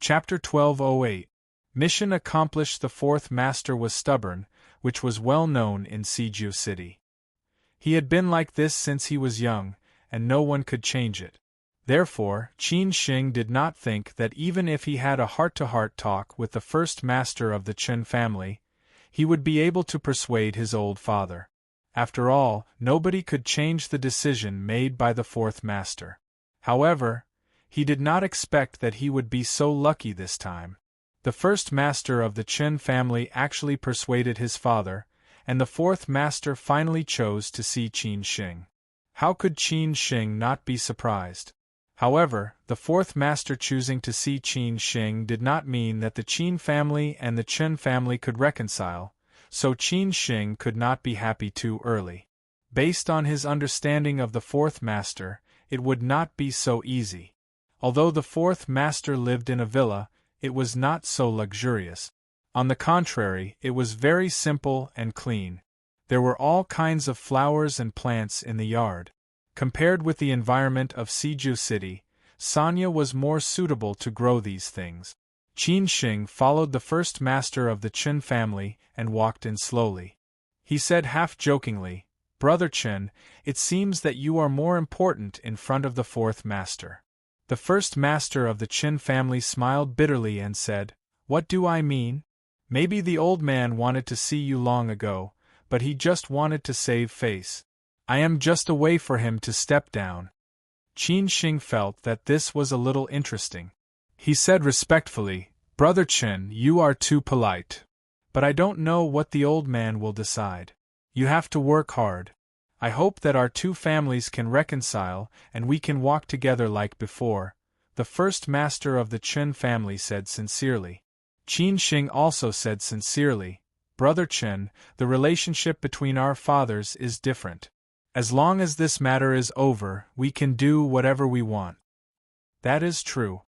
Chapter 1208. Mission accomplished. The fourth master was stubborn, which was well known in Siju City. He had been like this since he was young, and no one could change it. Therefore, Qin Shing did not think that even if he had a heart-to-heart talk with the first master of the Chen family, he would be able to persuade his old father. After all, nobody could change the decision made by the fourth master. However, he did not expect that he would be so lucky this time. The first master of the Chen family actually persuaded his father, and the fourth master finally chose to see Qin Shing. How could Qin Shing not be surprised? However, the fourth master choosing to see Qin Shing did not mean that the Qin family and the Chen family could reconcile, so Qin Shing could not be happy too early. Based on his understanding of the fourth master, it would not be so easy. Although the fourth master lived in a villa, it was not so luxurious. On the contrary, it was very simple and clean. There were all kinds of flowers and plants in the yard. Compared with the environment of Siju City, Sanya was more suitable to grow these things. Qin Shing followed the first master of the Chen family and walked in slowly. He said half-jokingly, "Brother Chen, it seems that you are more important in front of the fourth master." The first master of the Chen family smiled bitterly and said, "What do I mean? Maybe the old man wanted to see you long ago, but he just wanted to save face. I am just a way for him to step down." Qin Shing felt that this was a little interesting. He said respectfully, "Brother Chen, you are too polite. But I don't know what the old man will decide. You have to work hard. I hope that our two families can reconcile and we can walk together like before," the first master of the Chen family said sincerely. Qin Shing also said sincerely, "Brother Chen, the relationship between our fathers is different. As long as this matter is over, we can do whatever we want." "That is true."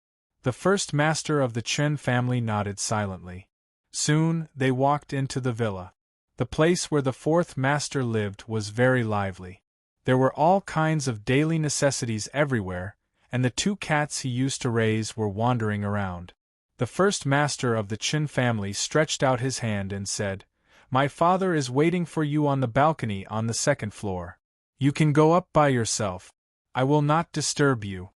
The first master of the Chen family nodded silently. Soon, they walked into the villa. The place where the fourth master lived was very lively. There were all kinds of daily necessities everywhere, and the two cats he used to raise were wandering around. The first master of the Qin family stretched out his hand and said, "My father is waiting for you on the balcony on the second floor. You can go up by yourself. I will not disturb you."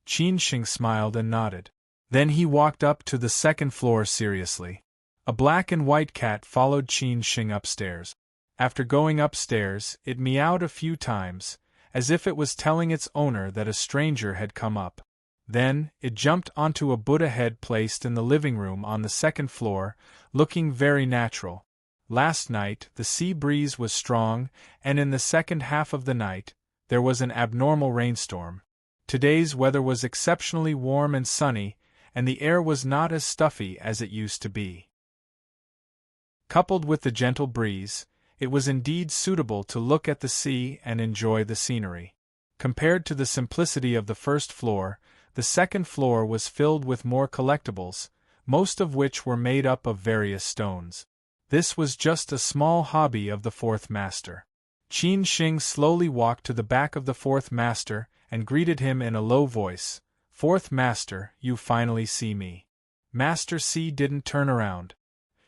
Qin Shing smiled and nodded. Then he walked up to the second floor seriously. A black and white cat followed Qin Shing upstairs. After going upstairs, it meowed a few times, as if it was telling its owner that a stranger had come up. Then, it jumped onto a Buddha head placed in the living room on the second floor, looking very natural. Last night, the sea breeze was strong, and in the second half of the night, there was an abnormal rainstorm. Today's weather was exceptionally warm and sunny, and the air was not as stuffy as it used to be. Coupled with the gentle breeze, it was indeed suitable to look at the sea and enjoy the scenery. Compared to the simplicity of the first floor, the second floor was filled with more collectibles, most of which were made up of various stones. This was just a small hobby of the fourth master. Qin Shing slowly walked to the back of the fourth master and greeted him in a low voice, "Fourth master, you finally see me." Master C didn't turn around.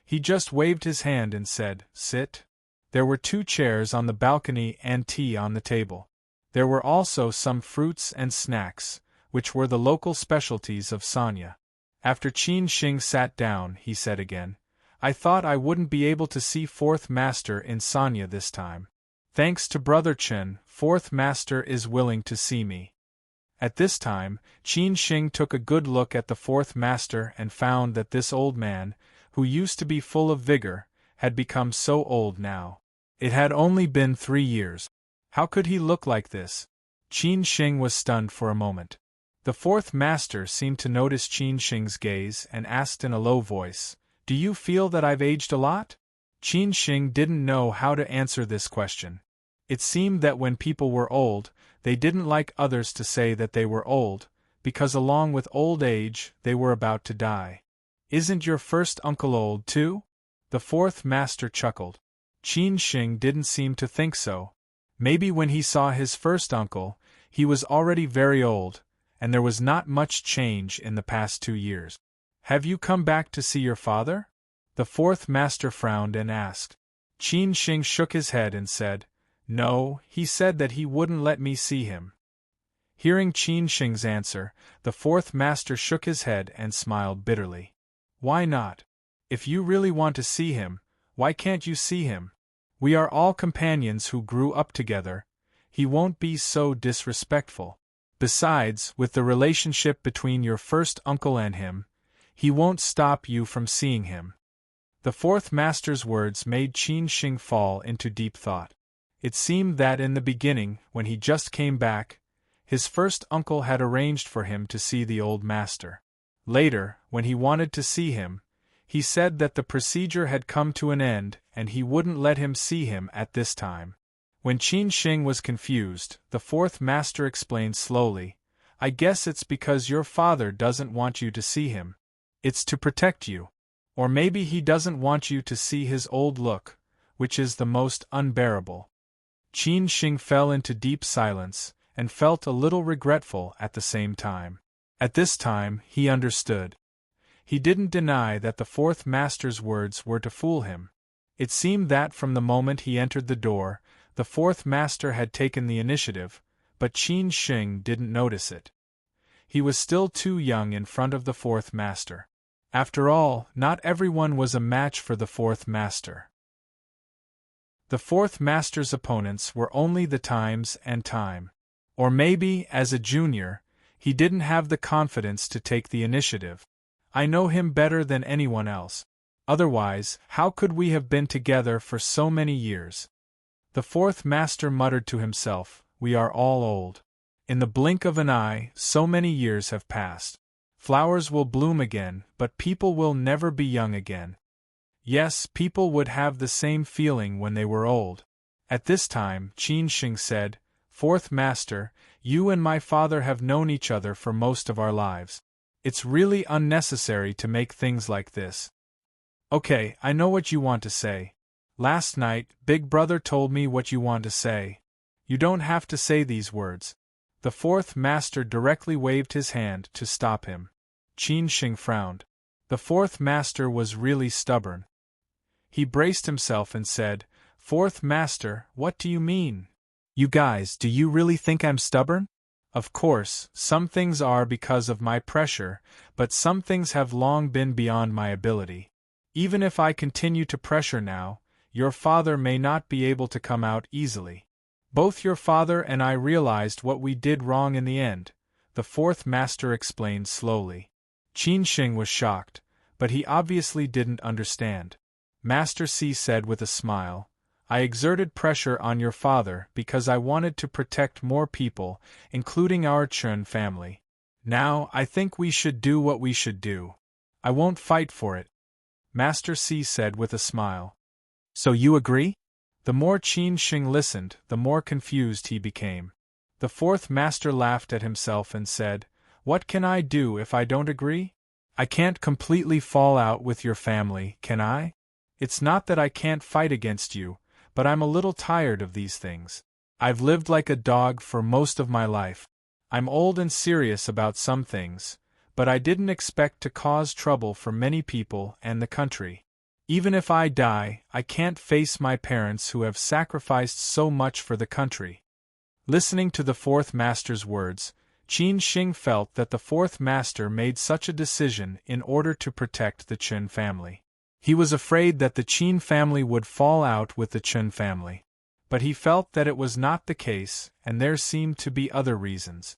He just waved his hand and said, "Sit." There were 2 chairs on the balcony and tea on the table. There were also some fruits and snacks, which were the local specialties of Sanya. After Qin Shing sat down, he said again, "I thought I wouldn't be able to see fourth master in Sanya this time. Thanks to Brother Chen, fourth master is willing to see me." At this time, Qin Shing took a good look at the fourth master and found that this old man, who used to be full of vigor, had become so old now. It had only been 3 years. How could he look like this? Qin Shing was stunned for a moment. The fourth master seemed to notice Qin Shing's gaze and asked in a low voice, "Do you feel that I've aged a lot?" Qin Shing didn't know how to answer this question. It seemed that when people were old, they didn't like others to say that they were old, because along with old age, they were about to die. "Isn't your first uncle old too?" The fourth master chuckled. Qin Shing didn't seem to think so. Maybe when he saw his first uncle, he was already very old, and there was not much change in the past 2 years. Have you come back to see your father? The fourth master frowned and asked. Qin Shing shook his head and said, No, he said that he wouldn't let me see him. Hearing Qin Shing's answer, the fourth master shook his head and smiled bitterly. Why not? If you really want to see him, why can't you see him? We are all companions who grew up together. He won't be so disrespectful. Besides, with the relationship between your first uncle and him, he won't stop you from seeing him. The fourth master's words made Qin Shing fall into deep thought. It seemed that in the beginning, when he just came back, his first uncle had arranged for him to see the old master. Later, when he wanted to see him, he said that the procedure had come to an end and he wouldn't let him see him at this time. When Qin Shing was confused, the fourth master explained slowly, I guess it's because your father doesn't want you to see him. It's to protect you. Or maybe he doesn't want you to see his old look, which is the most unbearable. Qin Shing fell into deep silence, and felt a little regretful at the same time. At this time, he understood. He didn't deny that the fourth master's words were to fool him. It seemed that from the moment he entered the door, the fourth master had taken the initiative, but Qin Shing didn't notice it. He was still too young in front of the fourth master. After all, not everyone was a match for the fourth master. The fourth master's opponents were only the times and time. Or maybe, as a junior, he didn't have the confidence to take the initiative. I know him better than anyone else. Otherwise, how could we have been together for so many years? The fourth master muttered to himself, We are all old. In the blink of an eye, so many years have passed. Flowers will bloom again, but people will never be young again. Yes, people would have the same feeling when they were old. At this time, Qin Shing said, Fourth Master, you and my father have known each other for most of our lives. It's really unnecessary to make things like this. Okay, I know what you want to say. Last night, Big Brother told me what you want to say. You don't have to say these words. The fourth master directly waved his hand to stop him. Qin Shing frowned. The fourth master was really stubborn. He braced himself and said, Fourth master, what do you mean? You guys, do you really think I'm stubborn? Of course, some things are because of my pressure, but some things have long been beyond my ability. Even if I continue to pressure now, your father may not be able to come out easily. Both your father and I realized what we did wrong in the end, the fourth master explained slowly. Qin Shing was shocked, but he obviously didn't understand. Master C said with a smile, I exerted pressure on your father because I wanted to protect more people, including our Chun family. Now, I think we should do what we should do. I won't fight for it. Master C said with a smile. So you agree? The more Qin Shing listened, the more confused he became. The fourth master laughed at himself and said, What can I do if I don't agree? I can't completely fall out with your family, can I? It's not that I can't fight against you, but I'm a little tired of these things. I've lived like a dog for most of my life. I'm old and serious about some things, but I didn't expect to cause trouble for many people and the country. Even if I die, I can't face my parents who have sacrificed so much for the country. Listening to the fourth master's words, Qin Shing felt that the fourth master made such a decision in order to protect the Chun family. He was afraid that the Qin family would fall out with the Chun family. But he felt that it was not the case, and there seemed to be other reasons.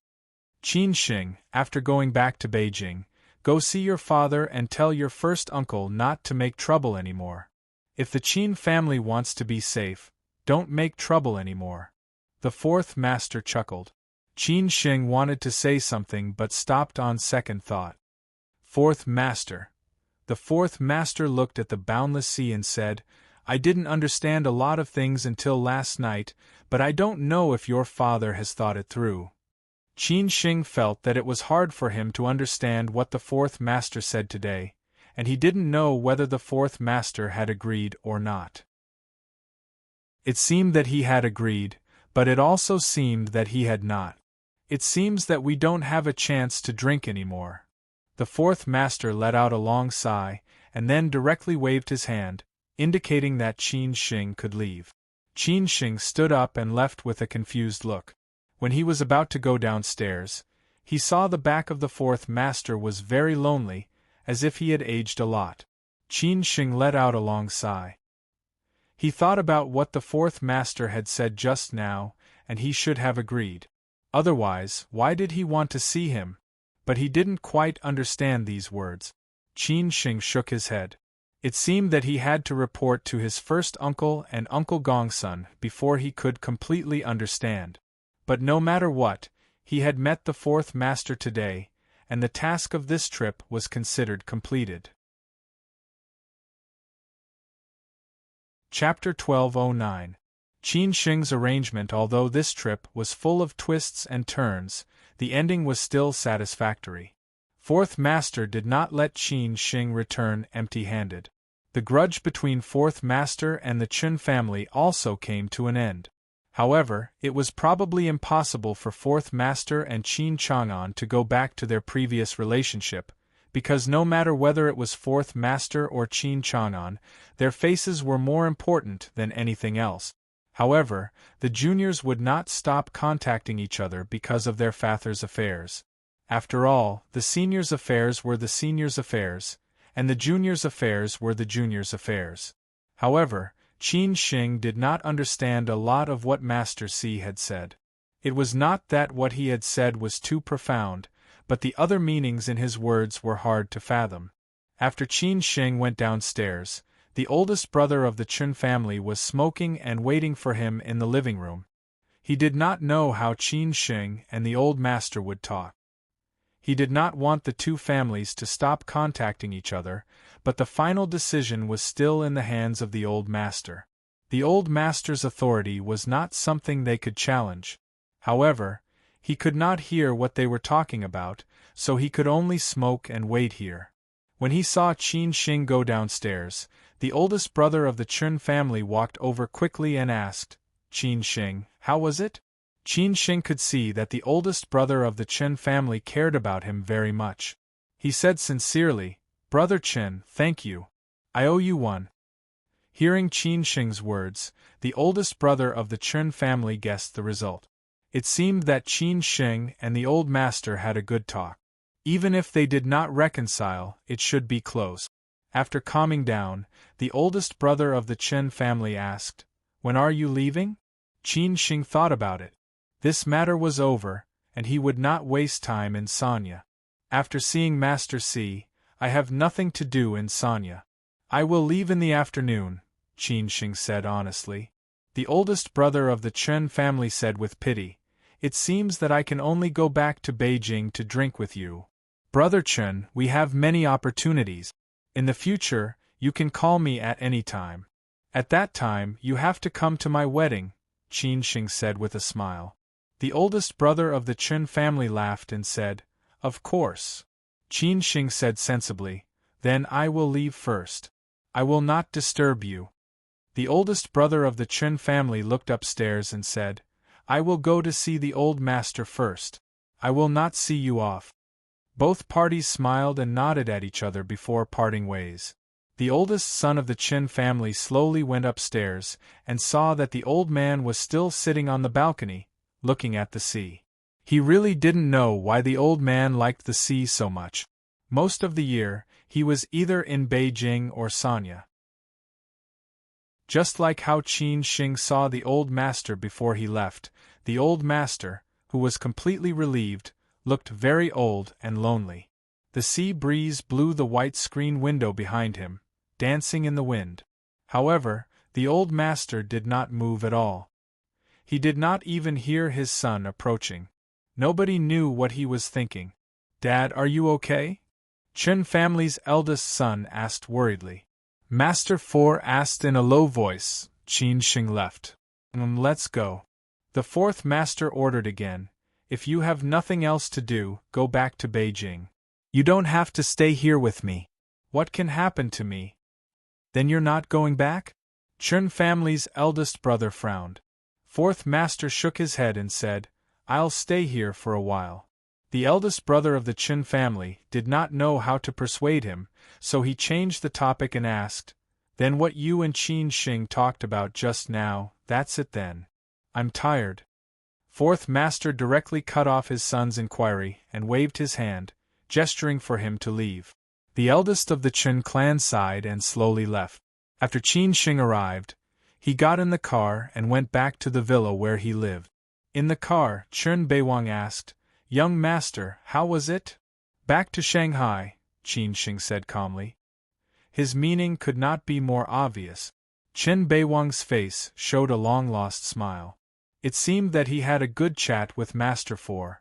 Qin Shing, after going back to Beijing, go see your father and tell your first uncle not to make trouble anymore. If the Qin family wants to be safe, don't make trouble anymore. The fourth master chuckled. Qin Shing wanted to say something but stopped on second thought. Fourth master. The fourth master looked at the boundless sea and said, I didn't understand a lot of things until last night, but I don't know if your father has thought it through. Qin Shing felt that it was hard for him to understand what the fourth master said today, and he didn't know whether the fourth master had agreed or not. It seemed that he had agreed, but it also seemed that he had not. It seems that we don't have a chance to drink anymore. The fourth master let out a long sigh, and then directly waved his hand, indicating that Qin Shing could leave. Qin Shing stood up and left with a confused look. When he was about to go downstairs, he saw the back of the fourth master was very lonely, as if he had aged a lot. Qin Shing let out a long sigh. He thought about what the fourth master had said just now, and he should have agreed. Otherwise, why did he want to see him? But he didn't quite understand these words. Qin Shing shook his head. It seemed that he had to report to his first uncle and Uncle Gongsun before he could completely understand. But no matter what, he had met the fourth master today, and the task of this trip was considered completed. Chapter 1209. Qin Shing's arrangement. Although this trip was full of twists and turns, the ending was still satisfactory. Fourth Master did not let Qin Shing return empty-handed. The grudge between Fourth Master and the Chun family also came to an end. However, it was probably impossible for Fourth Master and Qin Chang'an to go back to their previous relationship, because no matter whether it was Fourth Master or Qin Chang'an, their faces were more important than anything else. However, the juniors would not stop contacting each other because of their father's affairs. After all, the seniors' affairs were the seniors' affairs, and the juniors' affairs were the juniors' affairs. However, Qin Shing did not understand a lot of what Master C had said. It was not that what he had said was too profound, but the other meanings in his words were hard to fathom. After Qin Shing went downstairs, the oldest brother of the Chun family was smoking and waiting for him in the living room. He did not know how Qin Shing and the old master would talk. He did not want the two families to stop contacting each other, but the final decision was still in the hands of the old master. The old master's authority was not something they could challenge. However, he could not hear what they were talking about, so he could only smoke and wait here. When he saw Qin Shing go downstairs, the oldest brother of the Chun family walked over quickly and asked, "Qin Shing, how was it?" Qin Shing could see that the oldest brother of the Chen family cared about him very much. He said sincerely, "Brother Chen, thank you. I owe you one." Hearing Qin Shing's words, the oldest brother of the Chen family guessed the result. It seemed that Qin Shing and the old master had a good talk. Even if they did not reconcile, it should be close. After calming down, the oldest brother of the Chen family asked, "When are you leaving?" Qin Shing thought about it. This matter was over, and he would not waste time in Sanya. After seeing Master C, I have nothing to do in Sanya. I will leave in the afternoon, Qin Shing said honestly. The oldest brother of the Chen family said with pity, "It seems that I can only go back to Beijing to drink with you. Brother Chen, we have many opportunities. In the future, you can call me at any time. At that time, you have to come to my wedding," Qin Shing said with a smile. The oldest brother of the Chen family laughed and said, "Of course." Qin Shing said sensibly, "Then I will leave first. I will not disturb you." The oldest brother of the Chen family looked upstairs and said, "I will go to see the old master first. I will not see you off." Both parties smiled and nodded at each other before parting ways. The oldest son of the Chen family slowly went upstairs and saw that the old man was still sitting on the balcony, looking at the sea. He really didn't know why the old man liked the sea so much. Most of the year, he was either in Beijing or Sanya. Just like how Qin Shing saw the old master before he left, the old master, who was completely relieved, looked very old and lonely. The sea breeze blew the white screen window behind him, dancing in the wind. However, the old master did not move at all. He did not even hear his son approaching. Nobody knew what he was thinking. "Dad, are you okay?" Chen family's eldest son asked worriedly. Master 4 asked in a low voice. Qin Shing left. Let's go." The fourth master ordered again, "If you have nothing else to do, go back to Beijing. You don't have to stay here with me. What can happen to me?" "Then you're not going back?" Chen family's eldest brother frowned. Fourth master shook his head and said, "I'll stay here for a while." The eldest brother of the Chen family did not know how to persuade him, so he changed the topic and asked, "Then what you and Qin Shing talked about just now, that's it then? I'm tired." Fourth Master directly cut off his son's inquiry and waved his hand, gesturing for him to leave. The eldest of the Chen clan sighed and slowly left. After Qin Shing arrived, he got in the car and went back to the villa where he lived. In the car, Chen Beiwang asked, "Young master, how was it?" "Back to Shanghai," Qin Shing said calmly. His meaning could not be more obvious. Chen Beiwang's face showed a long-lost smile. It seemed that he had a good chat with Master Fu.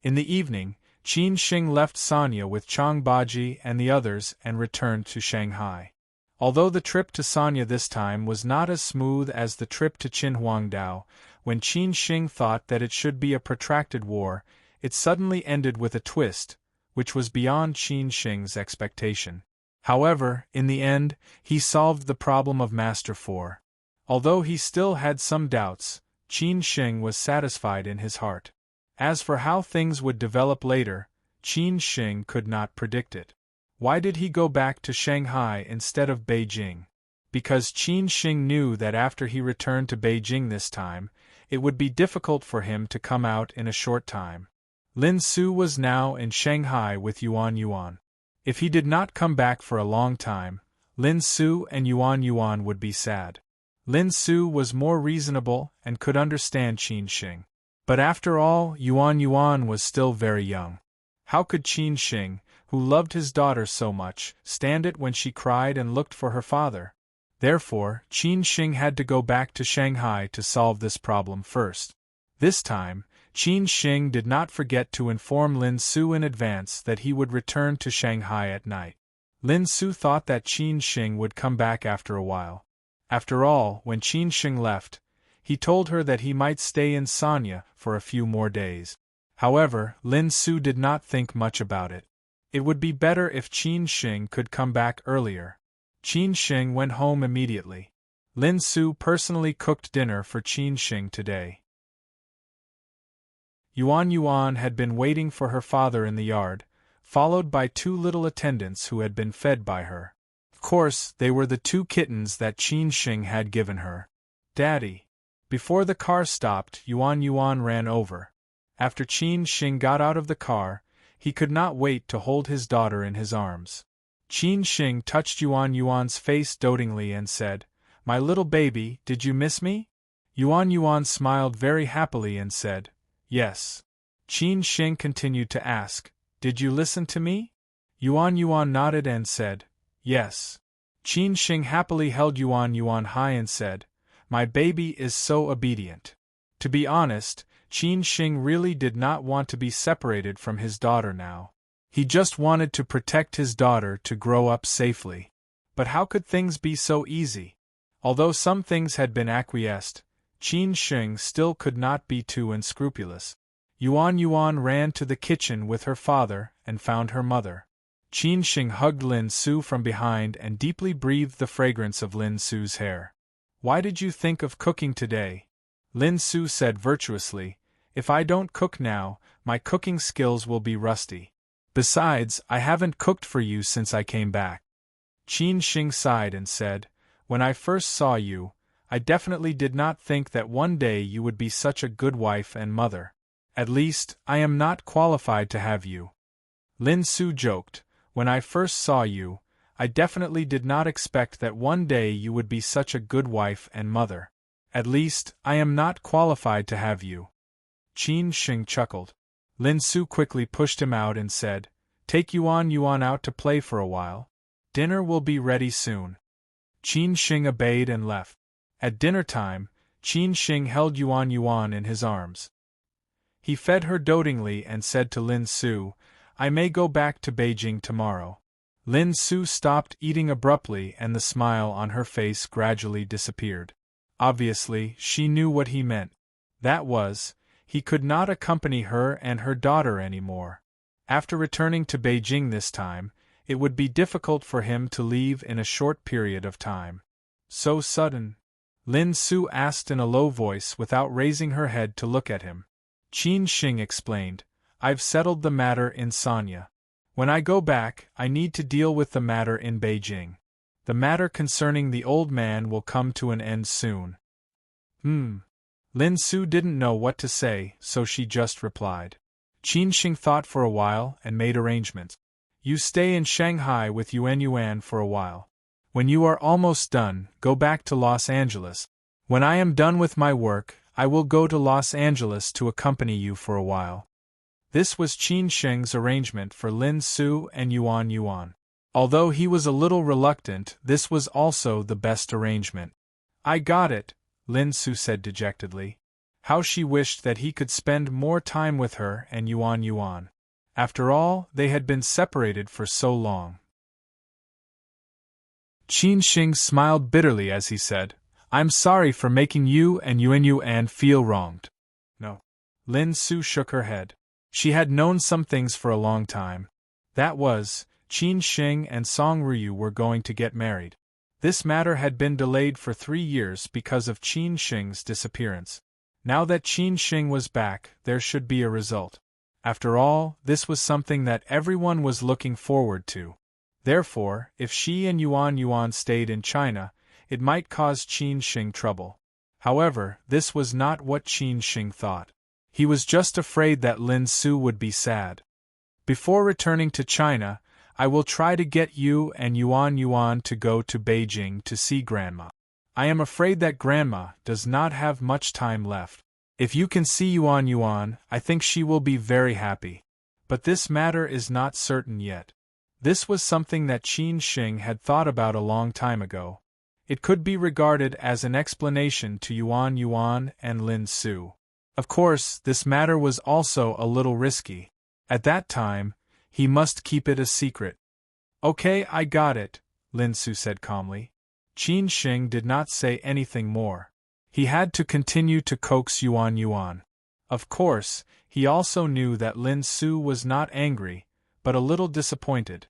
In the evening, Qin Shing left Sanya with Chang Baji and the others and returned to Shanghai. Although the trip to Sanya this time was not as smooth as the trip to Qinhuangdao, when Qin Shing thought that it should be a protracted war, it suddenly ended with a twist, which was beyond Qin Shing's expectation. However, in the end, he solved the problem of Master Fu. Although he still had some doubts, Qin Shing was satisfied in his heart. As for how things would develop later, Qin Shing could not predict it. Why did he go back to Shanghai instead of Beijing? Because Qin Shing knew that after he returned to Beijing this time, it would be difficult for him to come out in a short time. Lin Su was now in Shanghai with Yuan Yuan. If he did not come back for a long time, Lin Su and Yuan Yuan would be sad. Lin Su was more reasonable and could understand Qin Shing. But after all, Yuan Yuan was still very young. How could Qin Shing, who loved his daughter so much, stand it when she cried and looked for her father? Therefore, Qin Shing had to go back to Shanghai to solve this problem first. This time, Qin Shing did not forget to inform Lin Su in advance that he would return to Shanghai at night. Lin Su thought that Qin Shing would come back after a while. After all, when Qin Shing left, he told her that he might stay in Sanya for a few more days. However, Lin Su did not think much about it. It would be better if Qin Shing could come back earlier. Qin Shing went home immediately. Lin Su personally cooked dinner for Qin Shing today. Yuan Yuan had been waiting for her father in the yard, followed by two little attendants who had been fed by her. Of course, they were the two kittens that Qin Shing had given her. "Daddy." Before the car stopped, Yuan Yuan ran over. After Qin Shing got out of the car, he could not wait to hold his daughter in his arms. Qin Shing touched Yuan Yuan's face dotingly and said, "My little baby, did you miss me?" Yuan Yuan smiled very happily and said, "Yes." Qin Shing continued to ask, "Did you listen to me?" Yuan Yuan nodded and said, "Yes." Qin Shing happily held Yuan Yuan high and said, "My baby is so obedient." To be honest, Qin Shing really did not want to be separated from his daughter now. He just wanted to protect his daughter to grow up safely. But how could things be so easy? Although some things had been acquiesced, Qin Shing still could not be too unscrupulous. Yuan Yuan ran to the kitchen with her father and found her mother. Qin Shing hugged Lin Su from behind and deeply breathed the fragrance of Lin Su's hair. "Why did you think of cooking today?" Lin Su said virtuously, "If I don't cook now, my cooking skills will be rusty. Besides, I haven't cooked for you since I came back." Qin Shing sighed and said, "When I first saw you, I definitely did not think that one day you would be such a good wife and mother. At least, I am not qualified to have you." Lin Su joked, "When I first saw you, I definitely did not expect that one day you would be such a good wife and mother. At least, I am not qualified to have you." Qin Shing chuckled. Lin Su quickly pushed him out and said, "Take Yuan Yuan out to play for a while. Dinner will be ready soon." Qin Shing obeyed and left. At dinner time, Qin Shing held Yuan Yuan in his arms. He fed her dotingly and said to Lin Su, "I may go back to Beijing tomorrow." Lin Su stopped eating abruptly and the smile on her face gradually disappeared. Obviously, she knew what he meant. That was, he could not accompany her and her daughter anymore. After returning to Beijing this time, it would be difficult for him to leave in a short period of time. "So sudden?" Lin Su asked in a low voice without raising her head to look at him. Qin Shing explained, I've settled the matter in Sanya. When I go back, I need to deal with the matter in Beijing. The matter concerning the old man will come to an end soon. Lin Su didn't know what to say, so she just replied. Qin Sheng thought for a while and made arrangements. You stay in Shanghai with Yuan for a while. When you are almost done, go back to Los Angeles. When I am done with my work, I will go to Los Angeles to accompany you for a while. This was Qin Sheng's arrangement for Lin Su and Yuan. Although he was a little reluctant, this was also the best arrangement. I got it, Lin Su said dejectedly. How she wished that he could spend more time with her and Yuan. After all, they had been separated for so long. Qin Sheng smiled bitterly as he said, I'm sorry for making you and Yuan feel wronged. No. Lin Su shook her head. She had known some things for a long time. That was, Qin Sheng and Song Ryu were going to get married. This matter had been delayed for 3 years because of Qin Sheng's disappearance. Now that Qin Sheng was back, there should be a result. After all, this was something that everyone was looking forward to. Therefore, if she and Yuan stayed in China, it might cause Qin Sheng trouble. However, this was not what Qin Sheng thought. He was just afraid that Lin Su would be sad. Before returning to China, I will try to get you and Yuan to go to Beijing to see Grandma. I am afraid that Grandma does not have much time left. If you can see Yuan, I think she will be very happy. But this matter is not certain yet. This was something that Qin Sheng had thought about a long time ago. It could be regarded as an explanation to Yuan and Lin Su. Of course, this matter was also a little risky. At that time, he must keep it a secret. Okay, I got it, Lin Su said calmly. Qin Sheng did not say anything more. He had to continue to coax Yuan. Of course, he also knew that Lin Su was not angry, but a little disappointed.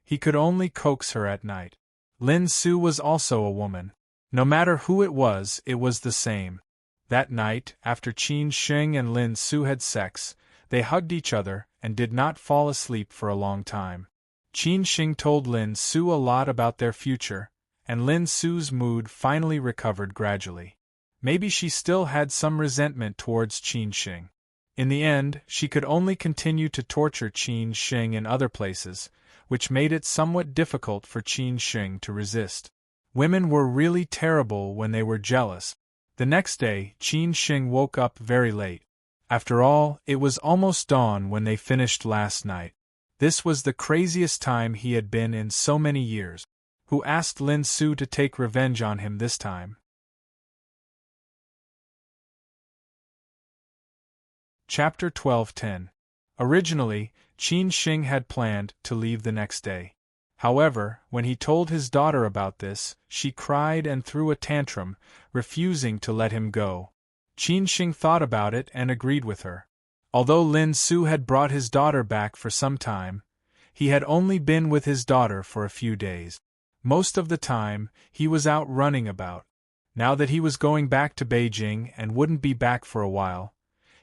He could only coax her at night. Lin Su was also a woman. No matter who it was the same. That night, after Qin Sheng and Lin Su had sex, they hugged each other and did not fall asleep for a long time. Qin Sheng told Lin Su a lot about their future, and Lin Su's mood finally recovered gradually. Maybe she still had some resentment towards Qin Sheng. In the end, she could only continue to torture Qin Sheng in other places, which made it somewhat difficult for Qin Sheng to resist. Women were really terrible when they were jealous. The next day, Qin Sheng woke up very late. After all, it was almost dawn when they finished last night. This was the craziest time he had been in so many years. Who asked Lin Su to take revenge on him this time? Chapter 12:10. Originally, Qin Sheng had planned to leave the next day. However, when he told his daughter about this, she cried and threw a tantrum, refusing to let him go. Qin Sheng thought about it and agreed with her. Although Lin Su had brought his daughter back for some time, he had only been with his daughter for a few days. Most of the time, he was out running about. Now that he was going back to Beijing and wouldn't be back for a while,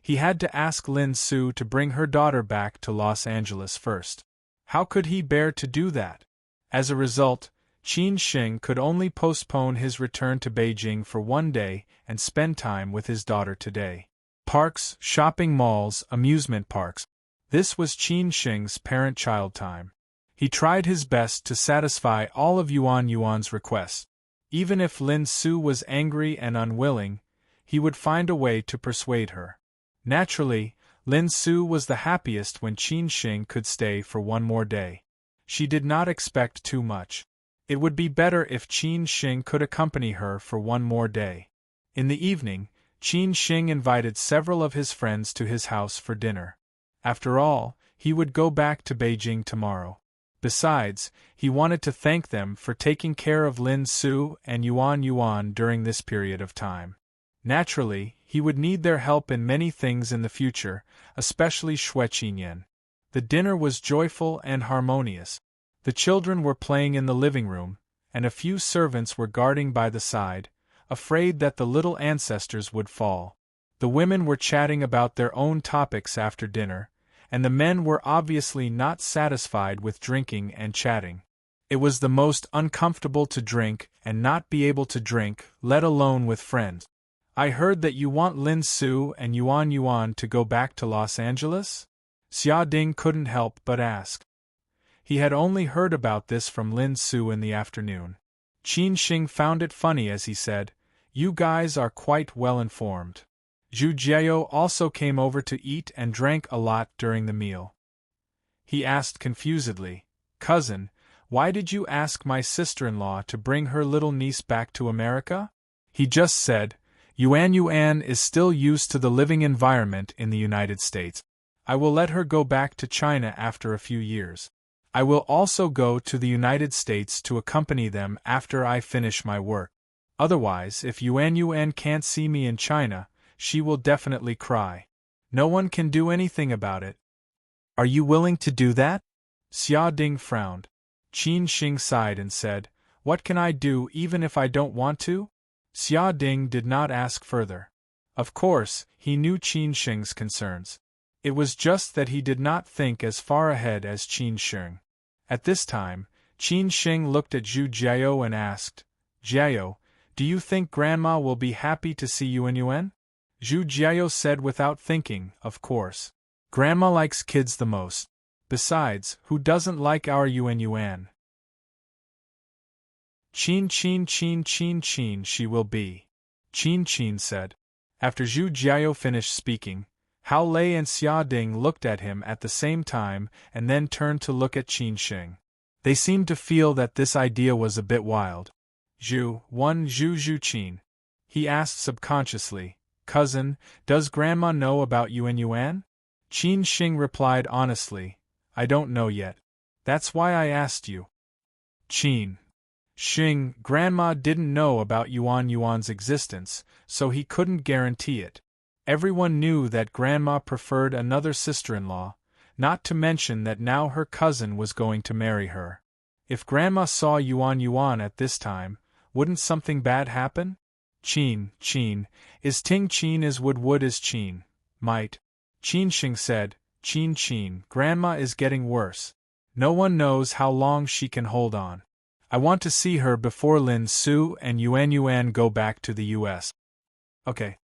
he had to ask Lin Su to bring her daughter back to Los Angeles first. How could he bear to do that? As a result, Qin Sheng could only postpone his return to Beijing for 1 day and spend time with his daughter today. Parks, shopping malls, amusement parks. This was Qin Sheng's parent-child time. He tried his best to satisfy all of Yuan's requests. Even if Lin Su was angry and unwilling, he would find a way to persuade her. Naturally, Lin Su was the happiest when Qin Sheng could stay for 1 more day. She did not expect too much. It would be better if Qin Sheng could accompany her for 1 more day. In the evening, Qin Sheng invited several of his friends to his house for dinner. After all, he would go back to Beijing tomorrow. Besides, he wanted to thank them for taking care of Lin Su and Yuan during this period of time. Naturally, he would need their help in many things in the future, especially Xue Qinyan. The dinner was joyful and harmonious. The children were playing in the living room, and a few servants were guarding by the side, afraid that the little ancestors would fall. The women were chatting about their own topics after dinner, and the men were obviously not satisfied with drinking and chatting. It was the most uncomfortable to drink and not be able to drink, let alone with friends. I heard that you want Lin Su and Yuan Yuan to go back to Los Angeles? Xia Ding couldn't help but ask. He had only heard about this from Lin Su in the afternoon. Qin Shing found it funny as he said, "You guys are quite well informed." Zhu Jiao also came over to eat and drank a lot during the meal. He asked confusedly, "Cousin, why did you ask my sister-in-law to bring her little niece back to America?" He just said, "Yuan Yuan is still used to the living environment in the United States. I will let her go back to China after a few years. I will also go to the United States to accompany them after I finish my work. Otherwise, if Yuan Yuan can't see me in China, she will definitely cry. No one can do anything about it." "Are you willing to do that?" Xia Ding frowned. Qin Shing sighed and said, "What can I do even if I don't want to?" Xia Ding did not ask further. Of course, he knew Qin Shing's concerns. It was just that he did not think as far ahead as Qin Shing. At this time, Qin Shing looked at Zhu Jiao and asked, "Jiao, do you think Grandma will be happy to see Yuan Yuan?" Zhu Jiao said without thinking, "Of course. Grandma likes kids the most. Besides, who doesn't like our Yuan Yuan?" "Qin she will be," Qin said. After Zhu Jiao finished speaking, Hao Lei and Xia Ding looked at him at the same time and then turned to look at Qin Shing. They seemed to feel that this idea was a bit wild. Zhu Qin. He asked subconsciously, "Cousin, does Grandma know about Yuan Yuan?" Qin Shing replied honestly, "I don't know yet. That's why I asked you." Qin Shing, Grandma didn't know about Yuan Yuan's existence, so he couldn't guarantee it. Everyone knew that Grandma preferred another sister-in-law, not to mention that now her cousin was going to marry her. If Grandma saw Yuan Yuan at this time, wouldn't something bad happen? Qin is Ting Qin is wood is Qin. Might. Qin Shing said, Qin, Grandma is getting worse. No one knows how long she can hold on. I want to see her before Lin Su and Yuan Yuan go back to the U.S. Okay.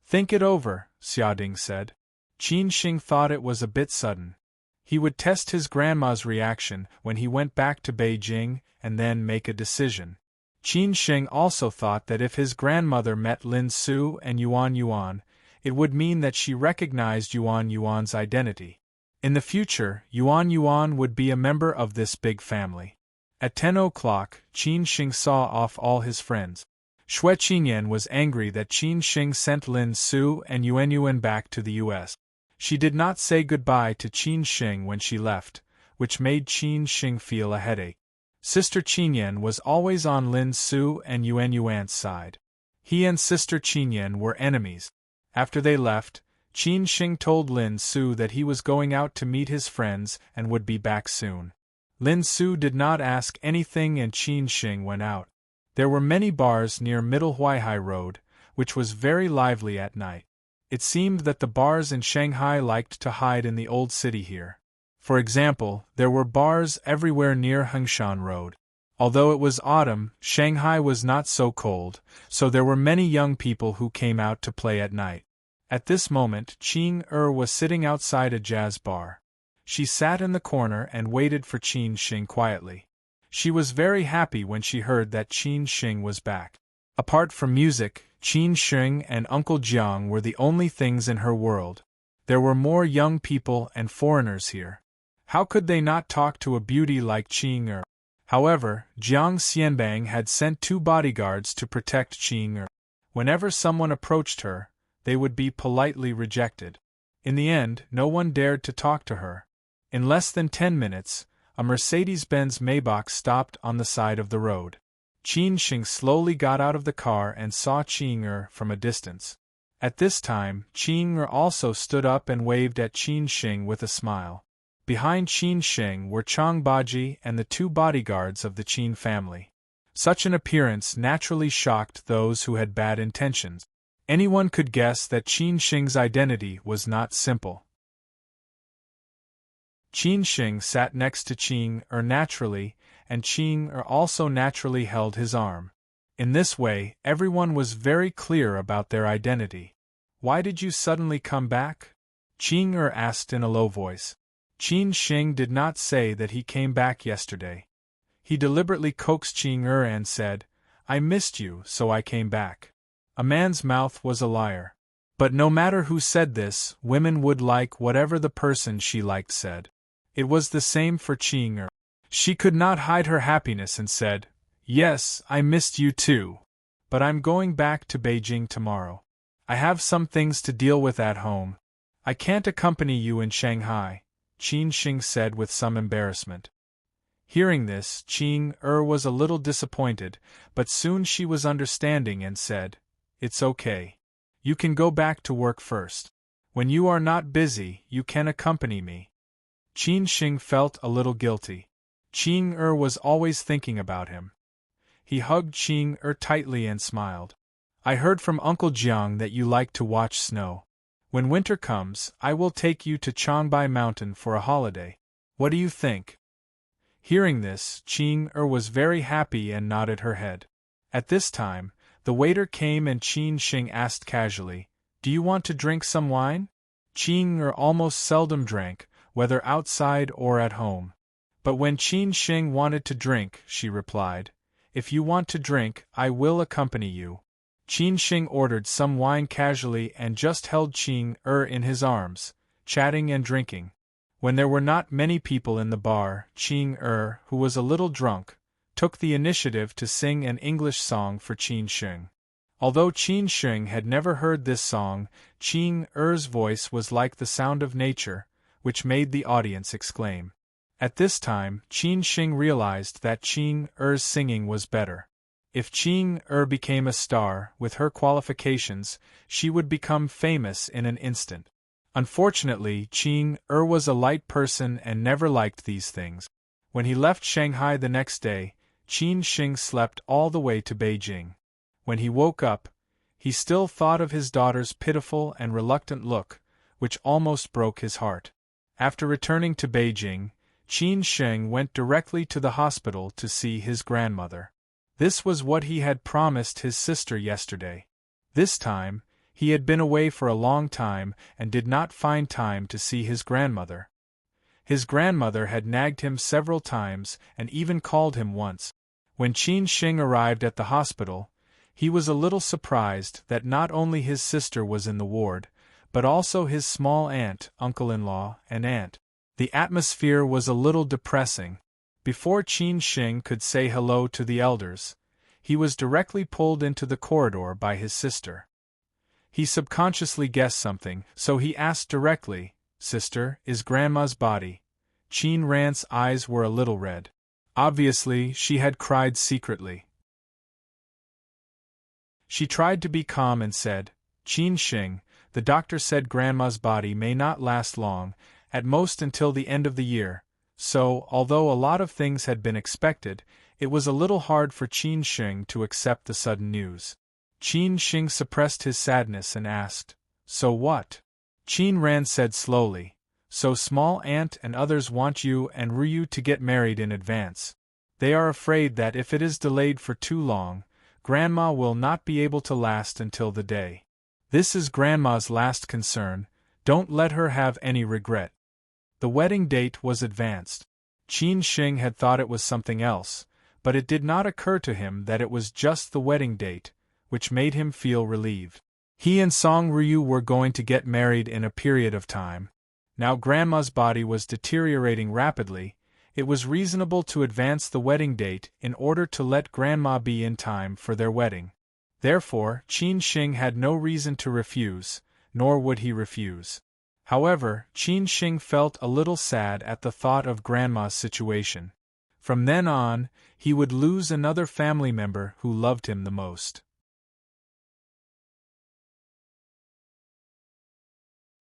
Think it over, Xia Ding said. Qin Shing thought it was a bit sudden. He would test his grandma's reaction when he went back to Beijing and then make a decision. Qin Shing also thought that if his grandmother met Lin Su and Yuan Yuan, it would mean that she recognized Yuan Yuan's identity. In the future, Yuan Yuan would be a member of this big family. At 10 o'clock, Qin Shing saw off all his friends. Xue Qinyan was angry that Qin Shing sent Lin Su and Yuan Yuan back to the U.S. She did not say goodbye to Qin Shing when she left, which made Qin Shing feel a headache. Sister Qinyan was always on Lin Su and Yuan Yuan's side. He and Sister Qinyan were enemies. After they left, Qin Shing told Lin Su that he was going out to meet his friends and would be back soon. Lin Su did not ask anything and Qin Shing went out. There were many bars near Middle Huaihai Road, which was very lively at night. It seemed that the bars in Shanghai liked to hide in the old city here. For example, there were bars everywhere near Hengshan Road. Although it was autumn, Shanghai was not so cold, so there were many young people who came out to play at night. At this moment, Qing was sitting outside a jazz bar. She sat in the corner and waited for Qin Shing quietly. She was very happy when she heard that Qin Shing was back. Apart from music, Qin Shing and Uncle Jiang were the only things in her world. There were more young people and foreigners here. How could they not talk to a beauty like Qing? However, Jiang Xianbang had sent 2 bodyguards to protect Qing. Whenever someone approached her, they would be politely rejected. In the end, no one dared to talk to her. In less than 10 minutes, a Mercedes-Benz Maybach stopped on the side of the road. Qin Shing slowly got out of the car and saw Qing from a distance. At this time, Qing also stood up and waved at Qin Shing with a smile. Behind Qin Shing were Chang Baji and the 2 bodyguards of the Qin family. Such an appearance naturally shocked those who had bad intentions. Anyone could guess that Qin Shing's identity was not simple. Qin Sheng sat next to Qing naturally, and Qing also naturally held his arm. In this way, everyone was very clear about their identity. Why did you suddenly come back? Qing asked in a low voice. Qin Sheng did not say that he came back yesterday. He deliberately coaxed Qing and said, I missed you, so I came back. A man's mouth was a liar. But no matter who said this, women would like whatever the person she liked said. It was the same for Qing. She could not hide her happiness and said, Yes, I missed you too. But I'm going back to Beijing tomorrow. I have some things to deal with at home. I can't accompany you in Shanghai, Qin Sheng said with some embarrassment. Hearing this, Qing was a little disappointed, but soon she was understanding and said, It's okay. You can go back to work first. When you are not busy, you can accompany me. Qin Sheng felt a little guilty. Qing was always thinking about him. He hugged Qing tightly and smiled. I heard from Uncle Jiang that you like to watch snow. When winter comes, I will take you to Changbai Mountain for a holiday. What do you think? Hearing this, Qing was very happy and nodded her head. At this time, the waiter came and Qin Sheng asked casually, Do you want to drink some wine? Qing almost seldom drank, whether outside or at home. But when Qin Sheng wanted to drink, she replied, If you want to drink, I will accompany you. Qin Sheng ordered some wine casually and just held Qing in his arms, chatting and drinking. When there were not many people in the bar, Qing who was a little drunk, took the initiative to sing an English song for Qin Sheng. Although Qin Sheng had never heard this song, Qing voice was like the sound of nature, which made the audience exclaim. At this time, Qin Sheng realized that Qing singing was better. If Qing became a star, with her qualifications, she would become famous in an instant. Unfortunately, Qing was a light person and never liked these things. When he left Shanghai the next day, Qin Sheng slept all the way to Beijing. When he woke up, he still thought of his daughter's pitiful and reluctant look, which almost broke his heart. After returning to Beijing, Qin Sheng went directly to the hospital to see his grandmother. This was what he had promised his sister yesterday. This time, he had been away for a long time and did not find time to see his grandmother. His grandmother had nagged him several times and even called him once. When Qin Sheng arrived at the hospital, he was a little surprised that not only his sister was in the ward, but also his small aunt, uncle-in-law, and aunt. The atmosphere was a little depressing. Before Qin Sheng could say hello to the elders, he was directly pulled into the corridor by his sister. He subconsciously guessed something, so he asked directly, Sister, is Grandma's body? Qin Ran's eyes were a little red. Obviously, she had cried secretly. She tried to be calm and said, Qin Sheng, the doctor said Grandma's body may not last long, at most until the end of the year, so, although a lot of things had been expected, it was a little hard for Qin Sheng to accept the sudden news. Qin Sheng suppressed his sadness and asked, So what? Qin Ran said slowly, So small aunt and others want you and Ryu to get married in advance. They are afraid that if it is delayed for too long, Grandma will not be able to last until the day. This is Grandma's last concern, don't let her have any regret. The wedding date was advanced. Qin Sheng had thought it was something else, but it did not occur to him that it was just the wedding date, which made him feel relieved. He and Song Ryu were going to get married in a period of time. Now Grandma's body was deteriorating rapidly, it was reasonable to advance the wedding date in order to let Grandma be in time for their wedding. Therefore, Qin Sheng had no reason to refuse, nor would he refuse. However, Qin Sheng felt a little sad at the thought of Grandma's situation. From then on, he would lose another family member who loved him the most.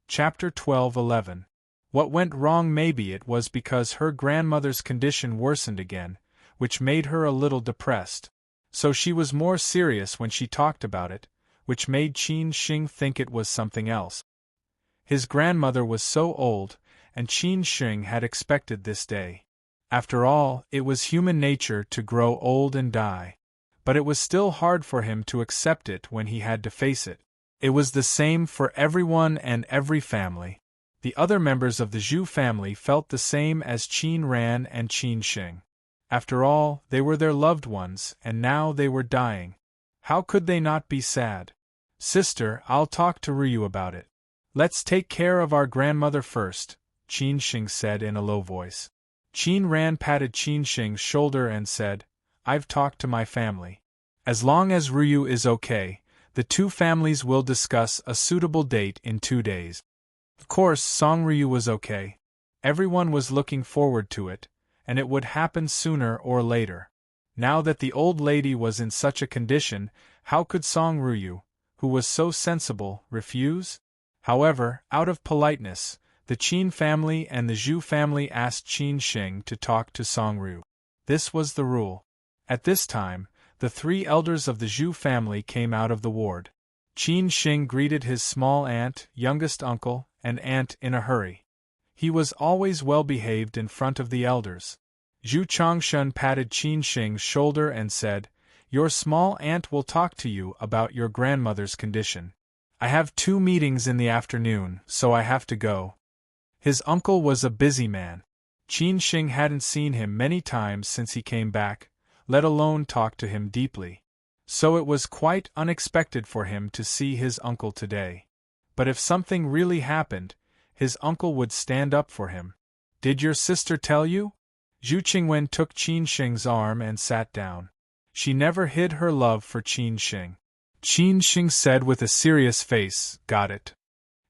Chapter 12:11. What went wrong? Maybe it was because her grandmother's condition worsened again, which made her a little depressed. So she was more serious when she talked about it, which made Qin Sheng think it was something else. His grandmother was so old, and Qin Sheng had expected this day. After all, it was human nature to grow old and die. But it was still hard for him to accept it when he had to face it. It was the same for everyone and every family. The other members of the Zhu family felt the same as Qin Ran and Qin Sheng. After all, they were their loved ones, and now they were dying. How could they not be sad? Sister, I'll talk to Ryu about it. Let's take care of our grandmother first, Qin Sheng said in a low voice. Qin Ran patted Qin Sheng's shoulder and said, I've talked to my family. As long as Ryu is okay, the two families will discuss a suitable date in 2 days. Of course, Song Ryu was okay. Everyone was looking forward to it, and it would happen sooner or later. Now that the old lady was in such a condition, how could Song Ryu, who was so sensible, refuse? However, out of politeness, the Qin family and the Zhu family asked Qin Sheng to talk to Song Ryu. This was the rule. At this time, the 3 elders of the Zhu family came out of the ward. Qin Sheng greeted his small aunt, youngest uncle, and aunt in a hurry. He was always well-behaved in front of the elders. Zhu Changshun patted Qin Sheng's shoulder and said, Your small aunt will talk to you about your grandmother's condition. I have 2 meetings in the afternoon, so I have to go. His uncle was a busy man. Qin Sheng hadn't seen him many times since he came back, let alone talk to him deeply. So it was quite unexpected for him to see his uncle today. But if something really happened, his uncle would stand up for him. Did your sister tell you? Zhu Qingwen took Qin Sheng's arm and sat down. She never hid her love for Qin Sheng. Qin Sheng said with a serious face, Got it.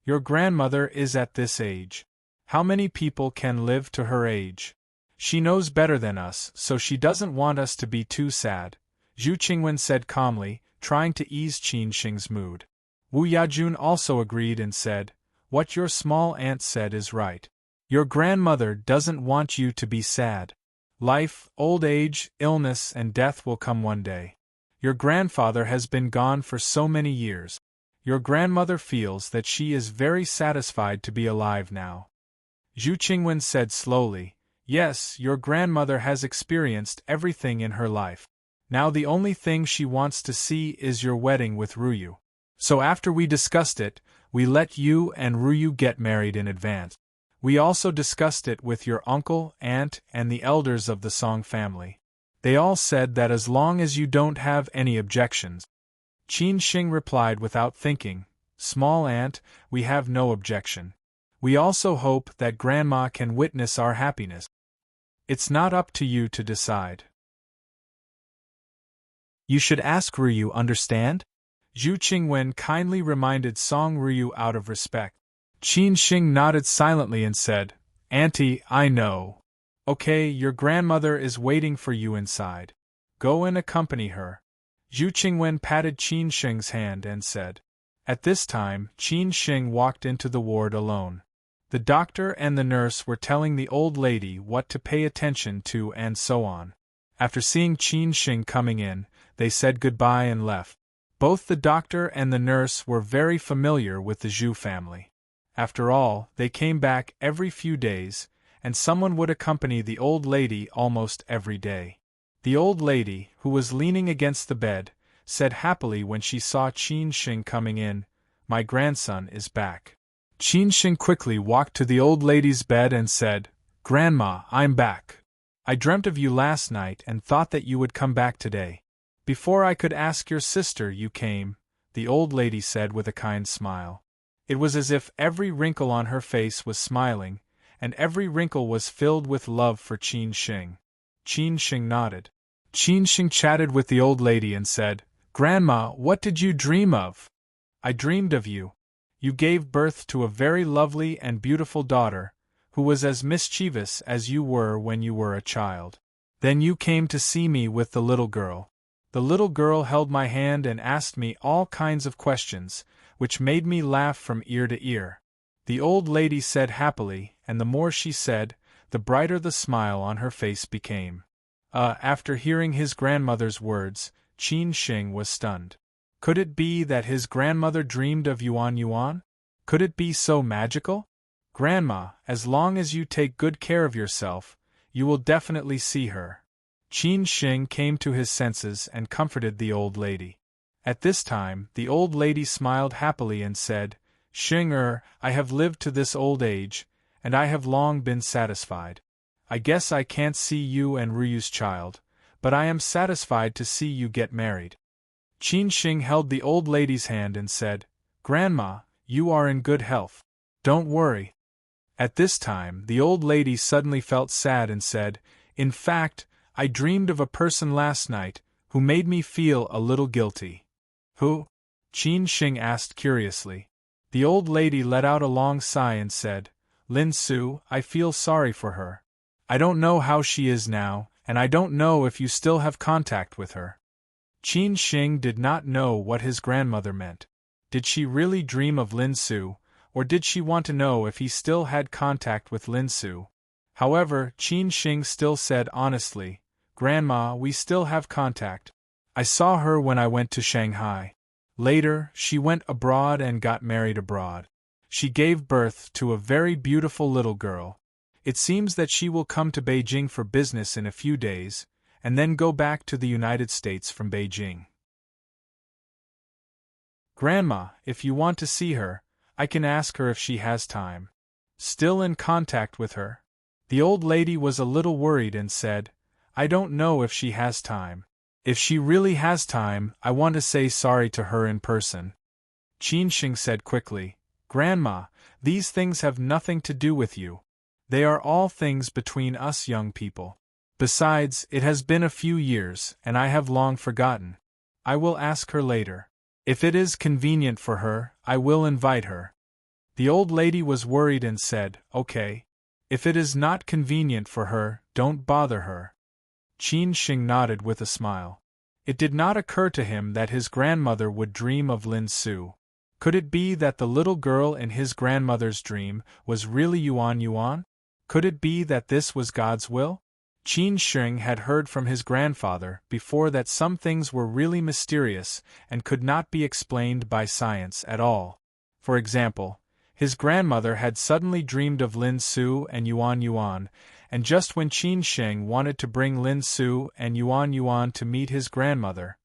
Your grandmother is at this age. How many people can live to her age? She knows better than us, so she doesn't want us to be too sad, Zhu Qingwen said calmly, trying to ease Qin Sheng's mood. Wu Yajun also agreed and said, What your small aunt said is right. Your grandmother doesn't want you to be sad. Life, old age, illness, and death will come one day. Your grandfather has been gone for so many years. Your grandmother feels that she is very satisfied to be alive now. Zhu Qingwen said slowly, Yes, your grandmother has experienced everything in her life. Now the only thing she wants to see is your wedding with Ryu. So after we discussed it, we let you and Ryu get married in advance. We also discussed it with your uncle, aunt, and the elders of the Song family. They all said that as long as you don't have any objections. Qin Sheng replied without thinking, Small aunt, we have no objection. We also hope that Grandma can witness our happiness. It's not up to you to decide. You should ask Ryu, understand? Zhu Qingwen kindly reminded Song Ryu out of respect. Qin Sheng nodded silently and said, Auntie, I know. Okay, your grandmother is waiting for you inside. Go and accompany her. Zhu Qingwen patted Qin Sheng's hand and said. At this time, Qin Sheng walked into the ward alone. The doctor and the nurse were telling the old lady what to pay attention to and so on. After seeing Qin Sheng coming in, they said goodbye and left. Both the doctor and the nurse were very familiar with the Zhu family. After all, they came back every few days, and someone would accompany the old lady almost every day. The old lady, who was leaning against the bed, said happily when she saw Qin Sheng coming in, My grandson is back. Qin Sheng quickly walked to the old lady's bed and said, Grandma, I'm back. I dreamt of you last night and thought that you would come back today. Before I could ask your sister, you came, the old lady said with a kind smile. It was as if every wrinkle on her face was smiling, and every wrinkle was filled with love for Qin Sheng. Qin Sheng nodded. Qin Sheng chatted with the old lady and said, Grandma, what did you dream of? I dreamed of you. You gave birth to a very lovely and beautiful daughter, who was as mischievous as you were when you were a child. Then you came to see me with the little girl. The little girl held my hand and asked me all kinds of questions, which made me laugh from ear to ear. The old lady said happily, and the more she said, the brighter the smile on her face became. After hearing his grandmother's words, Qin Sheng was stunned. Could it be that his grandmother dreamed of Yuan Yuan? Could it be so magical? Grandma, as long as you take good care of yourself, you will definitely see her. Qin Shing came to his senses and comforted the old lady. At this time, the old lady smiled happily and said, Xing I have lived to this old age, and I have long been satisfied. I guess I can't see you and Ryu's child, but I am satisfied to see you get married. Qin Shing held the old lady's hand and said, Grandma, you are in good health. Don't worry. At this time, the old lady suddenly felt sad and said, In fact, I dreamed of a person last night who made me feel a little guilty. Who? Qin Shing asked curiously. The old lady let out a long sigh and said, Lin Su, I feel sorry for her. I don't know how she is now, and I don't know if you still have contact with her. Qin Shing did not know what his grandmother meant. Did she really dream of Lin Su, or did she want to know if he still had contact with Lin Su? However, Qin Shing still said honestly, Grandma, we still have contact. I saw her when I went to Shanghai. Later, she went abroad and got married abroad. She gave birth to a very beautiful little girl. It seems that she will come to Beijing for business in a few days, and then go back to the United States from Beijing. Grandma, if you want to see her, I can ask her if she has time. Still in contact with her? The old lady was a little worried and said, I don't know if she has time. If she really has time, I want to say sorry to her in person. Qin Shing said quickly, Grandma, these things have nothing to do with you. They are all things between us young people. Besides, it has been a few years, and I have long forgotten. I will ask her later. If it is convenient for her, I will invite her. The old lady was worried and said, Okay. If it is not convenient for her, don't bother her. Qin Shing nodded with a smile. It did not occur to him that his grandmother would dream of Lin Su. Could it be that the little girl in his grandmother's dream was really Yuan Yuan? Could it be that this was God's will? Qin Shing had heard from his grandfather before that some things were really mysterious and could not be explained by science at all. For example, his grandmother had suddenly dreamed of Lin Su and Yuan Yuan, and just when Qin Shing wanted to bring Lin Su and Yuan Yuan to meet his grandmother,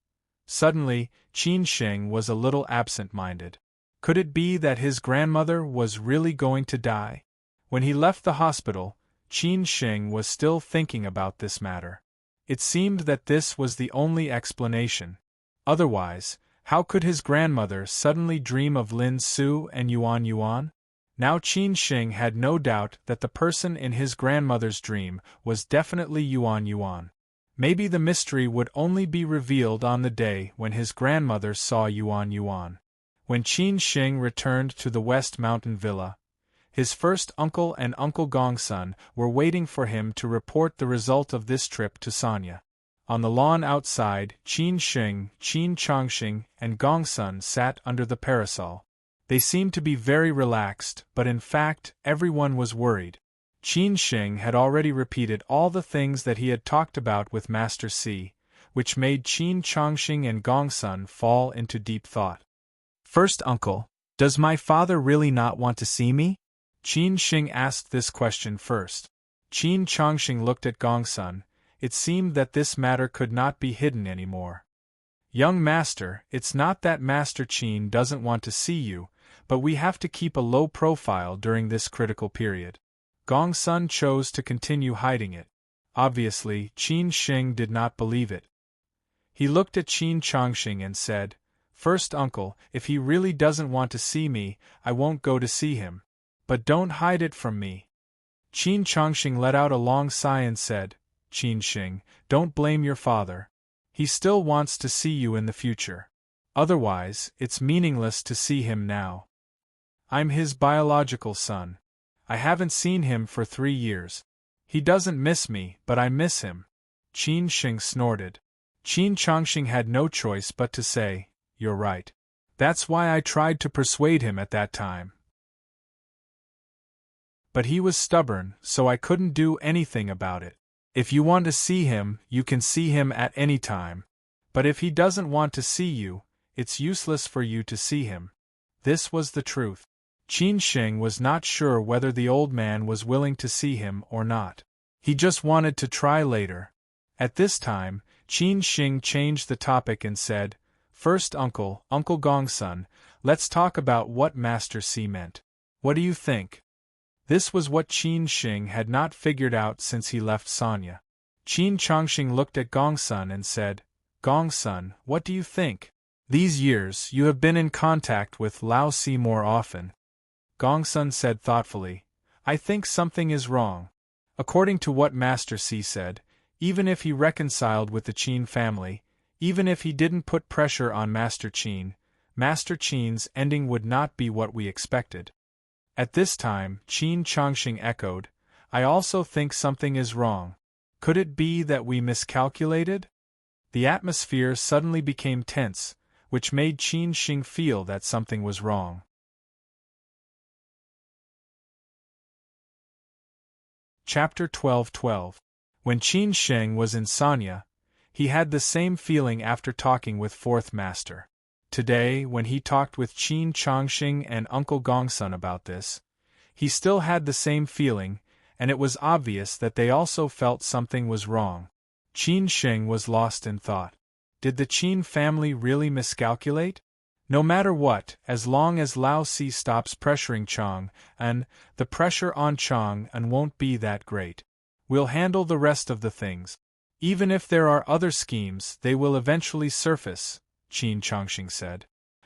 suddenly, Qin Shing was a little absent-minded. Could it be that his grandmother was really going to die? When he left the hospital, Qin Shing was still thinking about this matter. It seemed that this was the only explanation. Otherwise, how could his grandmother suddenly dream of Lin Su and Yuan Yuan? Now Qin Shing had no doubt that the person in his grandmother's dream was definitely Yuan Yuan. Maybe the mystery would only be revealed on the day when his grandmother saw Yuan Yuan. When Qin Shing returned to the West Mountain Villa, his first uncle and Uncle Gongsun were waiting for him to report the result of this trip to Sanya. On the lawn outside, Qin Shing, Qin Chongxing, and Gongsun sat under the parasol. They seemed to be very relaxed, but in fact, everyone was worried. Qin Shing had already repeated all the things that he had talked about with Master Si, which made Qin Chongxing and Gongsun fall into deep thought. First uncle, does my father really not want to see me? Qin Shing asked this question first. Qin Chongxing looked at Gongsun. It seemed that this matter could not be hidden anymore. Young master, it's not that Master Qin doesn't want to see you, but we have to keep a low profile during this critical period. Gongsun chose to continue hiding it. Obviously, Qin Shing did not believe it. He looked at Qin Chongxing and said, First uncle, if he really doesn't want to see me, I won't go to see him. But don't hide it from me. Qin Chongxing let out a long sigh and said, Qin Shing, don't blame your father. He still wants to see you in the future. Otherwise, it's meaningless to see him now. I'm his biological son. I haven't seen him for 3 years. He doesn't miss me, but I miss him. Qin Shing snorted. Qin Chongxing had no choice but to say, You're right. That's why I tried to persuade him at that time. But he was stubborn, so I couldn't do anything about it. If you want to see him, you can see him at any time. But if he doesn't want to see you, it's useless for you to see him. This was the truth. Qin Sheng was not sure whether the old man was willing to see him or not. He just wanted to try later. At this time, Qin Sheng changed the topic and said, "First, Uncle Gongsun, let's talk about what Master C meant. What do you think?" This was what Qin Sheng had not figured out since he left Sanya. Qin Chongqing looked at Gongsun and said, "Gongsun, what do you think? These years, you have been in contact with Lao Si more often." Gongsun said thoughtfully, "I think something is wrong. According to what Master C said, even if he reconciled with the Qin family, even if he didn't put pressure on Master Qin's ending would not be what we expected." At this time, Qin Chongqing echoed, "I also think something is wrong. Could it be that we miscalculated?" The atmosphere suddenly became tense, which made Qin Sheng feel that something was wrong. Chapter 12:12. When Qin Sheng was in Sanya, he had the same feeling after talking with Fourth Master. Today, when he talked with Qin Chongqing and Uncle Gongsun about this, he still had the same feeling, and it was obvious that they also felt something was wrong. Qin Sheng was lost in thought. Did the Qin family really miscalculate? No matter what, as long as Lao Si stops pressuring Chang'an, the pressure on Chang'an won't be that great. We'll handle the rest of the things. Even if there are other schemes, they will eventually surface, Qin Chongqing said.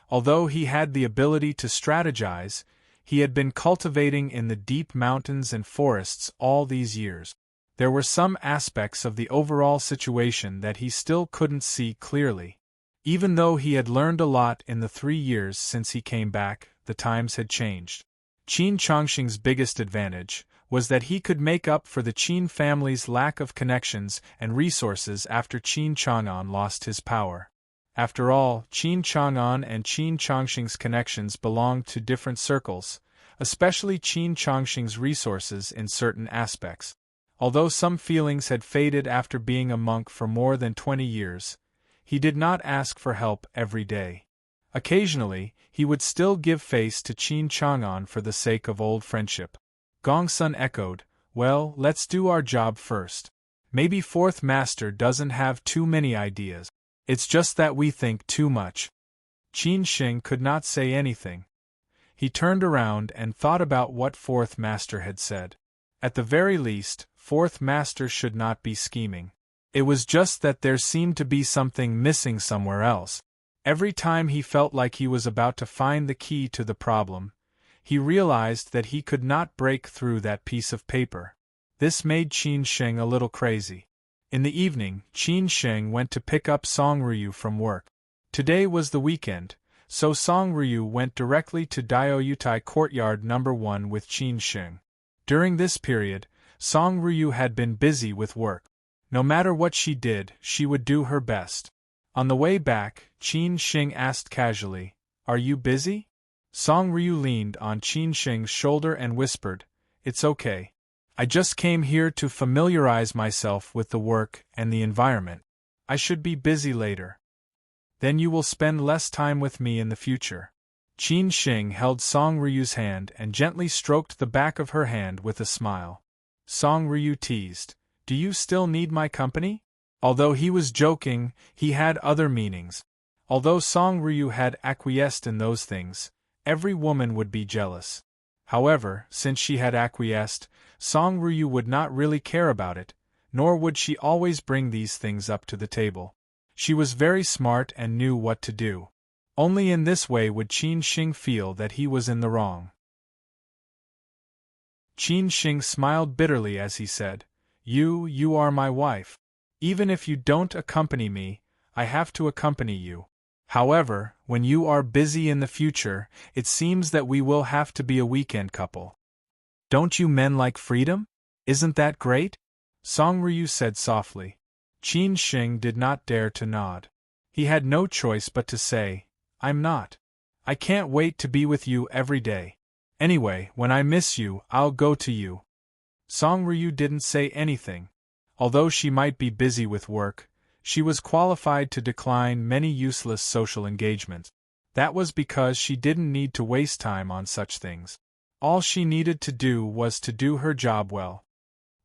Although he had the ability to strategize, he had been cultivating in the deep mountains and forests all these years. There were some aspects of the overall situation that he still couldn't see clearly. Even though he had learned a lot in the 3 years since he came back, the times had changed. Qin Chongqing's biggest advantage was that he could make up for the Qin family's lack of connections and resources after Qin Chang'an lost his power. After all, Qin Chang'an and Qin Chongqing's connections belonged to different circles, especially Qin Chongqing's resources in certain aspects. Although some feelings had faded after being a monk for more than 20 years, he did not ask for help every day. Occasionally, he would still give face to Qin Chang'an for the sake of old friendship. Gongsun echoed, "Well, let's do our job first. Maybe Fourth Master doesn't have too many ideas. It's just that we think too much." Qin Sheng could not say anything. He turned around and thought about what Fourth Master had said. At the very least, Fourth Master should not be scheming. It was just that there seemed to be something missing somewhere else. Every time he felt like he was about to find the key to the problem, he realized that he could not break through that piece of paper. This made Qin Sheng a little crazy. In the evening, Qin Sheng went to pick up Song Ryu from work. Today was the weekend, so Song Ryu went directly to Diaoyutai Courtyard No. 1 with Qin Sheng. During this period, Song Ryu had been busy with work. No matter what she did, she would do her best. On the way back, Qin Sheng asked casually, "Are you busy?" Song Ryu leaned on Qin Sheng's shoulder and whispered, "It's okay. I just came here to familiarize myself with the work and the environment. I should be busy later." "Then you will spend less time with me in the future." Qin Sheng held Song Ryu's hand and gently stroked the back of her hand with a smile. Song Ryu teased, "Do you still need my company?" Although he was joking, he had other meanings. Although Song Ryu had acquiesced in those things, every woman would be jealous. However, since she had acquiesced, Song Ryu would not really care about it, nor would she always bring these things up to the table. She was very smart and knew what to do. Only in this way would Qin Sheng feel that he was in the wrong. Qin Sheng smiled bitterly as he said, You are my wife. Even if you don't accompany me, I have to accompany you. However, when you are busy in the future, it seems that we will have to be a weekend couple. Don't you men like freedom? Isn't that great?" Song Ryu said softly. Qin Sheng did not dare to nod. He had no choice but to say, "I'm not. I can't wait to be with you every day. Anyway, when I miss you, I'll go to you." Song Ryu didn't say anything. Although she might be busy with work, she was qualified to decline many useless social engagements. That was because she didn't need to waste time on such things. All she needed to do was to do her job well.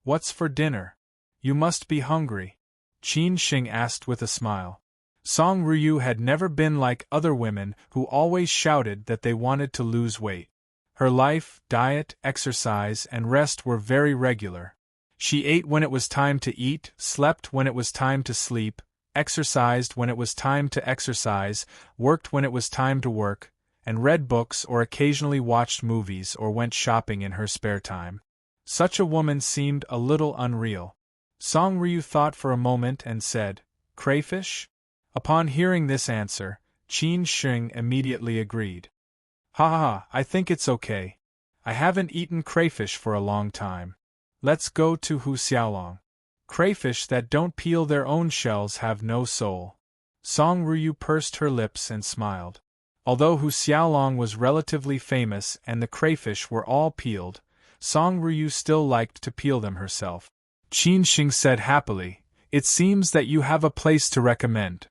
"What's for dinner? You must be hungry," Qin Xing asked with a smile. Song Ryu had never been like other women who always shouted that they wanted to lose weight. Her life, diet, exercise, and rest were very regular. She ate when it was time to eat, slept when it was time to sleep, exercised when it was time to exercise, worked when it was time to work, and read books or occasionally watched movies or went shopping in her spare time. Such a woman seemed a little unreal. Song Ryu thought for a moment and said, "Crayfish?" Upon hearing this answer, Qin Xing immediately agreed. "Ha ha ha, I think it's okay. I haven't eaten crayfish for a long time. Let's go to Hu Xiaolong. Crayfish that don't peel their own shells have no soul." Song Ryu pursed her lips and smiled. Although Hu Xiaolong was relatively famous and the crayfish were all peeled, Song Ryu still liked to peel them herself. Qin Xing said happily, "It seems that you have a place to recommend."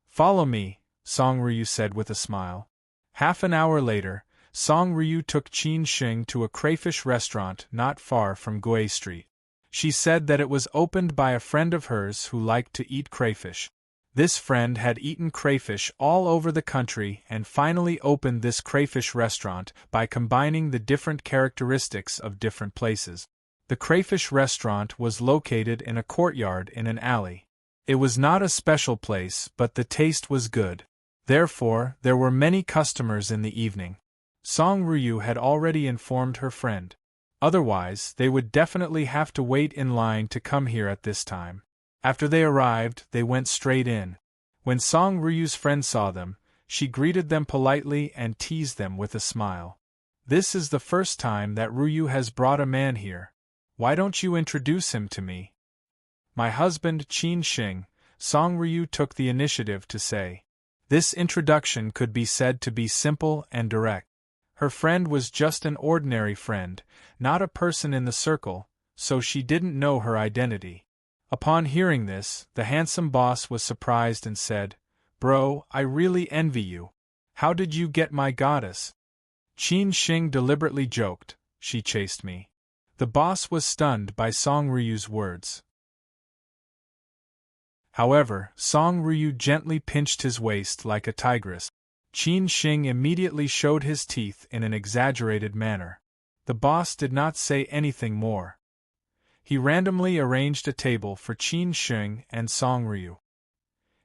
"Follow me," Song Ryu said with a smile. Half an hour later, Song Ryu took Qin Xing to a crayfish restaurant not far from Gui Street. She said that it was opened by a friend of hers who liked to eat crayfish. This friend had eaten crayfish all over the country and finally opened this crayfish restaurant by combining the different characteristics of different places. The crayfish restaurant was located in a courtyard in an alley. It was not a special place, but the taste was good. Therefore, there were many customers in the evening. Song Ryu had already informed her friend. Otherwise, they would definitely have to wait in line to come here at this time. After they arrived, they went straight in. When Song Ryu's friend saw them, she greeted them politely and teased them with a smile. "This is the first time that Ryu has brought a man here. Why don't you introduce him to me?" "My husband, Qin Xing," Song Ryu took the initiative to say. This introduction could be said to be simple and direct. Her friend was just an ordinary friend, not a person in the circle, so she didn't know her identity. Upon hearing this, the handsome boss was surprised and said, "Bro, I really envy you. How did you get my goddess?" Qin Xing deliberately joked, "She chased me." The boss was stunned by Song Ryu's words. However, Song Ryu gently pinched his waist like a tigress. Qin Xing immediately showed his teeth in an exaggerated manner. The boss did not say anything more. He randomly arranged a table for Qin Xing and Song Ryu.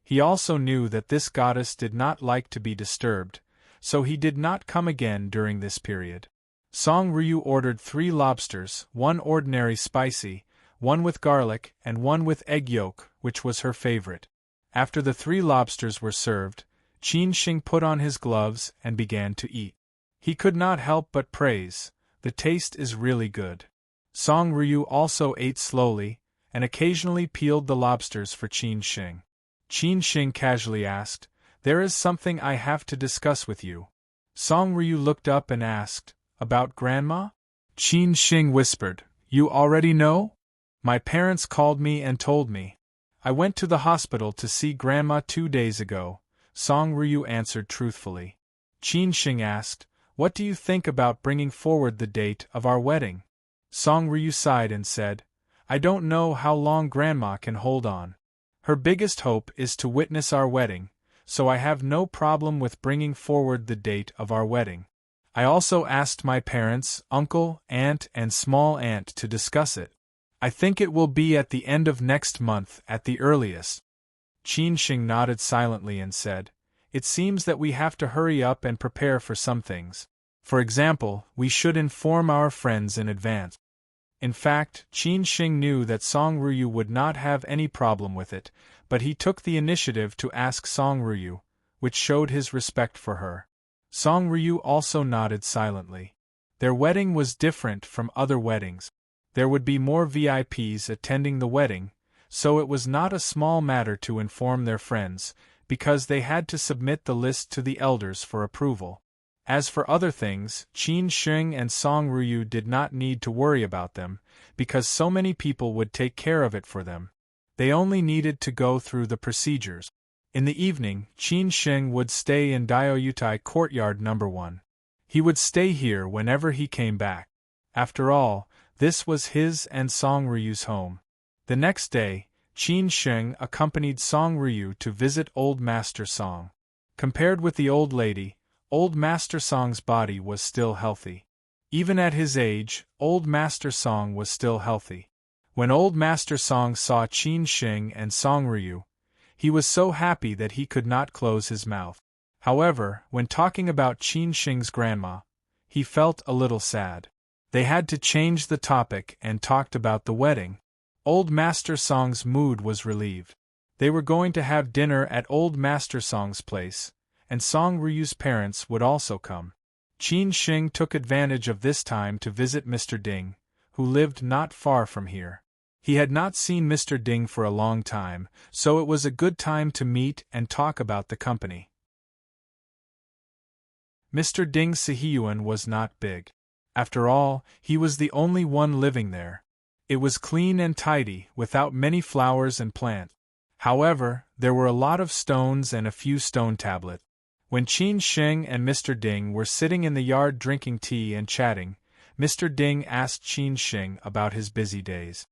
He also knew that this goddess did not like to be disturbed, so he did not come again during this period. Song Ryu ordered 3 lobsters, 1 ordinary spicy, 1 with garlic, and 1 with egg yolk, which was her favorite. After the 3 lobsters were served, Qin Xing put on his gloves and began to eat. He could not help but praise, "The taste is really good." Song Ryu also ate slowly, and occasionally peeled the lobsters for Qin Xing. Qin Xing casually asked, "There is something I have to discuss with you." Song Ryu looked up and asked, "About Grandma?" Qin Xing whispered, "You already know? My parents called me and told me. I went to the hospital to see Grandma 2 days ago," Song Ryu answered truthfully. Qin Xing asked, "What do you think about bringing forward the date of our wedding?" Song Ryu sighed and said, "I don't know how long Grandma can hold on. Her biggest hope is to witness our wedding, so I have no problem with bringing forward the date of our wedding. I also asked my parents, uncle, aunt, and small aunt to discuss it. I think it will be at the end of next month at the earliest." Qin Xing nodded silently and said, "It seems that we have to hurry up and prepare for some things. For example, we should inform our friends in advance." In fact, Qin Xing knew that Song Ryu would not have any problem with it, but he took the initiative to ask Song Ryu, which showed his respect for her. Song Ryu also nodded silently. Their wedding was different from other weddings. There would be more VIPs attending the wedding, so it was not a small matter to inform their friends, because they had to submit the list to the elders for approval. As for other things, Qin Xing and Song Ryu did not need to worry about them, because so many people would take care of it for them. They only needed to go through the procedures. In the evening, Qin Sheng would stay in Diaoyutai Courtyard No. 1. He would stay here whenever he came back. After all, this was his and Song Ryu's home. The next day, Qin Sheng accompanied Song Ryu to visit Old Master Song. Compared with the old lady, Old Master Song's body was still healthy. Even at his age, Old Master Song was still healthy. When Old Master Song saw Qin Sheng and Song Ryu, he was so happy that he could not close his mouth. However, when talking about Qin Sheng's grandma, he felt a little sad. They had to change the topic and talked about the wedding. Old Master Song's mood was relieved. They were going to have dinner at Old Master Song's place, and Song Ryu's parents would also come. Qin Sheng took advantage of this time to visit Mr. Ding, who lived not far from here. He had not seen Mr. Ding for a long time, so it was a good time to meet and talk about the company. Mr. Ding's Sihiyuan was not big. After all, he was the only one living there. It was clean and tidy, without many flowers and plants. However, there were a lot of stones and a few stone tablets. When Qin Sheng and Mr. Ding were sitting in the yard drinking tea and chatting, Mr. Ding asked Qin Sheng about his busy days.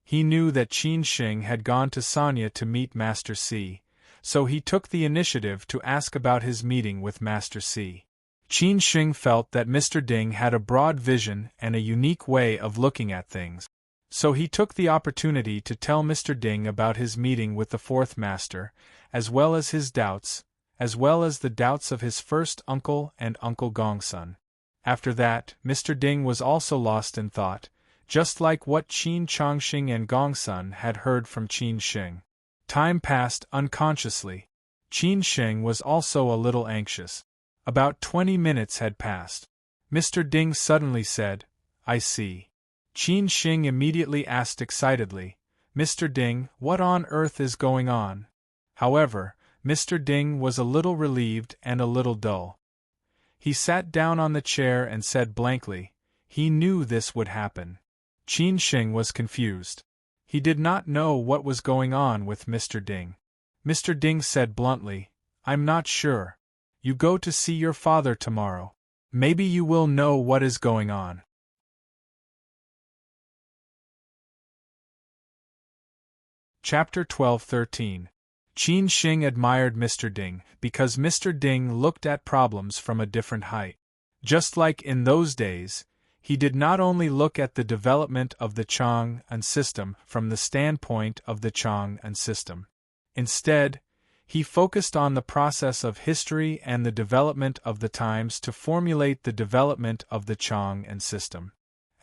He knew that Qin Sheng had gone to Sanya to meet Master C, so he took the initiative to ask about his meeting with Master C. Qin Sheng felt that Mr. Ding had a broad vision and a unique way of looking at things, so he took the opportunity to tell Mr. Ding about his meeting with the fourth master, as well as his doubts, as well as the doubts of his first uncle and Uncle Gongsun. After that, Mr. Ding was also lost in thought, just like what Qin Chongxing and Gongsun had heard from Qin Sheng. Time passed unconsciously. Qin Sheng was also a little anxious. About 20 minutes had passed. Mr. Ding suddenly said, "I see." Qin Sheng immediately asked excitedly, "Mr. Ding, what on earth is going on?" However, Mr. Ding was a little relieved and a little dull. He sat down on the chair and said blankly, he knew this would happen. Qin Sheng was confused. He did not know what was going on with Mr. Ding. Mr. Ding said bluntly, "I'm not sure. You go to see your father tomorrow. Maybe you will know what is going on." Chapter 12-13. Qin Sheng admired Mr. Ding because Mr. Ding looked at problems from a different height. Just like in those days, he did not only look at the development of the Chang'an system from the standpoint of the Chang'an system. Instead, he focused on the process of history and the development of the times to formulate the development of the Chang'an system.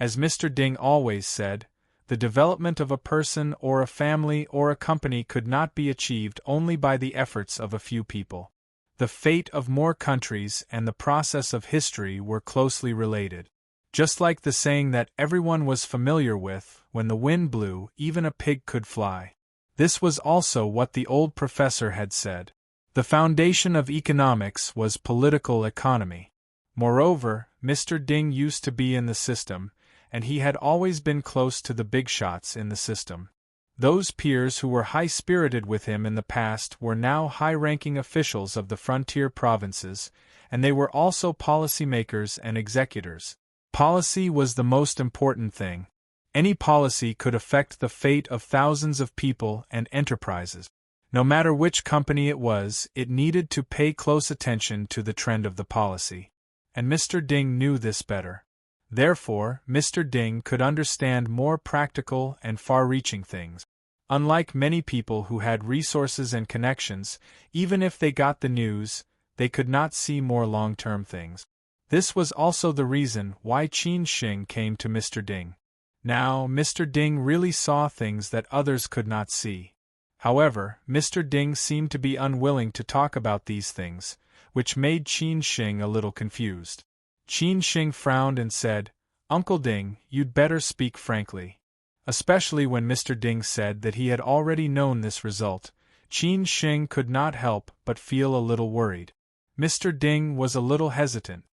As Mr. Ding always said, the development of a person or a family or a company could not be achieved only by the efforts of a few people. The fate of more countries and the process of history were closely related. Just like the saying that everyone was familiar with, when the wind blew, even a pig could fly. This was also what the old professor had said. The foundation of economics was political economy. Moreover, Mr. Ding used to be in the system, and he had always been close to the big shots in the system. Those peers who were high-spirited with him in the past were now high-ranking officials of the frontier provinces, and they were also policymakers and executors. Policy was the most important thing. Any policy could affect the fate of thousands of people and enterprises. No matter which company it was, it needed to pay close attention to the trend of the policy. And Mr. Ding knew this better. Therefore, Mr. Ding could understand more practical and far-reaching things. Unlike many people who had resources and connections, even if they got the news, they could not see more long-term things. This was also the reason why Qin Sheng came to Mr. Ding. Now, Mr. Ding really saw things that others could not see. However, Mr. Ding seemed to be unwilling to talk about these things, which made Qin Sheng a little confused. Qin Sheng frowned and said, "Uncle Ding, you'd better speak frankly." Especially when Mr. Ding said that he had already known this result, Qin Sheng could not help but feel a little worried. Mr. Ding was a little hesitant.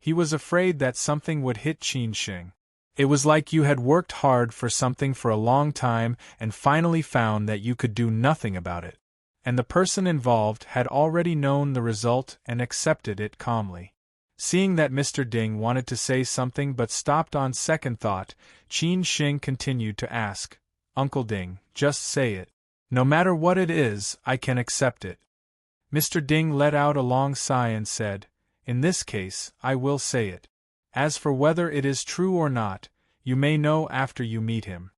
He was afraid that something would hit Qin Sheng. It was like you had worked hard for something for a long time and finally found that you could do nothing about it. and the person involved had already known the result and accepted it calmly. Seeing that Mr. Ding wanted to say something but stopped on second thought, Qin Shing continued to ask, "Uncle Ding, just say it. No matter what it is, I can accept it." Mr. Ding let out a long sigh and said, "In this case, I will say it. As for whether it is true or not, you may know after you meet him."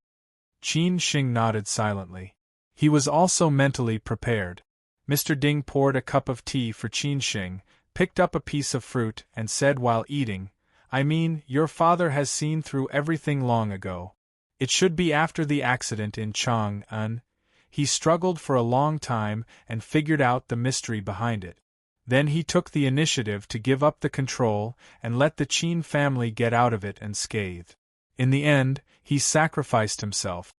Qin Shing nodded silently. He was also mentally prepared. Mr. Ding poured a cup of tea for Qin Shing, picked up a piece of fruit, and said while eating, "I mean, your father has seen through everything long ago. It should be after the accident in Chang'an. He struggled for a long time and figured out the mystery behind it. Then he took the initiative to give up the control and let the Qin family get out of it unscathed. In the end, he sacrificed himself.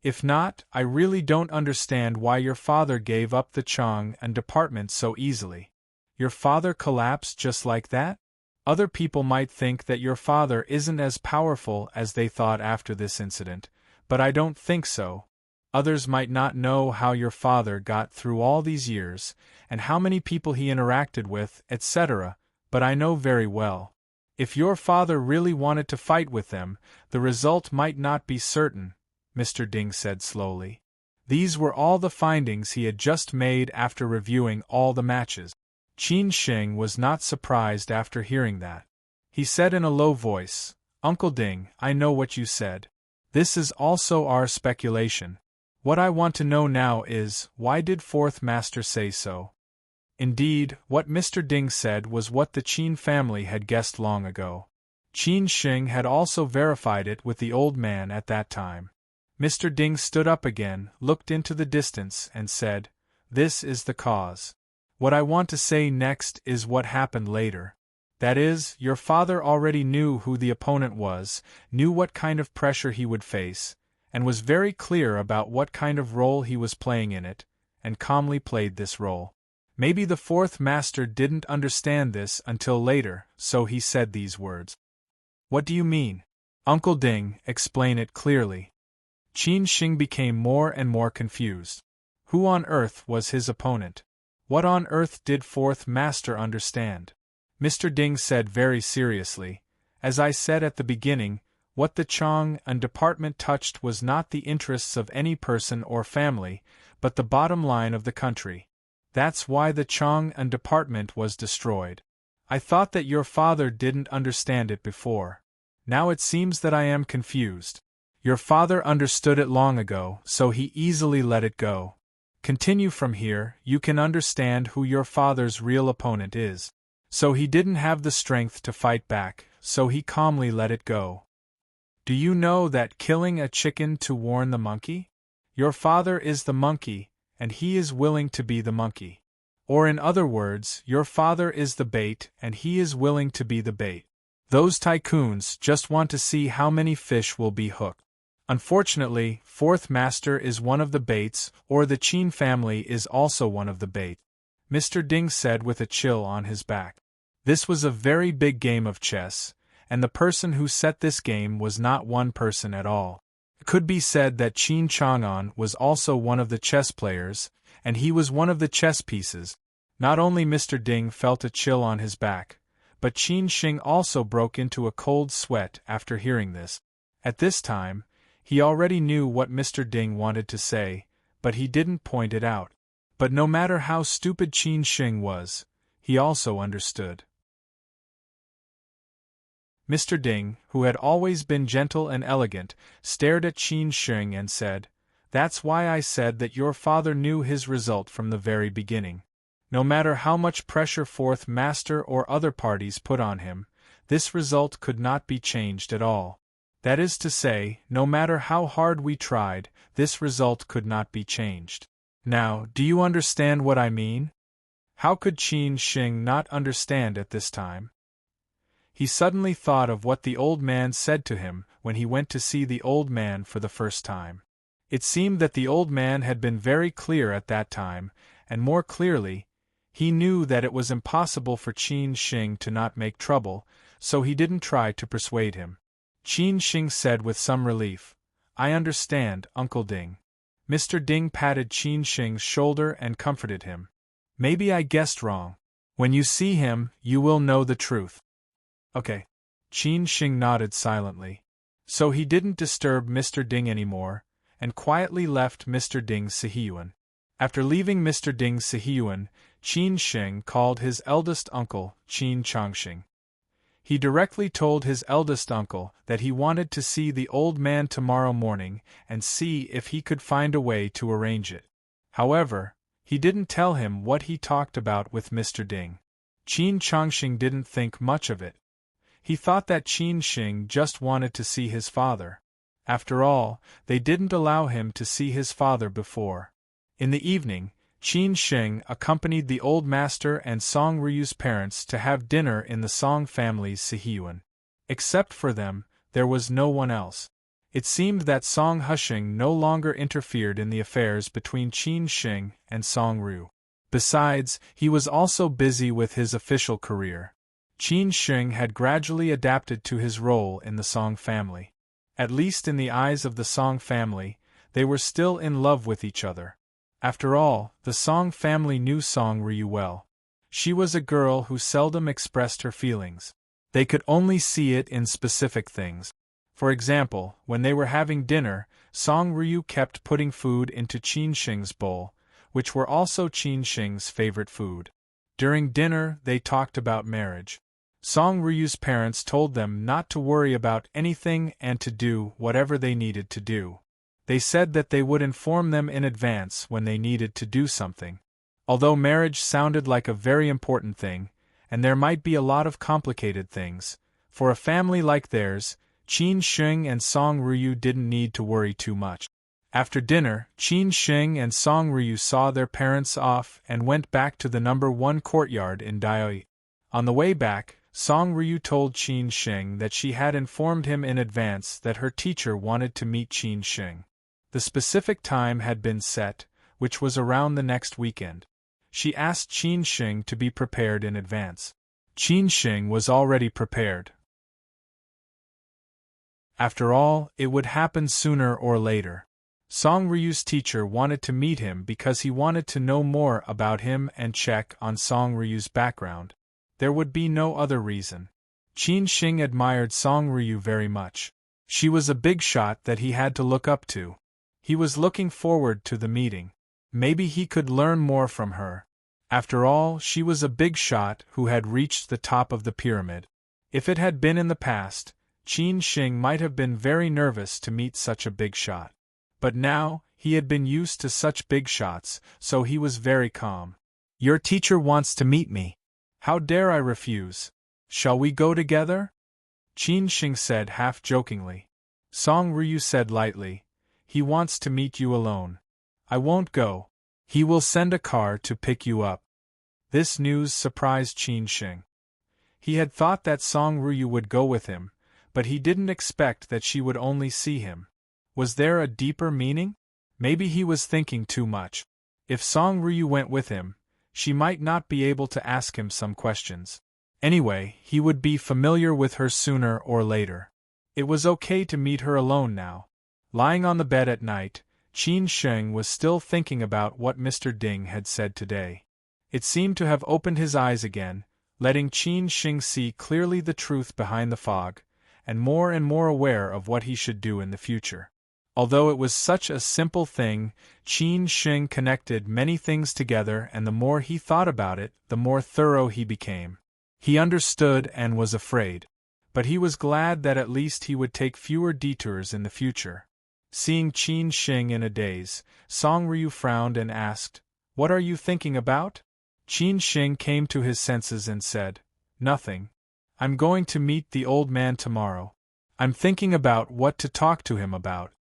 If not, I really don't understand why your father gave up the Chang'an department so easily. Your father collapsed just like that? Other people might think that your father isn't as powerful as they thought after this incident, but I don't think so. Others might not know how your father got through all these years, and how many people he interacted with, etc., but I know very well. If your father really wanted to fight with them, the result might not be certain," Mr. Ding said slowly. These were all the findings he had just made after reviewing all the matches. Qin Shing was not surprised after hearing that. He said in a low voice, "Uncle Ding, I know what you said. This is also our speculation. What I want to know now is, why did Fourth Master say so?" Indeed, what Mr. Ding said was what the Qin family had guessed long ago. Qin Shing had also verified it with the old man at that time. Mr. Ding stood up again, looked into the distance, and said, "This is the cause. What I want to say next is what happened later. That is, your father already knew who the opponent was, knew what kind of pressure he would face, and was very clear about what kind of role he was playing in it, and calmly played this role. Maybe the Fourth Master didn't understand this until later, so he said these words." "What do you mean? Uncle Ding, explain it clearly." Qin Shing became more and more confused. Who on earth was his opponent? What on earth did Fourth Master understand? Mr. Ding said very seriously, "As I said at the beginning, what the Chang'an department touched was not the interests of any person or family, but the bottom line of the country. That's why the Chang'an department was destroyed. I thought that your father didn't understand it before. Now it seems that I am confused. Your father understood it long ago, so he easily let it go. Continue from here, you can understand who your father's real opponent is. So he didn't have the strength to fight back, so he calmly let it go. Do you know that killing a chicken to warn the monkey? Your father is the monkey, and he is willing to be the monkey. Or in other words, your father is the bait, and he is willing to be the bait. Those tycoons just want to see how many fish will be hooked. Unfortunately, Fourth Master is one of the baits, or the Qin family is also one of the bait," Mr. Ding said with a chill on his back. This was a very big game of chess, and the person who set this game was not one person at all. It could be said that Qin Chang'an was also one of the chess players, and he was one of the chess pieces. Not only Mr. Ding felt a chill on his back, but Qin Shing also broke into a cold sweat after hearing this. At this time, he already knew what Mr. Ding wanted to say, but he didn't point it out. But no matter how stupid Qin Shing was, he also understood. Mr. Ding, who had always been gentle and elegant, stared at Qin Shing and said, "That's why I said that your father knew his result from the very beginning. No matter how much pressure Fourth Master or other parties put on him, this result could not be changed at all. That is to say, no matter how hard we tried, this result could not be changed. Now, do you understand what I mean?" How could Qin Shing not understand at this time? He suddenly thought of what the old man said to him when he went to see the old man for the first time. It seemed that the old man had been very clear at that time, and more clearly, he knew that it was impossible for Qin Shing to not make trouble, so he didn't try to persuade him. Qin Shing said with some relief, "I understand, Uncle Ding. Mr. Ding patted Qin Shing's shoulder and comforted him. Maybe I guessed wrong. When you see him, you will know the truth. Okay. Qin Shing nodded silently. So he didn't disturb Mr. Ding anymore, and quietly left Mr. Ding's Sihiyuan. After leaving Mr. Ding's Sihiyuan, Qin Shing called his eldest uncle, Qin Changxing. He directly told his eldest uncle that he wanted to see the old man tomorrow morning and see if he could find a way to arrange it. However, he didn't tell him what he talked about with Mr. Ding. Qin Changxing didn't think much of it. He thought that Qin Shing just wanted to see his father. After all, they didn't allow him to see his father before. In the evening, Qin Shing accompanied the old master and Song Ryu's parents to have dinner in the Song family's Sihiyuan. Except for them, there was no one else. It seemed that Song Hushing no longer interfered in the affairs between Qin Shing and Song Ryu. Besides, he was also busy with his official career. Qin Shing had gradually adapted to his role in the Song family. At least in the eyes of the Song family, they were still in love with each other. After all, the Song family knew Song Ryu well. She was a girl who seldom expressed her feelings. They could only see it in specific things. For example, when they were having dinner, Song Ryu kept putting food into Qin Shing's bowl, which were also Qin Shing's favorite food. During dinner, they talked about marriage. Song Ryu's parents told them not to worry about anything and to do whatever they needed to do. They said that they would inform them in advance when they needed to do something. Although marriage sounded like a very important thing, and there might be a lot of complicated things, for a family like theirs, Qin Shing and Song Ryu didn't need to worry too much. After dinner, Qin Shing and Song Ryu saw their parents off and went back to the number 1 courtyard in Daoi. On the way back, Song Ryu told Qin Shing that she had informed him in advance that her teacher wanted to meet Qin Shing. The specific time had been set, which was around the next weekend. She asked Qin Shing to be prepared in advance. Qin Shing was already prepared. After all, it would happen sooner or later. Song Ryu's teacher wanted to meet him because he wanted to know more about him and check on Song Ryu's background. There would be no other reason. Qin Shing admired Song Ryu very much. She was a big shot that he had to look up to. He was looking forward to the meeting. Maybe he could learn more from her. After all, she was a big shot who had reached the top of the pyramid. If it had been in the past, Qin Shing might have been very nervous to meet such a big shot. But now, he had been used to such big shots, so he was very calm. Your teacher wants to meet me. How dare I refuse? Shall we go together? Qin Shing said half-jokingly. Song Ryu said lightly, he wants to meet you alone. I won't go. He will send a car to pick you up. This news surprised Qin Shing. He had thought that Song Ryu would go with him, but he didn't expect that she would only see him. Was there a deeper meaning? Maybe he was thinking too much. If Song Ryu went with him, she might not be able to ask him some questions. Anyway, he would be familiar with her sooner or later. It was okay to meet her alone now. Lying on the bed at night, Qin Shing was still thinking about what Mr. Ding had said today. It seemed to have opened his eyes again, letting Qin Shing see clearly the truth behind the fog, and more aware of what he should do in the future. Although it was such a simple thing, Qin Shing connected many things together, and the more he thought about it, the more thorough he became. He understood and was afraid. But he was glad that at least he would take fewer detours in the future. Seeing Qin Shing in a daze, Song Ryu frowned and asked, "What are you thinking about?" Qin Shing came to his senses and said, "Nothing. I'm going to meet the old man tomorrow. I'm thinking about what to talk to him about."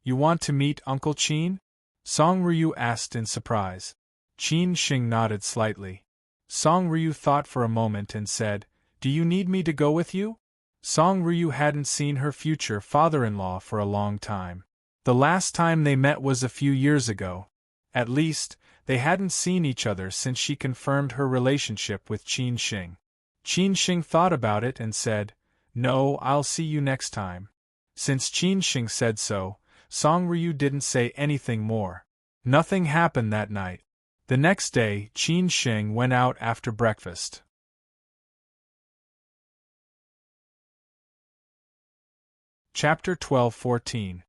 "You want to meet Uncle Qin?" Song Ryu asked in surprise. Qin Shing nodded slightly. Song Ryu thought for a moment and said, "Do you need me to go with you?" Song Ryu hadn't seen her future father-in-law for a long time. The last time they met was a few years ago. At least, they hadn't seen each other since she confirmed her relationship with Qin Shing. Qin Shing thought about it and said, "No, I'll see you next time." Since Qin Shing said so, Song Ryu didn't say anything more. Nothing happened that night. The next day, Qin Sheng went out after breakfast. Chapter 12-14.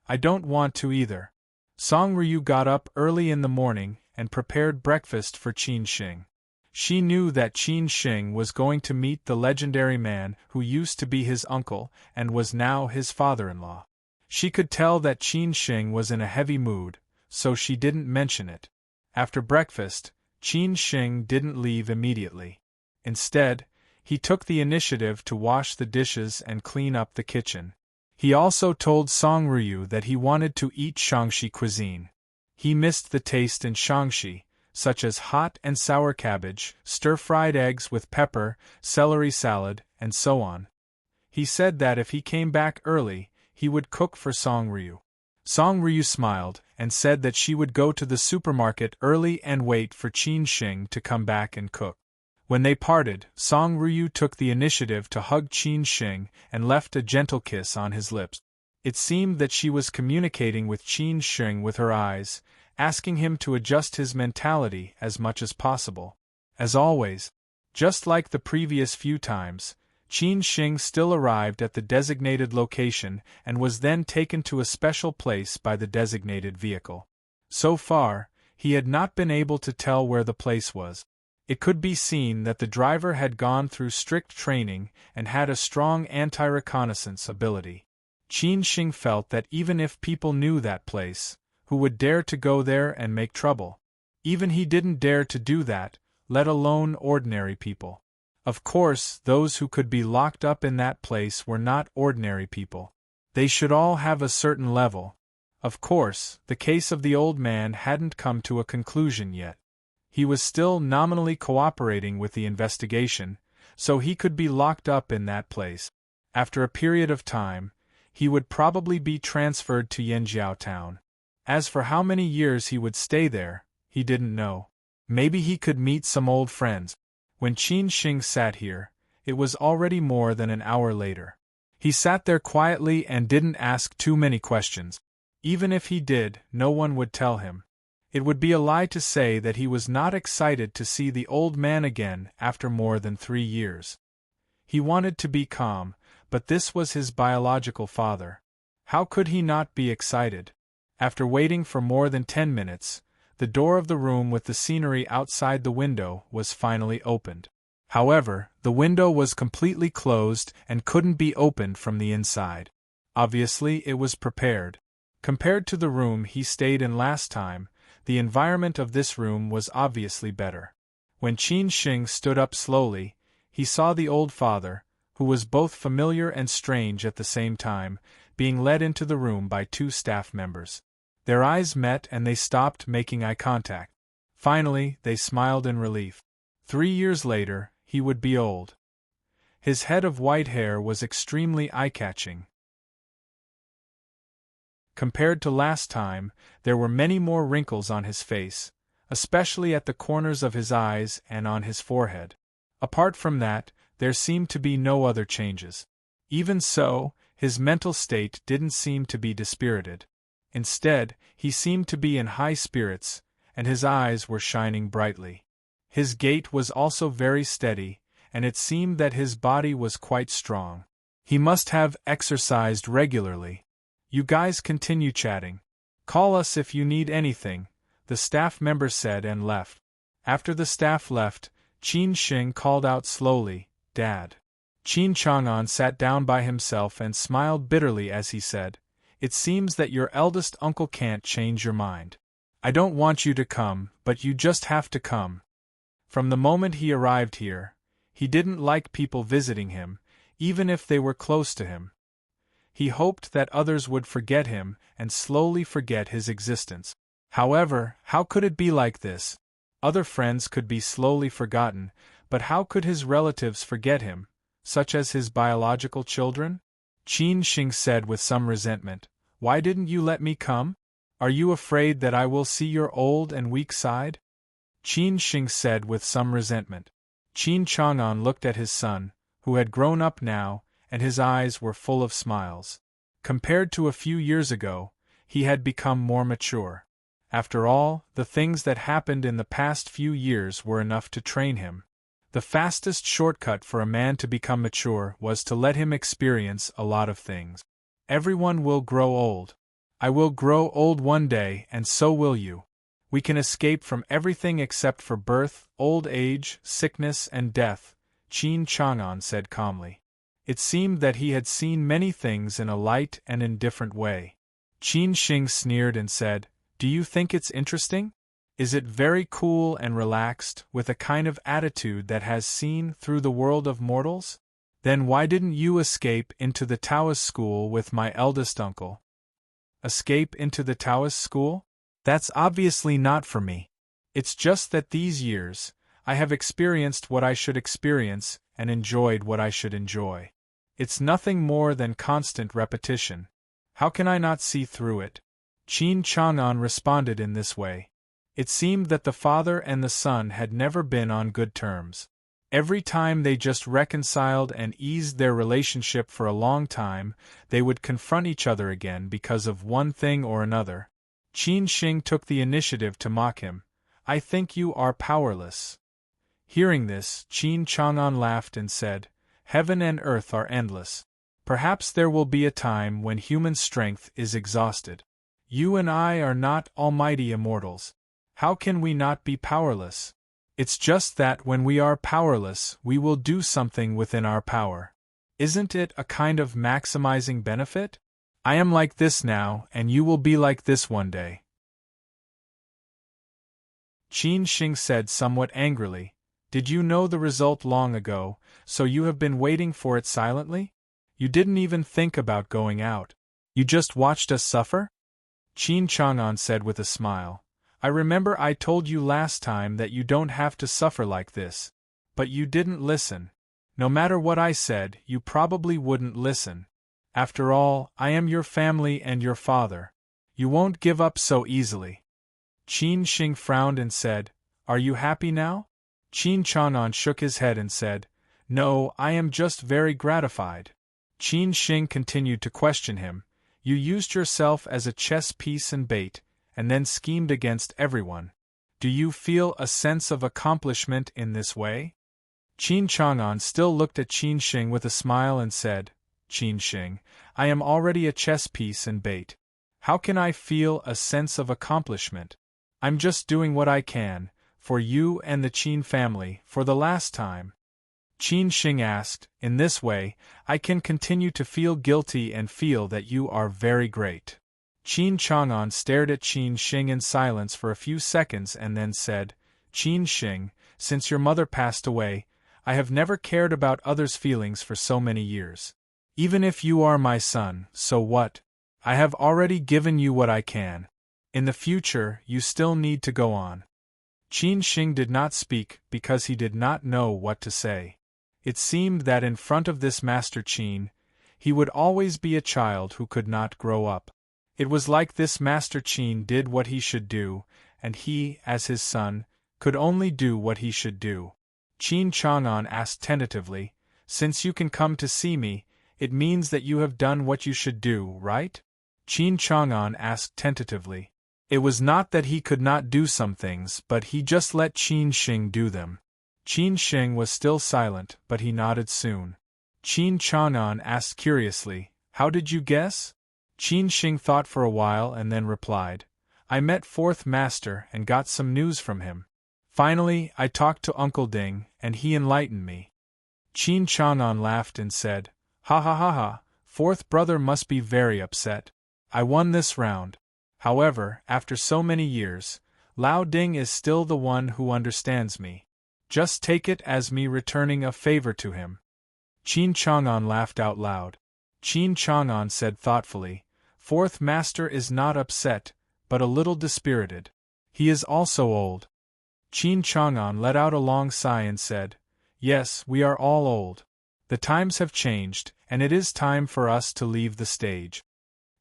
I don't want to either. Song Ryu got up early in the morning and prepared breakfast for Qin Sheng. She knew that Qin Sheng was going to meet the legendary man who used to be his uncle and was now his father-in-law. She could tell that Qin Sheng was in a heavy mood, so she didn't mention it. After breakfast, Qin Sheng didn't leave immediately. Instead, he took the initiative to wash the dishes and clean up the kitchen. He also told Song Ryu that he wanted to eat Shaanxi cuisine. He missed the taste in Shaanxi, such as hot and sour cabbage, stir-fried eggs with pepper, celery salad, and so on. He said that if he came back early, he would cook for Song Ryu. Song Ryu smiled and said that she would go to the supermarket early and wait for Qin Sheng to come back and cook. When they parted, Song Ryu took the initiative to hug Qin Sheng and left a gentle kiss on his lips. It seemed that she was communicating with Qin Sheng with her eyes, asking him to adjust his mentality as much as possible. As always, just like the previous few times, Qin Sheng still arrived at the designated location and was then taken to a special place by the designated vehicle. So far, he had not been able to tell where the place was. It could be seen that the driver had gone through strict training and had a strong anti-reconnaissance ability. Qin Sheng felt that even if people knew that place, who would dare to go there and make trouble? Even he didn't dare to do that, let alone ordinary people. Of course, those who could be locked up in that place were not ordinary people. They should all have a certain level. Of course, the case of the old man hadn't come to a conclusion yet. He was still nominally cooperating with the investigation, so he could be locked up in that place. After a period of time, he would probably be transferred to Yanjiao town. As for how many years he would stay there, he didn't know. Maybe he could meet some old friends. When Qin Sheng sat here, it was already more than an hour later. He sat there quietly and didn't ask too many questions. Even if he did, no one would tell him. It would be a lie to say that he was not excited to see the old man again after more than 3 years. He wanted to be calm, but this was his biological father. How could he not be excited? After waiting for more than 10 minutes, the door of the room with the scenery outside the window was finally opened. However, the window was completely closed and couldn't be opened from the inside. Obviously, it was prepared. Compared to the room he stayed in last time, the environment of this room was obviously better. When Qin Sheng stood up slowly, he saw the old father, who was both familiar and strange at the same time, being led into the room by 2 staff members. Their eyes met and they stopped making eye contact. Finally, they smiled in relief. 3 years later, he would be old. His head of white hair was extremely eye-catching. Compared to last time, there were many more wrinkles on his face, especially at the corners of his eyes and on his forehead. Apart from that, there seemed to be no other changes. Even so, his mental state didn't seem to be dispirited. Instead, he seemed to be in high spirits, and his eyes were shining brightly. His gait was also very steady, and it seemed that his body was quite strong. He must have exercised regularly. You guys continue chatting. Call us if you need anything, the staff member said and left. After the staff left, Qin Sheng called out slowly, "Dad." Qin Chang'an sat down by himself and smiled bitterly as he said, "It seems that your eldest uncle can't change your mind. I don't want you to come, but you just have to come." From the moment he arrived here, he didn't like people visiting him, even if they were close to him. He hoped that others would forget him and slowly forget his existence. However, how could it be like this? Other friends could be slowly forgotten, but how could his relatives forget him, such as his biological children? Qin Sheng said with some resentment, "Why didn't you let me come? Are you afraid that I will see your old and weak side?" Qin Sheng said with some resentment. Qin Chang'an looked at his son, who had grown up now, and his eyes were full of smiles. Compared to a few years ago, he had become more mature. After all, the things that happened in the past few years were enough to train him. The fastest shortcut for a man to become mature was to let him experience a lot of things. Everyone will grow old. I will grow old one day, and so will you. We can escape from everything except for birth, old age, sickness, and death, Qin Chang'an said calmly. It seemed that he had seen many things in a light and indifferent way. Qin Xing sneered and said, "Do you think it's interesting? Is it very cool and relaxed, with a kind of attitude that has seen through the world of mortals? Then why didn't you escape into the Taoist school with my eldest uncle?" Escape into the Taoist school? That's obviously not for me. It's just that these years, I have experienced what I should experience and enjoyed what I should enjoy. It's nothing more than constant repetition. How can I not see through it? Qin Chang'an responded in this way. It seemed that the father and the son had never been on good terms. Every time they just reconciled and eased their relationship for a long time, they would confront each other again because of one thing or another. Qin Xing took the initiative to mock him. "I think you are powerless." Hearing this, Qin Chang'an laughed and said, "Heaven and earth are endless. Perhaps there will be a time when human strength is exhausted. You and I are not almighty immortals. How can we not be powerless? It's just that when we are powerless, we will do something within our power. Isn't it a kind of maximizing benefit? I am like this now, and you will be like this one day." Qin Xing said somewhat angrily, "Did you know the result long ago, so you have been waiting for it silently? You didn't even think about going out. You just watched us suffer?" Qin Chang'an said with a smile, "I remember I told you last time that you don't have to suffer like this. But you didn't listen. No matter what I said, you probably wouldn't listen. After all, I am your family and your father. You won't give up so easily." Qin Xing frowned and said, "Are you happy now?" Qin Chang'an shook his head and said, "No, I am just very gratified." Qin Xing continued to question him. "You used yourself as a chess piece and bait, and then schemed against everyone. Do you feel a sense of accomplishment in this way?" Qin Chang'an still looked at Qin Xing with a smile and said, "Qin Xing, I am already a chess piece and bait. How can I feel a sense of accomplishment? I'm just doing what I can, for you and the Qin family, for the last time." Qin Xing asked, "In this way, I can continue to feel guilty and feel that you are very great." Qin Chang'an stared at Qin Xing in silence for a few seconds and then said, "Qin Xing, since your mother passed away, I have never cared about others' feelings for so many years. Even if you are my son, so what? I have already given you what I can. In the future, you still need to go on." Qin Xing did not speak because he did not know what to say. It seemed that in front of this Master Qin, he would always be a child who could not grow up. It was like this Master Qin did what he should do, and he, as his son, could only do what he should do. Qin Chang'an asked tentatively, "Since you can come to see me, it means that you have done what you should do, right?" Qin Chang'an asked tentatively. It was not that he could not do some things, but he just let Qin Xing do them. Qin Xing was still silent, but he nodded soon. Qin Chang'an asked curiously, "How did you guess?" Qin Xing thought for a while and then replied, "I met Fourth Master and got some news from him. Finally, I talked to Uncle Ding, and he enlightened me." Qin Chang'an laughed and said, "Ha ha ha ha, Fourth Brother must be very upset. I won this round. However, after so many years, Lao Ding is still the one who understands me. Just take it as me returning a favor to him." Qin Chang'an laughed out loud. Qin Chang'an said thoughtfully, "Fourth Master is not upset, but a little dispirited. He is also old." Qin Chang'an let out a long sigh and said, "Yes, we are all old. The times have changed, and it is time for us to leave the stage."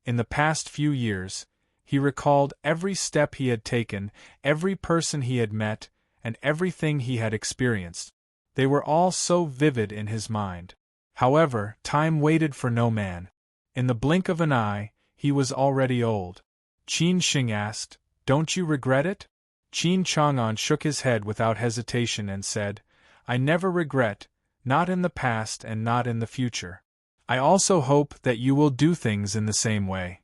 In the past few years, he recalled every step he had taken, every person he had met, and everything he had experienced. They were all so vivid in his mind. However, time waited for no man. In the blink of an eye, he was already old. Qin Shing asked. Don't you regret it? Qin Chang'an shook his head without hesitation and said, I never regret, not in the past and not in the future. I also hope that you will do things in the same way.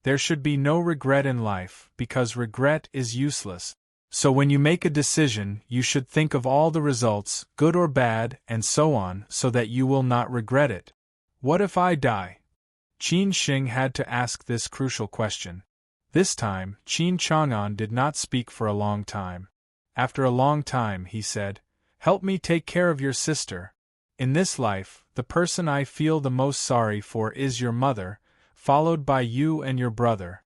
There should be no regret in life, because regret is useless. So when you make a decision, you should think of all the results, good or bad, and so on, so that you will not regret it. What if I die? Qin Shing had to ask this crucial question. This time, Qin Chang'an did not speak for a long time. After a long time, he said, Help me take care of your sister. In this life, the person I feel the most sorry for is your mother, followed by you and your brother.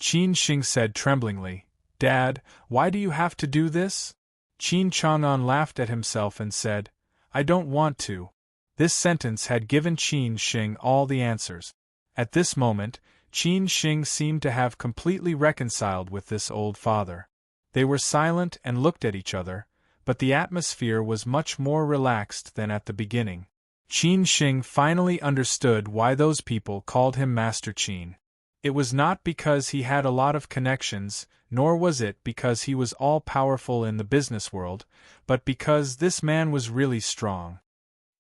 Qin Shing said tremblingly, Dad, why do you have to do this? Qin Chang'an laughed at himself and said, I don't want to. This sentence had given Qin Shing all the answers. At this moment, Qin Shing seemed to have completely reconciled with this old father. They were silent and looked at each other, but the atmosphere was much more relaxed than at the beginning. Qin Shing finally understood why those people called him Master Qin. It was not because he had a lot of connections, nor was it because he was all-powerful in the business world, but because this man was really strong.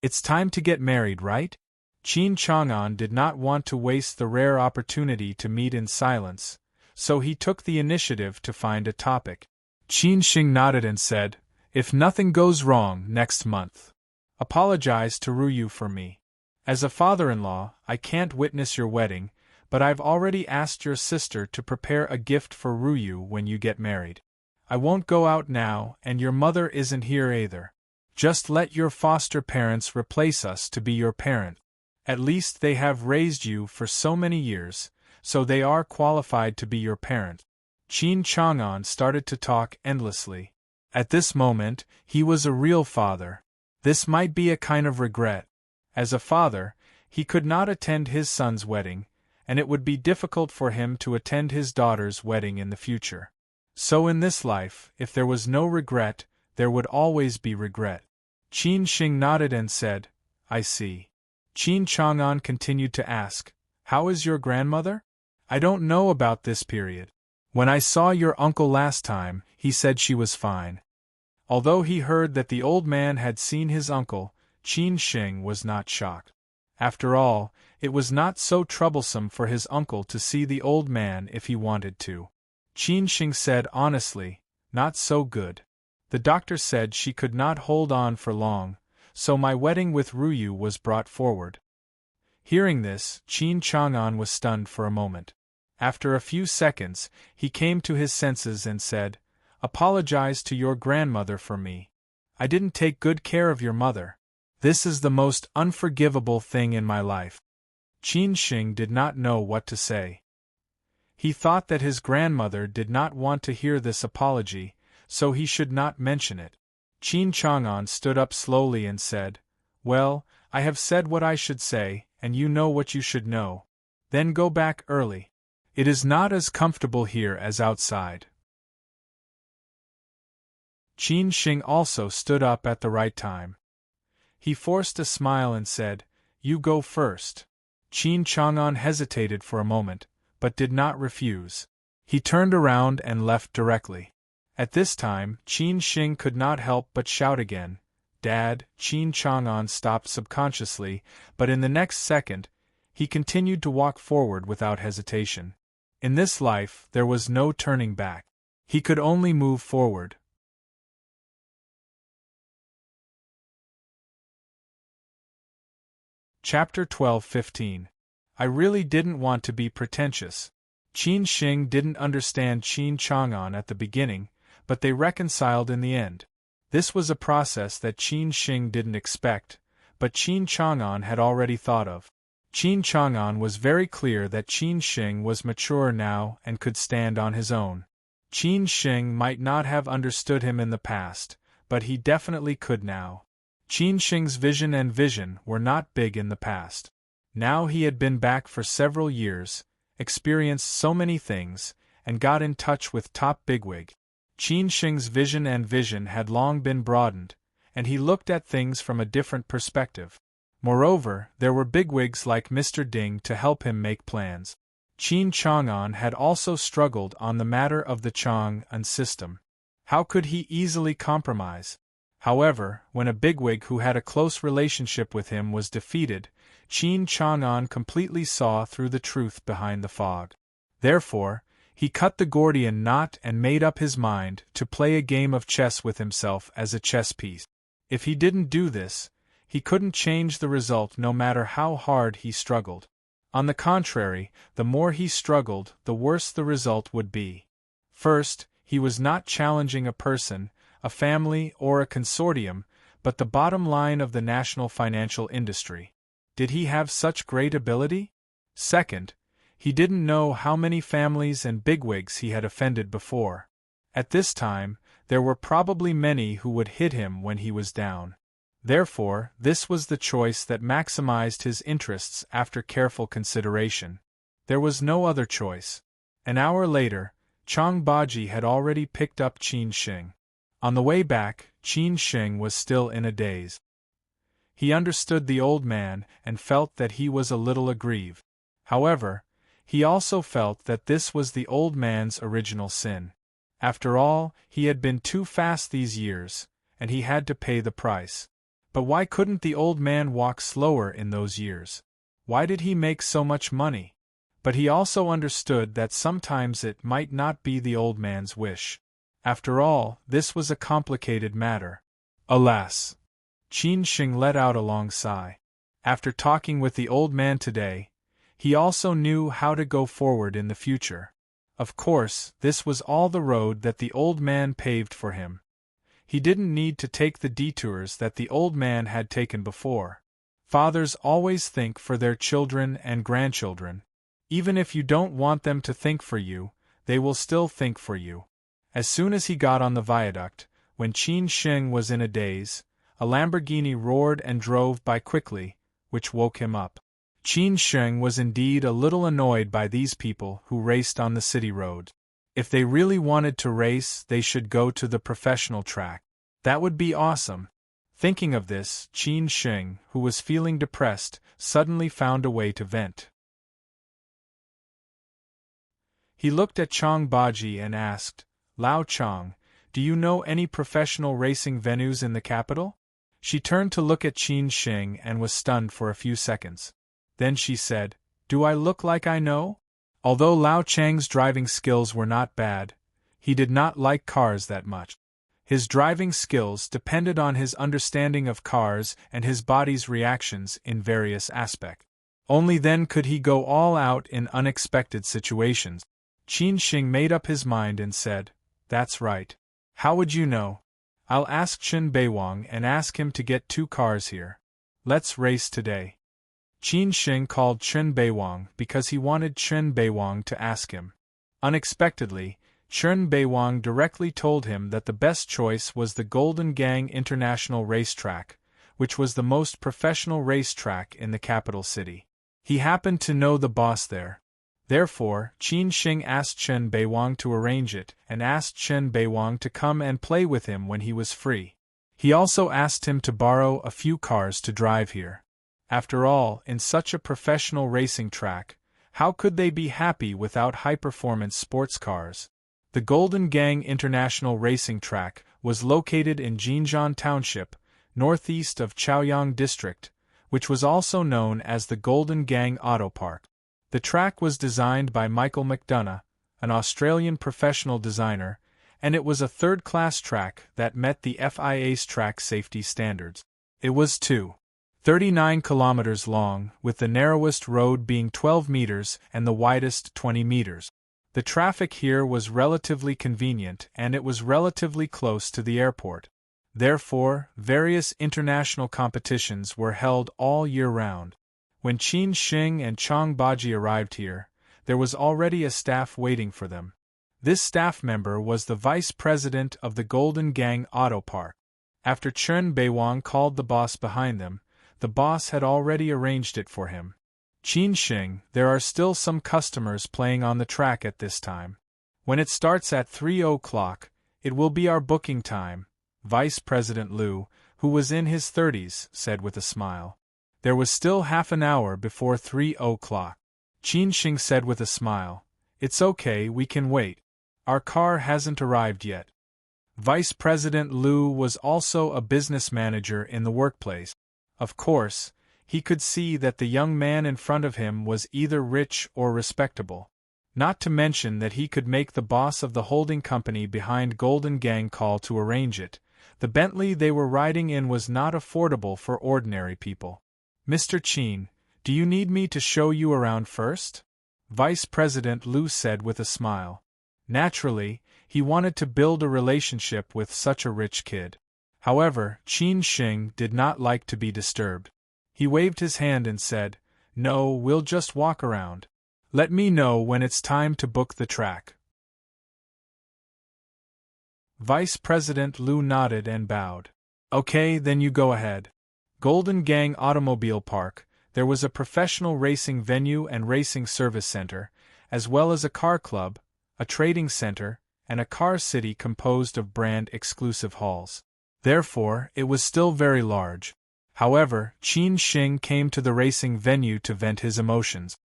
It's time to get married, right? Qin Chang'an did not want to waste the rare opportunity to meet in silence, so he took the initiative to find a topic. Qin Shing nodded and said, If nothing goes wrong next month, apologize to Ruyu for me. As a father-in-law, I can't witness your wedding, but I've already asked your sister to prepare a gift for Ruyu when you get married. I won't go out now, and your mother isn't here either. Just let your foster parents replace us to be your parent. At least they have raised you for so many years, so they are qualified to be your parent. Qin Chang'an started to talk endlessly. At this moment, he was a real father. This might be a kind of regret. As a father, he could not attend his son's wedding, and it would be difficult for him to attend his daughter's wedding in the future. So in this life, if there was no regret, there would always be regret. Qin Shing nodded and said, I see. Qin Chang'an continued to ask, How is your grandmother? I don't know about this period. When I saw your uncle last time, he said she was fine. Although he heard that the old man had seen his uncle, Qin Shing was not shocked. After all, it was not so troublesome for his uncle to see the old man if he wanted to. Qin Shing said honestly, Not so good. The doctor said she could not hold on for long, so my wedding with Ruyu was brought forward. Hearing this, Qin Chang'an was stunned for a moment. After a few seconds, he came to his senses and said, Apologize to your grandmother for me. I didn't take good care of your mother. This is the most unforgivable thing in my life. Qin Shing did not know what to say. He thought that his grandmother did not want to hear this apology, so he should not mention it. Qin Chang'an stood up slowly and said, Well, I have said what I should say, and you know what you should know. Then go back early. It is not as comfortable here as outside. Qin Shing also stood up at the right time. He forced a smile and said, You go first. Qin Chang'an hesitated for a moment, but did not refuse. He turned around and left directly. At this time, Qin Shing could not help but shout again, Dad. Qin Chang'an stopped subconsciously, but in the next second, he continued to walk forward without hesitation. In this life, there was no turning back. He could only move forward. Chapter 12-15. I really didn't want to be pretentious. Qin Shing didn't understand Qin Chang'an at the beginning, but they reconciled in the end. This was a process that Qin Shing didn't expect, but Qin Chang'an had already thought of. Qin Chang'an was very clear that Qin Shing was mature now and could stand on his own. Qin Shing might not have understood him in the past, but he definitely could now. Qin Shing's vision were not big in the past. Now he had been back for several years, experienced so many things, and got in touch with top bigwig. Qin Shing's vision had long been broadened, and he looked at things from a different perspective. Moreover, there were bigwigs like Mr. Ding to help him make plans. Qin Chang'an had also struggled on the matter of the Chang'an system. How could he easily compromise? However, when a bigwig who had a close relationship with him was defeated, Qin Chang'an completely saw through the truth behind the fog. Therefore, he cut the Gordian knot and made up his mind to play a game of chess with himself as a chess piece. If he didn't do this, he couldn't change the result no matter how hard he struggled. On the contrary, the more he struggled, the worse the result would be. First, he was not challenging a person, a family, or a consortium, but the bottom line of the national financial industry. Did he have such great ability? Second, he didn't know how many families and bigwigs he had offended before. At this time, there were probably many who would hit him when he was down. Therefore, this was the choice that maximized his interests after careful consideration. There was no other choice. An hour later, Chang Baji had already picked up Qin Sheng. On the way back, Qin Sheng was still in a daze. He understood the old man and felt that he was a little aggrieved. However, he also felt that this was the old man's original sin. After all, he had been too fast these years, and he had to pay the price. But why couldn't the old man walk slower in those years? Why did he make so much money? But he also understood that sometimes it might not be the old man's wish. After all, this was a complicated matter. Alas! Qin Sheng let out a long sigh. After talking with the old man today, he also knew how to go forward in the future. Of course, this was all the road that the old man paved for him. He didn't need to take the detours that the old man had taken before. Fathers always think for their children and grandchildren. Even if you don't want them to think for you, they will still think for you. As soon as he got on the viaduct, when Qin Sheng was in a daze, a Lamborghini roared and drove by quickly, which woke him up. Qin Sheng was indeed a little annoyed by these people who raced on the city road. If they really wanted to race, they should go to the professional track. That would be awesome. Thinking of this, Qin Sheng, who was feeling depressed, suddenly found a way to vent. He looked at Chang Baji and asked, "Lao Chang, do you know any professional racing venues in the capital?" She turned to look at Qin Sheng and was stunned for a few seconds. Then she said, "Do I look like I know?" Although Lao Chang's driving skills were not bad, he did not like cars that much. His driving skills depended on his understanding of cars and his body's reactions in various aspects. Only then could he go all out in unexpected situations. Qin Sheng made up his mind and said, "That's right. How would you know? I'll ask Chen Beiwang and ask him to get 2 cars here. Let's race today." Qin Sheng called Chen Beiwang because he wanted Chen Beiwang to ask him. Unexpectedly, Chen Beiwang directly told him that the best choice was the Golden Gang International Racetrack, which was the most professional racetrack in the capital city. He happened to know the boss there. Therefore, Qin Sheng asked Chen Beiwang to arrange it and asked Chen Beiwang to come and play with him when he was free. He also asked him to borrow a few cars to drive here. After all, in such a professional racing track, how could they be happy without high-performance sports cars? The Golden Gang International Racing Track was located in Jinjiang Township, northeast of Chaoyang District, which was also known as the Golden Gang Auto Park. The track was designed by Michael McDonough, an Australian professional designer, and it was a third-class track that met the FIA's track safety standards. It was 39 kilometers long, with the narrowest road being 12 meters and the widest 20 meters. The traffic here was relatively convenient and it was relatively close to the airport. Therefore, various international competitions were held all year round. When Qin Sheng and Chang Baji arrived here, there was already a staff waiting for them. This staff member was the vice president of the Golden Gang Auto Park. After Chen Beiwang called the boss behind them, the boss had already arranged it for him. "Qin Sheng, there are still some customers playing on the track at this time. When it starts at 3 o'clock, it will be our booking time," Vice President Liu, who was in his 30s, said with a smile. There was still half an hour before 3 o'clock. Qin Shing said with a smile, "It's okay, we can wait. Our car hasn't arrived yet." Vice President Liu was also a business manager in the workplace. Of course, he could see that the young man in front of him was either rich or respectable. Not to mention that he could make the boss of the holding company behind Golden Gang call to arrange it. The Bentley they were riding in was not affordable for ordinary people. "Mr. Qin, do you need me to show you around first?" Vice President Liu said with a smile. Naturally, he wanted to build a relationship with such a rich kid. However, Qin Shing did not like to be disturbed. He waved his hand and said, "No, we'll just walk around. Let me know when it's time to book the track." Vice President Liu nodded and bowed. "Okay, then you go ahead." Golden Gang Automobile Park, there was a professional racing venue and racing service center, as well as a car club, a trading center, and a car city composed of brand-exclusive halls. Therefore, it was still very large. However, Qin Shing came to the racing venue to vent his emotions.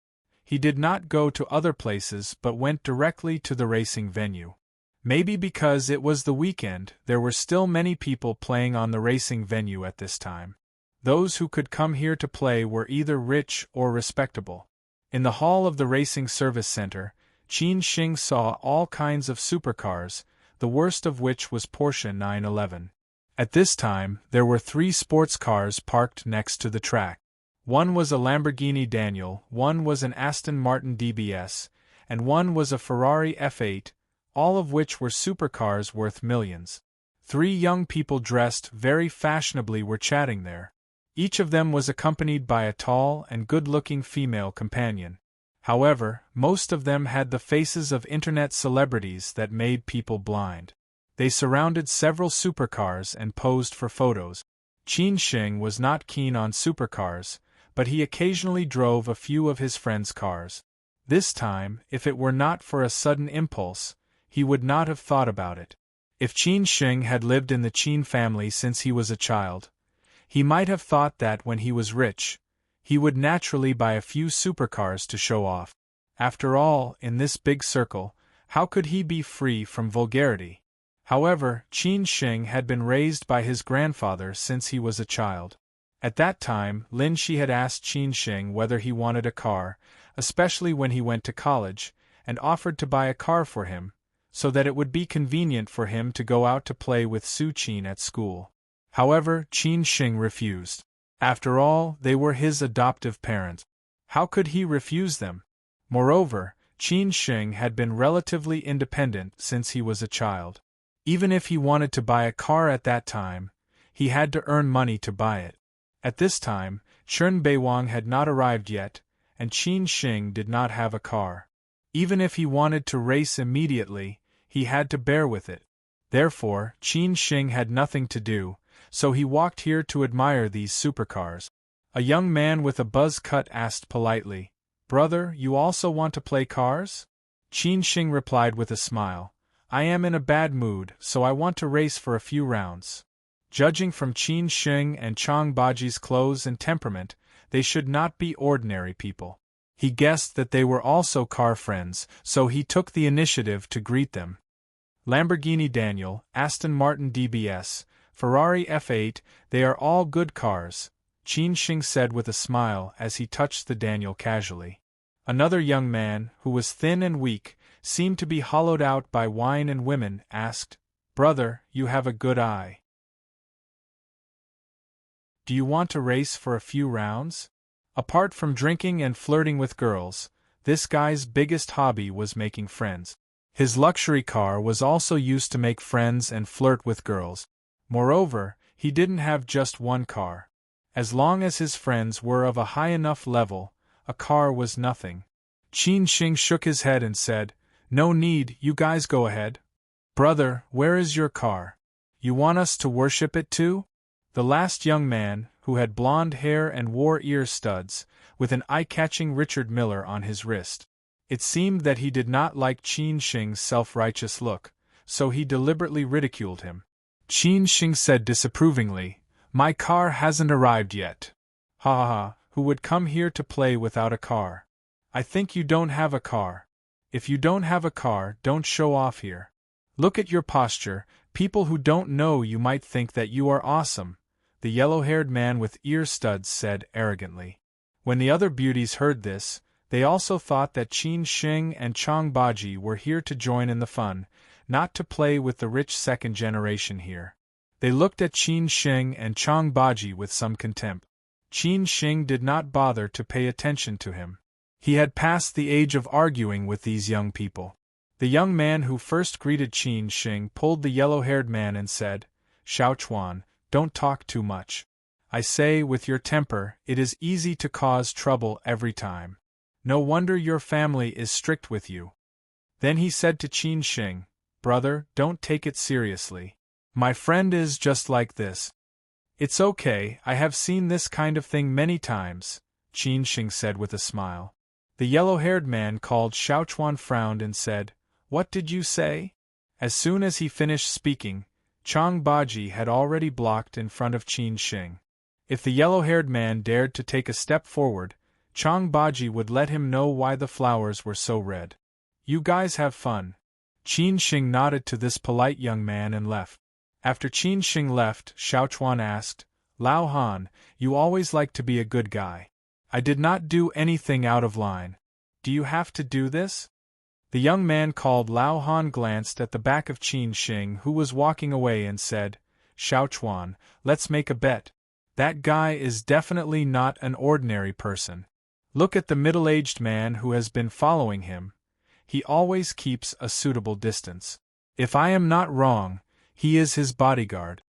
He did not go to other places but went directly to the racing venue. Maybe because it was the weekend, there were still many people playing on the racing venue at this time. Those who could come here to play were either rich or respectable. In the hall of the racing service center, Qin Shing saw all kinds of supercars, the worst of which was Porsche 911. At this time, there were 3 sports cars parked next to the track. One was a Lamborghini Daniel, one was an Aston Martin DBS, and one was a Ferrari F8, all of which were supercars worth millions. 3 young people dressed very fashionably were chatting there. Each of them was accompanied by a tall and good-looking female companion. However, most of them had the faces of internet celebrities that made people blind. They surrounded several supercars and posed for photos. Qin Shing was not keen on supercars, but he occasionally drove a few of his friends' cars. This time, if it were not for a sudden impulse, he would not have thought about it. If Qin Shing had lived in the Qin family since he was a child, he might have thought that when he was rich, he would naturally buy a few supercars to show off. After all, in this big circle, how could he be free from vulgarity? However, Qin Shing had been raised by his grandfather since he was a child. At that time, Lin Shi had asked Qin Shing whether he wanted a car, especially when he went to college, and offered to buy a car for him, so that it would be convenient for him to go out to play with Su Qin at school. However, Qin Shing refused. After all, they were his adoptive parents. How could he refuse them? Moreover, Qin Shing had been relatively independent since he was a child. Even if he wanted to buy a car at that time, he had to earn money to buy it. At this time, Chen Beiwang had not arrived yet, and Qin Shing did not have a car. Even if he wanted to race immediately, he had to bear with it. Therefore, Qin Shing had nothing to do, so he walked here to admire these supercars. A young man with a buzz cut asked politely, "Brother, you also want to play cars?" Qin Shing replied with a smile, "I am in a bad mood, so I want to race for a few rounds." Judging from Qin Shing and Chang Baji's clothes and temperament, they should not be ordinary people. He guessed that they were also car friends, so he took the initiative to greet them. Lamborghini Daniel, Aston Martin DBS, Ferrari F8, they are all good cars, Qin Shing said with a smile as he touched the Daniel casually. Another young man, who was thin and weak, seemed to be hollowed out by wine and women, asked, "Brother, you have a good eye. Do you want to race for a few rounds?" Apart from drinking and flirting with girls, this guy's biggest hobby was making friends. His luxury car was also used to make friends and flirt with girls. Moreover, he didn't have just one car. As long as his friends were of a high enough level, a car was nothing. Qin Shing shook his head and said, "No need, you guys go ahead." "Brother, where is your car? You want us to worship it too?" The last young man, who had blonde hair and wore ear studs, with an eye-catching Richard Miller on his wrist. It seemed that he did not like Qin Shing's self-righteous look, so he deliberately ridiculed him. Qin Shing said disapprovingly, "My car hasn't arrived yet. Ha ha ha, who would come here to play without a car? I think you don't have a car. If you don't have a car, don't show off here. Look at your posture, people who don't know you might think that you are awesome, the yellow-haired man with ear studs said arrogantly. When the other beauties heard this, they also thought that Qin Shing and Chang Baji were here to join in the fun, not to play with the rich second generation here. They looked at Qin Shing and Chang Baji with some contempt. Qin Shing did not bother to pay attention to him. He had passed the age of arguing with these young people. The young man who first greeted Qin Shing pulled the yellow-haired man and said, "Xiao Chuan, don't talk too much. I say, with your temper, it is easy to cause trouble every time. No wonder your family is strict with you." Then he said to Qin Shing, "Brother, don't take it seriously. My friend is just like this." "It's okay, I have seen this kind of thing many times," Qin Shing said with a smile. The yellow-haired man called Xiao Chuan frowned and said, "What did you say?" As soon as he finished speaking, Chang Baji had already blocked in front of Qin Shing. If the yellow-haired man dared to take a step forward, Chang Baji would let him know why the flowers were so red. "You guys have fun." Qin Shing nodded to this polite young man and left. After Qin Shing left, Xiao Chuan asked, "Lao Han, you always like to be a good guy. I did not do anything out of line. Do you have to do this?" The young man called Lao Han glanced at the back of Qin Shing who was walking away and said, "Xiao Chuan, let's make a bet. That guy is definitely not an ordinary person. Look at the middle-aged man who has been following him. He always keeps a suitable distance. If I am not wrong, he is his bodyguard."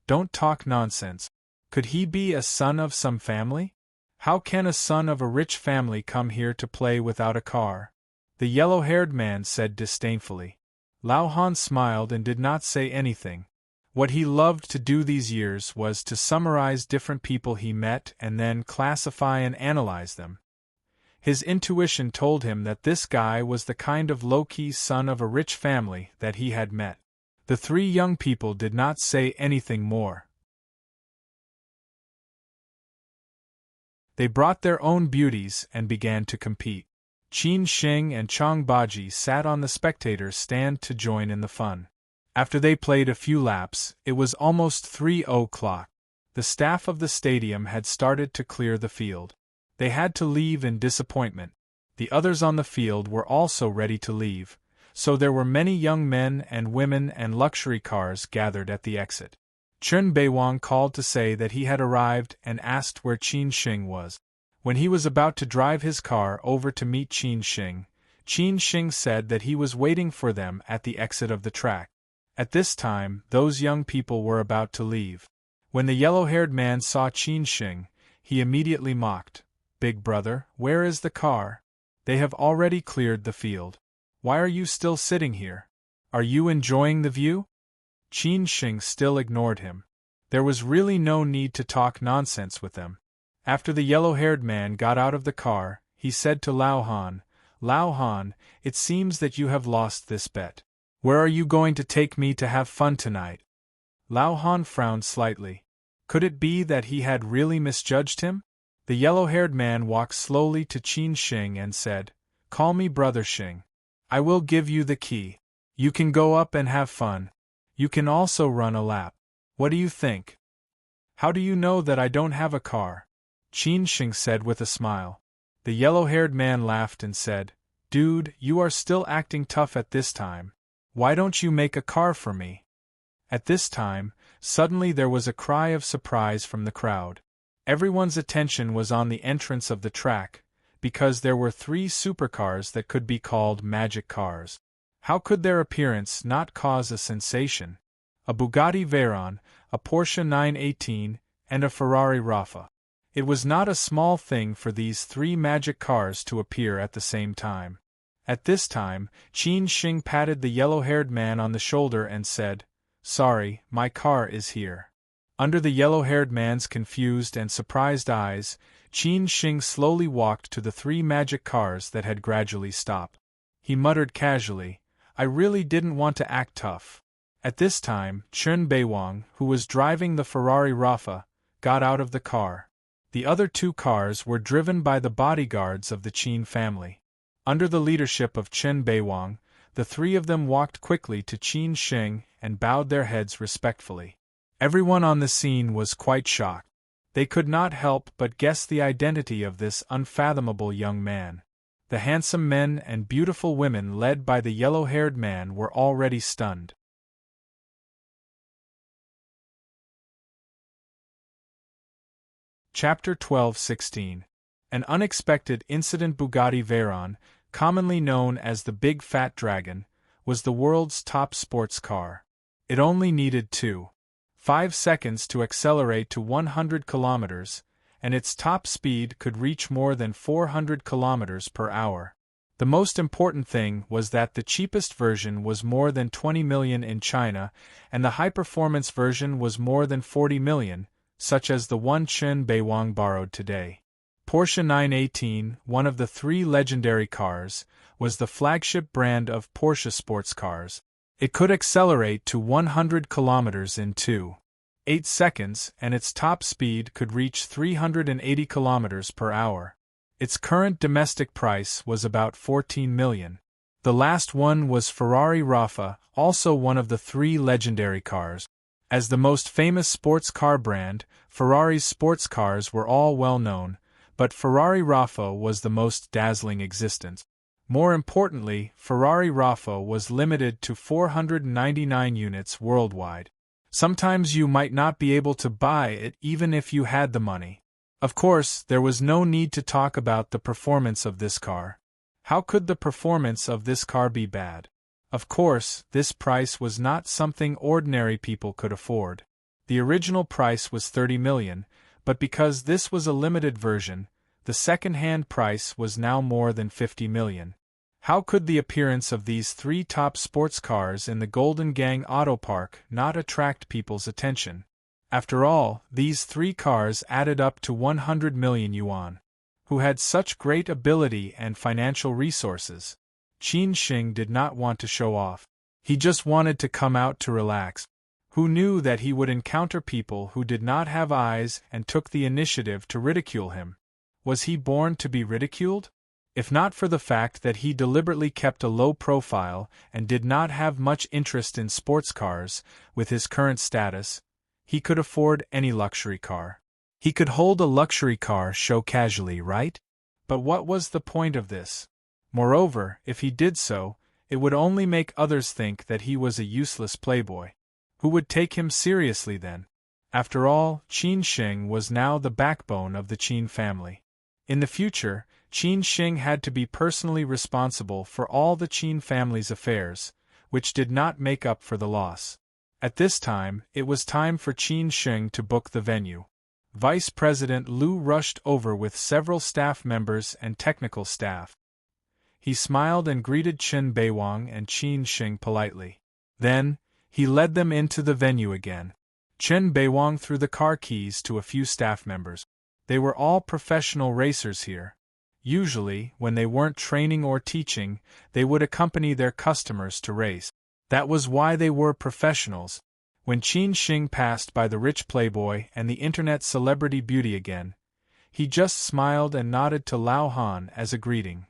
"Don't talk nonsense. Could he be a son of some family? How can a son of a rich family come here to play without a car?" the yellow-haired man said disdainfully. Lao Han smiled and did not say anything. What he loved to do these years was to summarize different people he met and then classify and analyze them. His intuition told him that this guy was the kind of low-key son of a rich family that he had met. The three young people did not say anything more. They brought their own beauties and began to compete. Qin Shing and Chang Baji sat on the spectators' stand to join in the fun. After they played a few laps, it was almost 3 o'clock. The staff of the stadium had started to clear the field. They had to leave in disappointment. The others on the field were also ready to leave, so there were many young men and women and luxury cars gathered at the exit. Chen Beiwang called to say that he had arrived and asked where Qin Shing was. When he was about to drive his car over to meet Qin Shing said that he was waiting for them at the exit of the track. At this time, those young people were about to leave. When the yellow-haired man saw Qin Shing, he immediately mocked, "Big brother, where is the car? They have already cleared the field. Why are you still sitting here? Are you enjoying the view?" Qin Shing still ignored him. There was really no need to talk nonsense with them. After the yellow-haired man got out of the car, he said to Lao Han, "Lao Han, it seems that you have lost this bet. Where are you going to take me to have fun tonight?" Lao Han frowned slightly. Could it be that he had really misjudged him? The yellow-haired man walked slowly to Qin Shing and said, "Call me Brother Shing. I will give you the key. You can go up and have fun. You can also run a lap. What do you think?" "How do you know that I don't have a car?" Qin Shing said with a smile. The yellow-haired man laughed and said, "Dude, you are still acting tough at this time. Why don't you make a car for me?" At this time, suddenly there was a cry of surprise from the crowd. Everyone's attention was on the entrance of the track, because there were 3 supercars that could be called magic cars. How could their appearance not cause a sensation? A Bugatti Veyron, a Porsche 918, and a Ferrari Rafa. It was not a small thing for these 3 magic cars to appear at the same time. At this time, Qin Shing patted the yellow-haired man on the shoulder and said, "Sorry, my car is here." Under the yellow-haired man's confused and surprised eyes, Qin Shing slowly walked to the 3 magic cars that had gradually stopped. He muttered casually, "I really didn't want to act tough." At this time, Chen Beiwang, who was driving the Ferrari Rafa, got out of the car. The other two cars were driven by the bodyguards of the Qin family. Under the leadership of Chen Beiwang, the three of them walked quickly to Qin Sheng and bowed their heads respectfully. Everyone on the scene was quite shocked. They could not help but guess the identity of this unfathomable young man. The handsome men and beautiful women led by the yellow-haired man were already stunned. Chapter 12:16. An unexpected incident. Bugatti Veyron, commonly known as the Big Fat Dragon, was the world's top sports car. It only needed 2.5 seconds to accelerate to 100 kilometers, and its top speed could reach more than 400 kilometers per hour. The most important thing was that the cheapest version was more than 20 million in China, and the high-performance version was more than 40 million, such as the one Chen Beiwang borrowed today. Porsche 918, one of the three legendary cars, was the flagship brand of Porsche sports cars. It could accelerate to 100 kilometers in 2.8 seconds, and its top speed could reach 380 kilometers per hour. Its current domestic price was about 14 million. The last one was Ferrari Raffa, also one of the three legendary cars. As the most famous sports car brand, Ferrari's sports cars were all well known, but Ferrari Raffa was the most dazzling existence. More importantly, Ferrari Raffa was limited to 499 units worldwide. Sometimes you might not be able to buy it even if you had the money. Of course, there was no need to talk about the performance of this car. How could the performance of this car be bad? Of course, this price was not something ordinary people could afford. The original price was 30 million, but because this was a limited version, the second-hand price was now more than 50 million. How could the appearance of these three top sports cars in the Golden Gang Auto Park not attract people's attention? After all, these three cars added up to 100 million yuan. Who had such great ability and financial resources? Qin Sheng did not want to show off. He just wanted to come out to relax. Who knew that he would encounter people who did not have eyes and took the initiative to ridicule him? Was he born to be ridiculed? If not for the fact that he deliberately kept a low profile and did not have much interest in sports cars, with his current status, he could afford any luxury car. He could hold a luxury car show casually, right? But what was the point of this? Moreover, if he did so, it would only make others think that he was a useless playboy. Who would take him seriously then? After all, Qin Sheng was now the backbone of the Qin family. In the future, Qin Sheng had to be personally responsible for all the Qin family's affairs, which did not make up for the loss. At this time, it was time for Qin Sheng to book the venue. Vice President Liu rushed over with several staff members and technical staff. He smiled and greeted Chen Beiwang and Qin Sheng politely. Then, he led them into the venue again. Chen Beiwang threw the car keys to a few staff members. They were all professional racers here. Usually, when they weren't training or teaching, they would accompany their customers to race. That was why they were professionals. When Qin Sheng passed by the rich playboy and the internet celebrity beauty again, he just smiled and nodded to Lao Han as a greeting.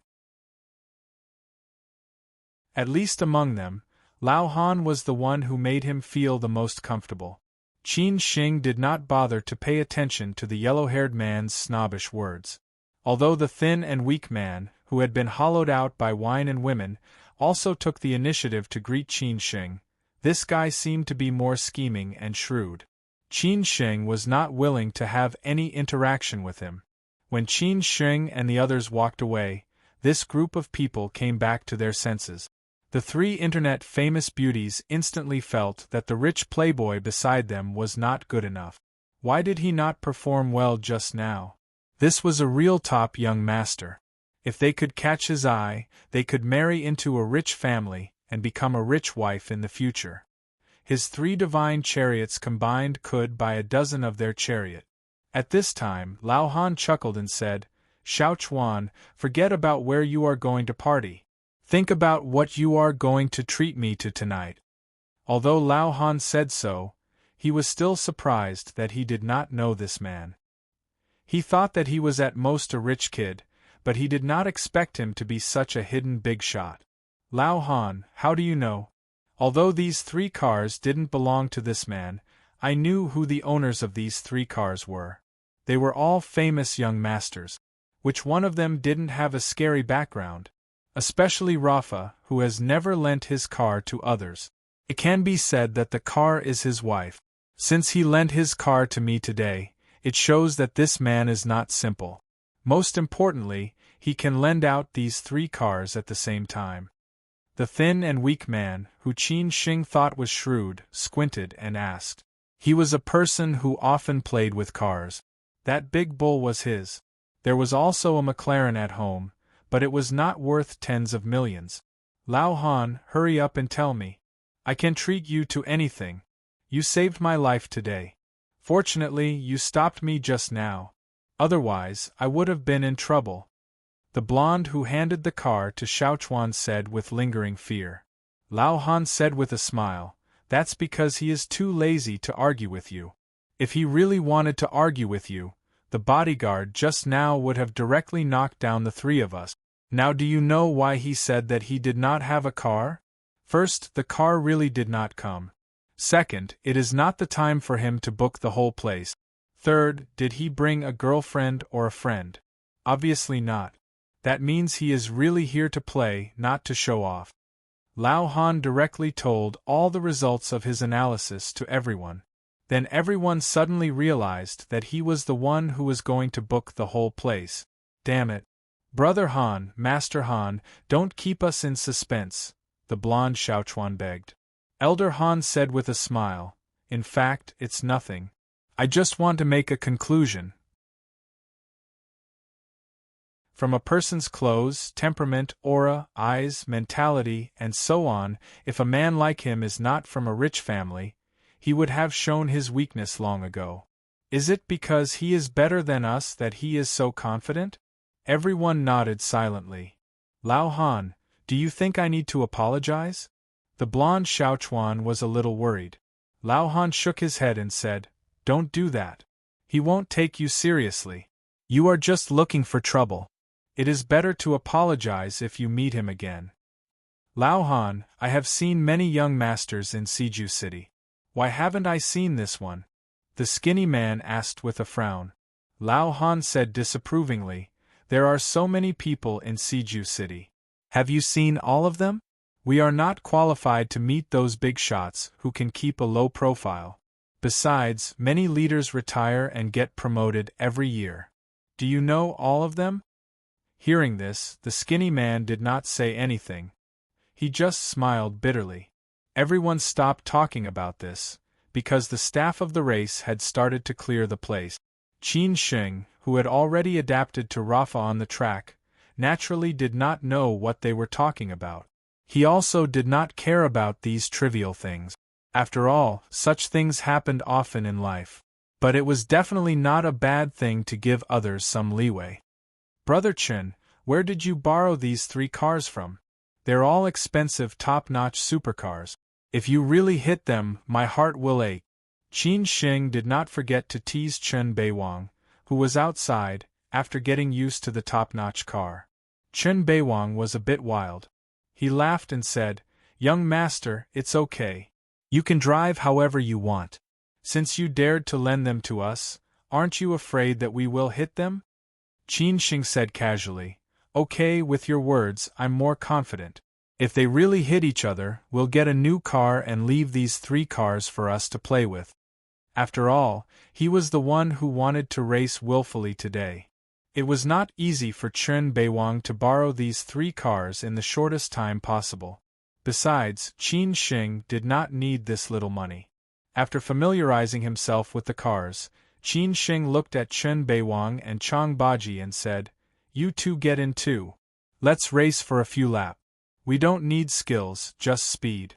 At least among them, Lao Han was the one who made him feel the most comfortable. Qin Sheng did not bother to pay attention to the yellow-haired man's snobbish words. Although the thin and weak man, who had been hollowed out by wine and women, also took the initiative to greet Qin Sheng, this guy seemed to be more scheming and shrewd. Qin Sheng was not willing to have any interaction with him. When Qin Sheng and the others walked away, this group of people came back to their senses. The three internet-famous beauties instantly felt that the rich playboy beside them was not good enough. Why did he not perform well just now? This was a real top young master. If they could catch his eye, they could marry into a rich family and become a rich wife in the future. His three divine chariots combined could buy a dozen of their chariot. At this time, Lao Han chuckled and said, "Xiao Chuan, forget about where you are going to party. Think about what you are going to treat me to tonight." Although Lao Han said so, he was still surprised that he did not know this man. He thought that he was at most a rich kid, but he did not expect him to be such a hidden big shot. Lao Han, how do you know? Although these 3 cars didn't belong to this man, I knew who the owners of these 3 cars were. They were all famous young masters. Which one of them didn't have a scary background? Especially Rafa, who has never lent his car to others. It can be said that the car is his wife. Since he lent his car to me today, it shows that this man is not simple. Most importantly, he can lend out these 3 cars at the same time. The thin and weak man, who Qin Shing thought was shrewd, squinted and asked. He was a person who often played with cars. That big bull was his. There was also a McLaren at home, but it was not worth tens of millions. Lao Han, hurry up and tell me. I can treat you to anything. You saved my life today. Fortunately, you stopped me just now. Otherwise, I would have been in trouble. The blonde who handed the car to Xiaochuan said with lingering fear. Lao Han said with a smile, that's because he is too lazy to argue with you. If he really wanted to argue with you, the bodyguard just now would have directly knocked down the 3 of us. Now do you know why he said that he did not have a car? First, the car really did not come. Second, it is not the time for him to book the whole place. Third, did he bring a girlfriend or a friend? Obviously not. That means he is really here to play, not to show off. Lao Han directly told all the results of his analysis to everyone. Then everyone suddenly realized that he was the one who was going to book the whole place. Damn it. Brother Han, Master Han, don't keep us in suspense, the blonde Xiaochuan begged. Elder Han said with a smile, in fact, it's nothing. I just want to make a conclusion. From a person's clothes, temperament, aura, eyes, mentality, and so on, if a man like him is not from a rich family, he would have shown his weakness long ago. Is it because he is better than us that he is so confident? Everyone nodded silently. Lao Han, do you think I need to apologize? The blonde Xiaochuan was a little worried. Lao Han shook his head and said, don't do that. He won't take you seriously. You are just looking for trouble. It is better to apologize if you meet him again. Lao Han, I have seen many young masters in Siju City. Why haven't I seen this one? The skinny man asked with a frown. Lao Han said disapprovingly, there are so many people in Siju City. Have you seen all of them? We are not qualified to meet those big shots who can keep a low profile. Besides, many leaders retire and get promoted every year. Do you know all of them? Hearing this, the skinny man did not say anything. He just smiled bitterly. Everyone stopped talking about this, because the staff of the race had started to clear the place. Qin Shing, who had already adapted to Rafa on the track, naturally did not know what they were talking about. He also did not care about these trivial things. After all, such things happened often in life. But it was definitely not a bad thing to give others some leeway. Brother Chen, where did you borrow these 3 cars from? They're all expensive top-notch supercars. If you really hit them, my heart will ache. Qin Shing did not forget to tease Chen Beiwang, who was outside, after getting used to the top-notch car. Chen Beiwang was a bit wild. He laughed and said, young master, it's okay. You can drive however you want. Since you dared to lend them to us, aren't you afraid that we will hit them? Qin Shing said casually, okay, with your words, I'm more confident. If they really hit each other, we'll get a new car and leave these 3 cars for us to play with. After all, he was the one who wanted to race willfully today. It was not easy for Chen Beiwang to borrow these 3 cars in the shortest time possible. Besides, Qin Shing did not need this little money. After familiarizing himself with the cars, Qin Shing looked at Chen Beiwang and Chang Baji and said, you two get in too. Let's race for a few laps. We don't need skills, just speed.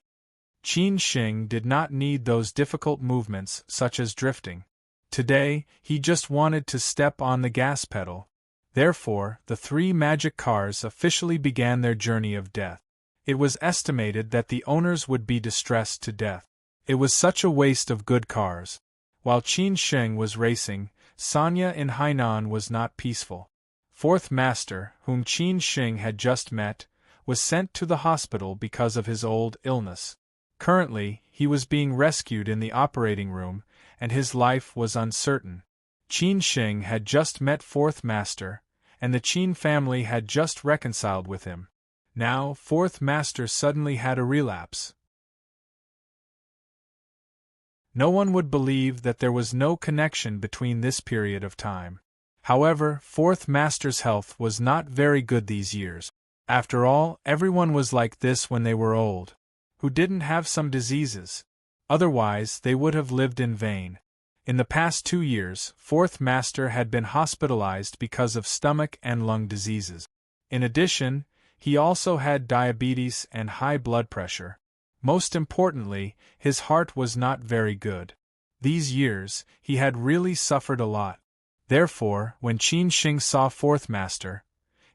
Qin Shing did not need those difficult movements such as drifting. Today, he just wanted to step on the gas pedal. Therefore, the 3 magic cars officially began their journey of death. It was estimated that the owners would be distressed to death. It was such a waste of good cars. While Qin Shing was racing, Sanya in Hainan was not peaceful. Fourth Master, whom Qin Shing had just met, was sent to the hospital because of his old illness. Currently, he was being rescued in the operating room, and his life was uncertain. Qin Shing had just met Fourth Master, and the Qin family had just reconciled with him. Now, Fourth Master suddenly had a relapse. No one would believe that there was no connection between this period of time. However, Fourth Master's health was not very good these years. After all, everyone was like this when they were old. Who didn't have some diseases? Otherwise, they would have lived in vain. In the past 2 years, Fourth Master had been hospitalized because of stomach and lung diseases. In addition, he also had diabetes and high blood pressure. Most importantly, his heart was not very good. These years, he had really suffered a lot. Therefore, when Qin Shing saw Fourth Master,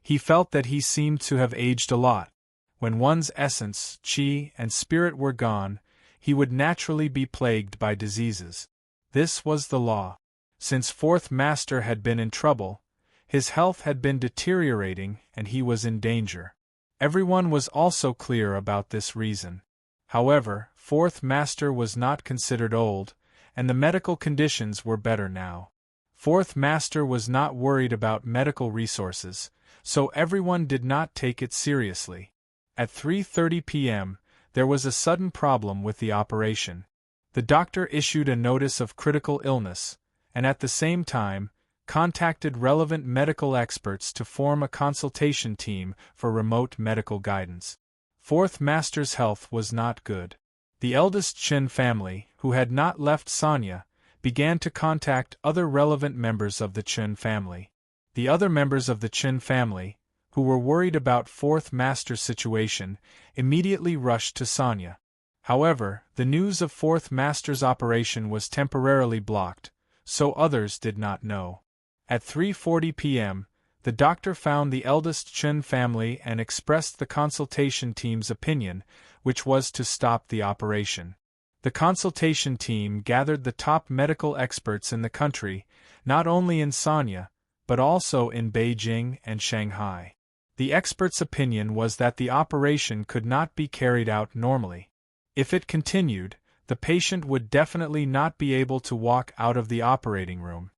he felt that he seemed to have aged a lot. When one's essence, qi, and spirit were gone, he would naturally be plagued by diseases. This was the law. Since Fourth Master had been in trouble, his health had been deteriorating and he was in danger. Everyone was also clear about this reason. However, Fourth Master was not considered old, and the medical conditions were better now. Fourth Master was not worried about medical resources, so everyone did not take it seriously. At 3:30 p.m., there was a sudden problem with the operation. The doctor issued a notice of critical illness, and at the same time, contacted relevant medical experts to form a consultation team for remote medical guidance. Fourth Master's health was not good. The eldest Chen family, who had not left Sanya, began to contact other relevant members of the Chen family. The other members of the Chen family, who were worried about Fourth Master's situation, immediately rushed to Sanya. However, the news of Fourth Master's operation was temporarily blocked, so others did not know. At 3:40 p.m., the doctor found the eldest Chen family and expressed the consultation team's opinion, which was to stop the operation. The consultation team gathered the top medical experts in the country, not only in Sanya, but also in Beijing and Shanghai. The experts' opinion was that the operation could not be carried out normally. If it continued, the patient would definitely not be able to walk out of the operating room.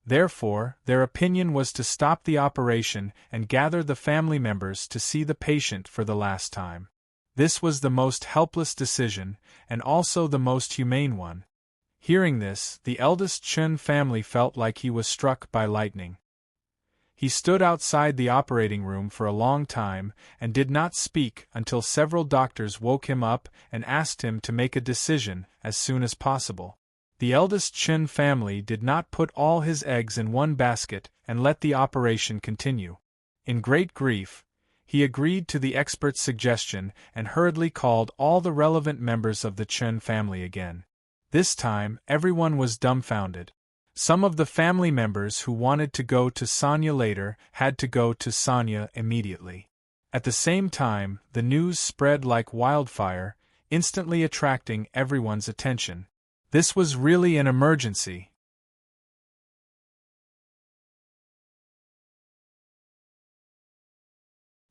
Therefore, their opinion was to stop the operation and gather the family members to see the patient for the last time. This was the most helpless decision, and also the most humane one. Hearing this, the eldest Chen family felt like he was struck by lightning. He stood outside the operating room for a long time and did not speak until several doctors woke him up and asked him to make a decision as soon as possible. The eldest Chen family did not put all his eggs in one basket and let the operation continue. In great grief, he agreed to the expert's suggestion and hurriedly called all the relevant members of the Chen family again. This time, everyone was dumbfounded. Some of the family members who wanted to go to Sanya later had to go to Sanya immediately. At the same time, the news spread like wildfire, instantly attracting everyone's attention. This was really an emergency.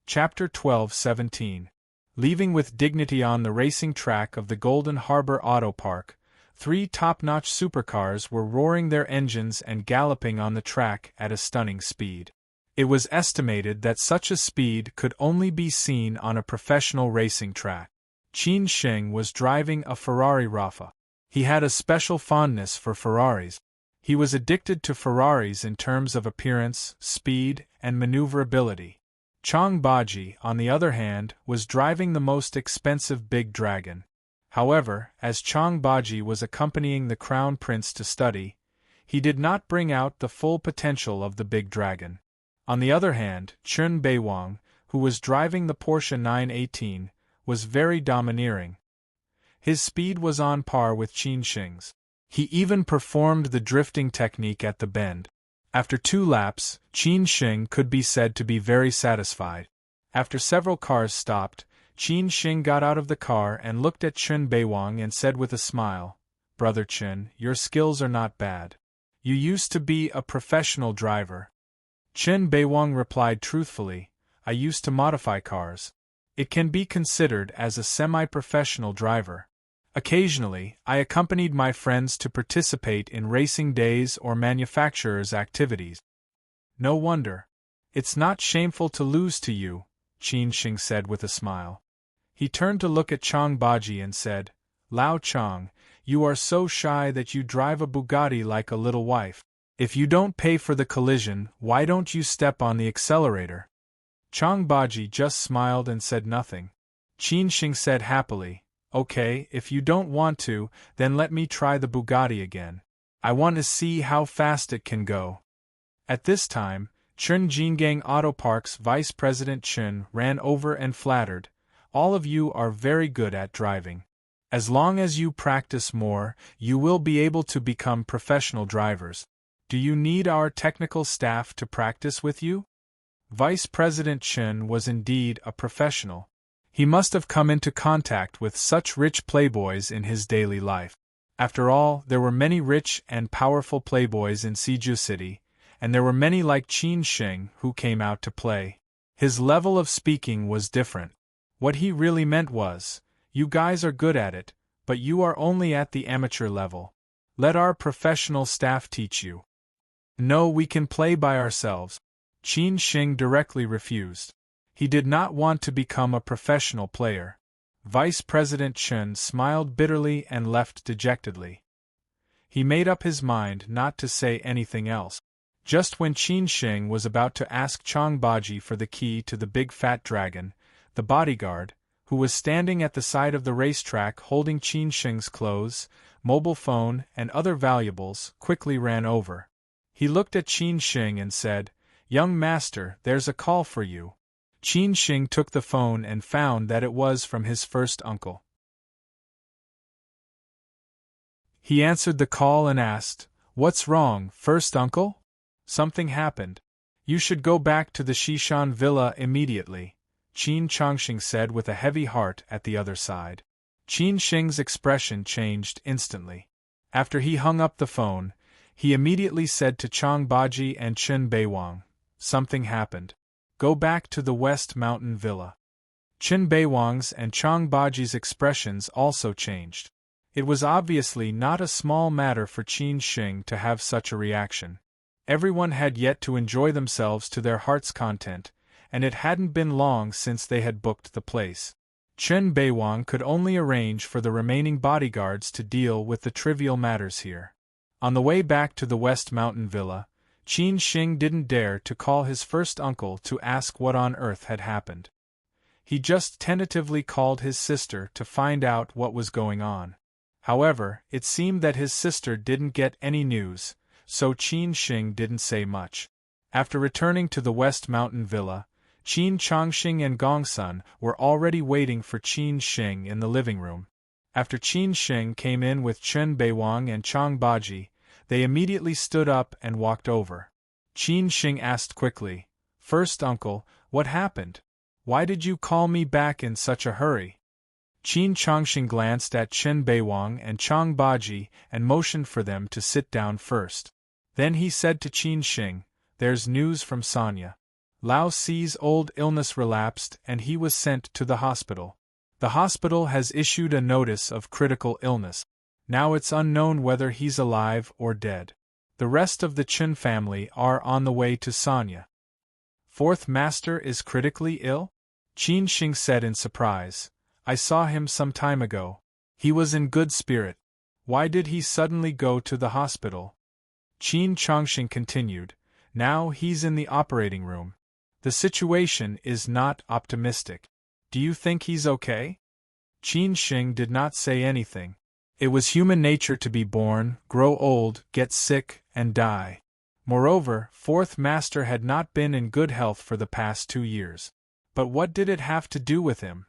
Chapter 12:17. Leaving with dignity on the racing track of the Golden Harbor Auto Park, 3 top-notch supercars were roaring their engines and galloping on the track at a stunning speed. It was estimated that such a speed could only be seen on a professional racing track. Qin Shing was driving a Ferrari Rafa. He had a special fondness for Ferraris. He was addicted to Ferraris in terms of appearance, speed, and maneuverability. Chang Baji, on the other hand, was driving the most expensive Big Dragon. However, as Chang Baji was accompanying the Crown Prince to study, he did not bring out the full potential of the Big Dragon. On the other hand, Chun Beiwang, who was driving the Porsche 918, was very domineering. His speed was on par with Qin Shing's. He even performed the drifting technique at the bend. After 2 laps, Qin Shing could be said to be very satisfied. After several cars stopped, Qin Shing got out of the car and looked at Chun Beiwang and said with a smile, "Brother Chen, your skills are not bad. You used to be a professional driver. Chen Beiwang replied truthfully, I used to modify cars. It can be considered as a semi-professional driver. Occasionally, I accompanied my friends to participate in racing days or manufacturers' activities. No wonder. It's not shameful to lose to you, Qin Xing said with a smile. He turned to look at Chang Baji and said, Lao Chang, you are so shy that you drive a Bugatti like a little wife. If you don't pay for the collision, why don't you step on the accelerator? Chang Baji just smiled and said nothing. Qin Xing said happily, Okay, if you don't want to, then let me try the Bugatti again. I want to see how fast it can go. At this time, Chen Jingang Auto Park's Vice President Chen ran over and flattered, All of you are very good at driving. As long as you practice more, you will be able to become professional drivers. Do you need our technical staff to practice with you? Vice President Chen was indeed a professional. He must have come into contact with such rich playboys in his daily life. After all, there were many rich and powerful playboys in Siju City, and there were many like Qin Xing who came out to play. His level of speaking was different. What he really meant was, you guys are good at it, but you are only at the amateur level. Let our professional staff teach you. No, we can play by ourselves. Qin Xing directly refused. He did not want to become a professional player. Vice President Chen smiled bitterly and left dejectedly. He made up his mind not to say anything else. Just when Qin Xing was about to ask Chang Baji for the key to the big fat dragon, the bodyguard, who was standing at the side of the racetrack holding Qin Xing's clothes, mobile phone, and other valuables, quickly ran over. He looked at Qin Xing and said, Young master, there's a call for you. Qin Xing took the phone and found that it was from his first uncle. He answered the call and asked, What's wrong, first uncle? Something happened. You should go back to the Shishan villa immediately, Qin Changxing said with a heavy heart at the other side. Qin Xing's expression changed instantly. After he hung up the phone, he immediately said to Chang Baji and Chen Beiwang, Something happened. Go back to the West Mountain Villa. Chen Beiwang's and Chang Baji's expressions also changed. It was obviously not a small matter for Qin Xing to have such a reaction. Everyone had yet to enjoy themselves to their heart's content, and it hadn't been long since they had booked the place. Chen Beiwang could only arrange for the remaining bodyguards to deal with the trivial matters here. On the way back to the West Mountain Villa, Qin Xing didn't dare to call his first uncle to ask what on earth had happened. He just tentatively called his sister to find out what was going on. However, it seemed that his sister didn't get any news, so Qin Xing didn't say much. After returning to the West Mountain Villa, Qin Changxing and Gongsun were already waiting for Qin Xing in the living room. After Qin Xing came in with Chen Beiwang and Chang Baji, they immediately stood up and walked over. Qin Xing asked quickly, First uncle, what happened? Why did you call me back in such a hurry? Qin Changxing glanced at Chen Beiwang and Chang Baji and motioned for them to sit down first. Then he said to Qin Xing, There's news from Sonya. Lao Si's old illness relapsed and he was sent to the hospital. The hospital has issued a notice of critical illness. Now it's unknown whether he's alive or dead. The rest of the Chen family are on the way to Sonya. Fourth master is critically ill? Qin Xing said in surprise. I saw him some time ago. He was in good spirit. Why did he suddenly go to the hospital? Qin Changxing continued. Now he's in the operating room. The situation is not optimistic. Do you think he's okay? Qin Xing did not say anything. It was human nature to be born, grow old, get sick, and die. Moreover, fourth master had not been in good health for the past 2 years. But what did it have to do with him?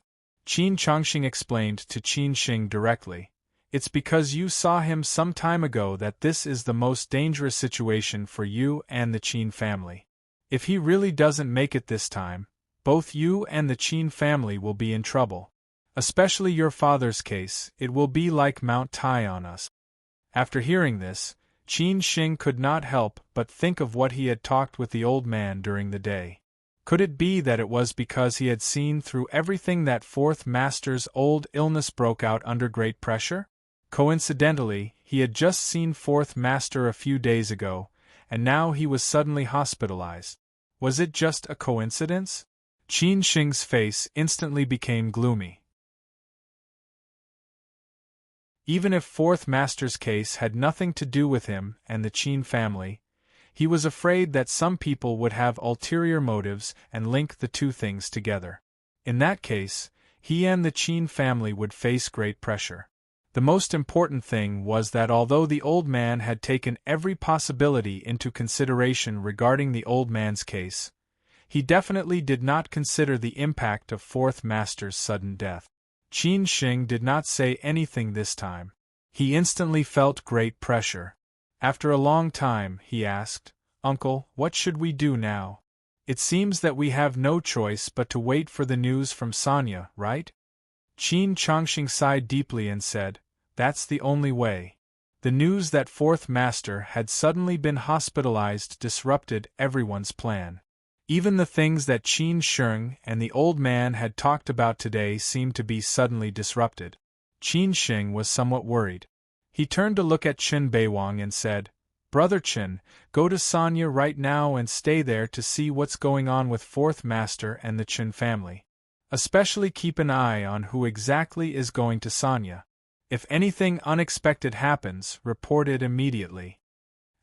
Qin Changxing explained to Qin Xing directly. It's because you saw him some time ago that this is the most dangerous situation for you and the Qin family. If he really doesn't make it this time, both you and the Qin family will be in trouble. Especially your father's case, it will be like Mount Tai on us. After hearing this, Qin Shing could not help but think of what he had talked with the old man during the day. Could it be that it was because he had seen through everything that fourth master's old illness broke out under great pressure? Coincidentally, he had just seen fourth master a few days ago, and now he was suddenly hospitalized. Was it just a coincidence? Qin Shing's face instantly became gloomy. Even if fourth master's case had nothing to do with him and the Qin family, he was afraid that some people would have ulterior motives and link the two things together. In that case, he and the Qin family would face great pressure. The most important thing was that although the old man had taken every possibility into consideration regarding the old man's case, he definitely did not consider the impact of fourth master's sudden death. Qin Shing did not say anything this time. He instantly felt great pressure. After a long time, he asked, "Uncle, what should we do now? It seems that we have no choice but to wait for the news from Sonia, right?" Qin Chongqing sighed deeply and said, "That's the only way." The news that fourth master had suddenly been hospitalized disrupted everyone's plan. Even the things that Qin Sheng and the old man had talked about today seemed to be suddenly disrupted. Qin Sheng was somewhat worried. He turned to look at Qin Beiwang and said, "Brother Qin, go to Sonia right now and stay there to see what's going on with fourth master and the Qin family. Especially keep an eye on who exactly is going to Sonia. If anything unexpected happens, report it immediately."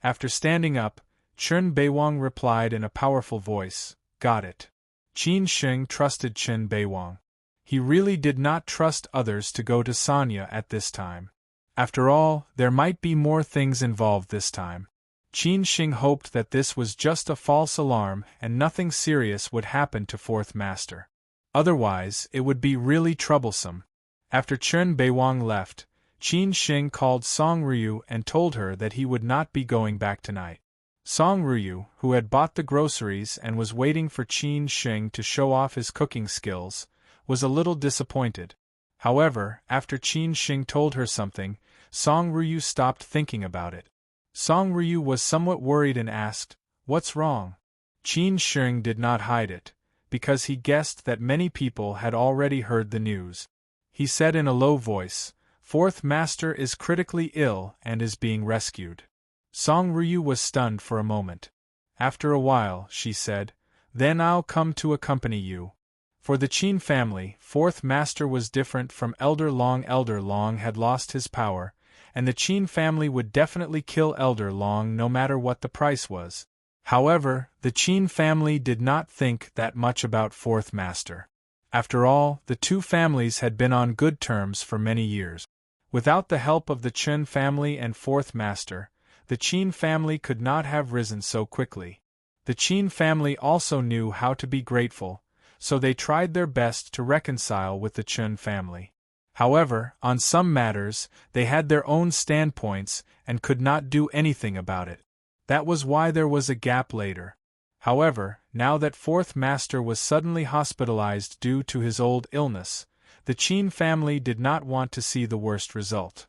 After standing up, Qin Beiwang replied in a powerful voice, "Got it." Qin Sheng trusted Qin Beiwang. He really did not trust others to go to Sonia at this time. After all, there might be more things involved this time. Qin Sheng hoped that this was just a false alarm and nothing serious would happen to fourth master. Otherwise, it would be really troublesome. After Qin Beiwang left, Qin Sheng called Song Ryu and told her that he would not be going back tonight. Song Ryu, who had bought the groceries and was waiting for Qin Sheng to show off his cooking skills, was a little disappointed. However, after Qin Sheng told her something, Song Ryu stopped thinking about it. Song Ryu was somewhat worried and asked, "What's wrong?" Qin Sheng did not hide it, because he guessed that many people had already heard the news. He said in a low voice, "Fourth master is critically ill and is being rescued." Song Ryu was stunned for a moment. After a while, she said, "Then I'll come to accompany you." For the Qin family, fourth master was different from Elder Long. Elder Long had lost his power, and the Qin family would definitely kill Elder Long no matter what the price was. However, the Qin family did not think that much about fourth master. After all, the two families had been on good terms for many years. Without the help of the Qin family and fourth master, the Qin family could not have risen so quickly. The Qin family also knew how to be grateful, so they tried their best to reconcile with the Qin family. However, on some matters, they had their own standpoints and could not do anything about it. That was why there was a gap later. However, now that fourth master was suddenly hospitalized due to his old illness, the Qin family did not want to see the worst result.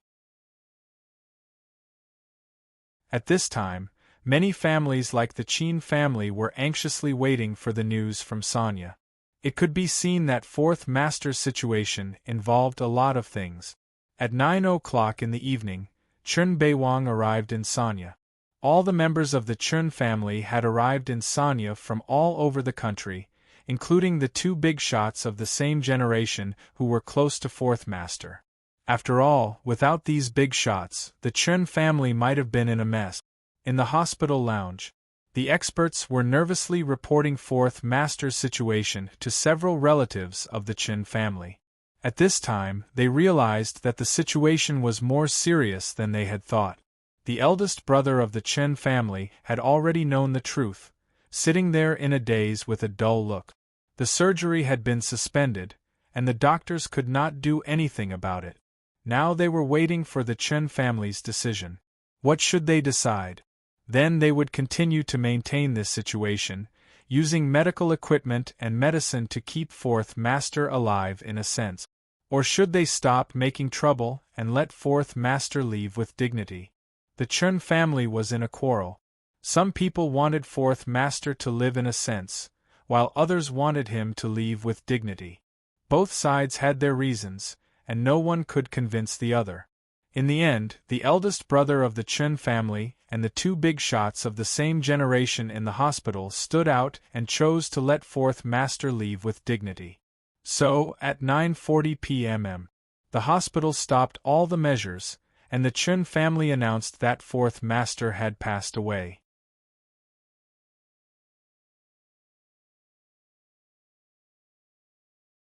At this time, many families like the Qin family were anxiously waiting for the news from Sonia. It could be seen that fourth master's situation involved a lot of things. At 9 o'clock in the evening, Qin Beiwang arrived in Sonia. All the members of the Qin family had arrived in Sonia from all over the country, including the two big shots of the same generation who were close to fourth master. After all, without these big shots, the Qin family might have been in a mess. In the hospital lounge, the experts were nervously reporting fourth master's situation to several relatives of the Qin family. At this time, they realized that the situation was more serious than they had thought. The eldest brother of the Qin family had already known the truth, sitting there in a daze with a dull look. The surgery had been suspended, and the doctors could not do anything about it. Now they were waiting for the Qin family's decision. What should they decide? Then they would continue to maintain this situation, using medical equipment and medicine to keep fourth master alive in a sense. Or should they stop making trouble and let fourth master leave with dignity? The Chun family was in a quarrel. Some people wanted fourth master to live in a sense, while others wanted him to leave with dignity. Both sides had their reasons, and no one could convince the other. In the end, the eldest brother of the Chun family and the two big shots of the same generation in the hospital stood out and chose to let fourth master leave with dignity. So, at 9:40 p.m., the hospital stopped all the measures, and the Chun family announced that fourth master had passed away.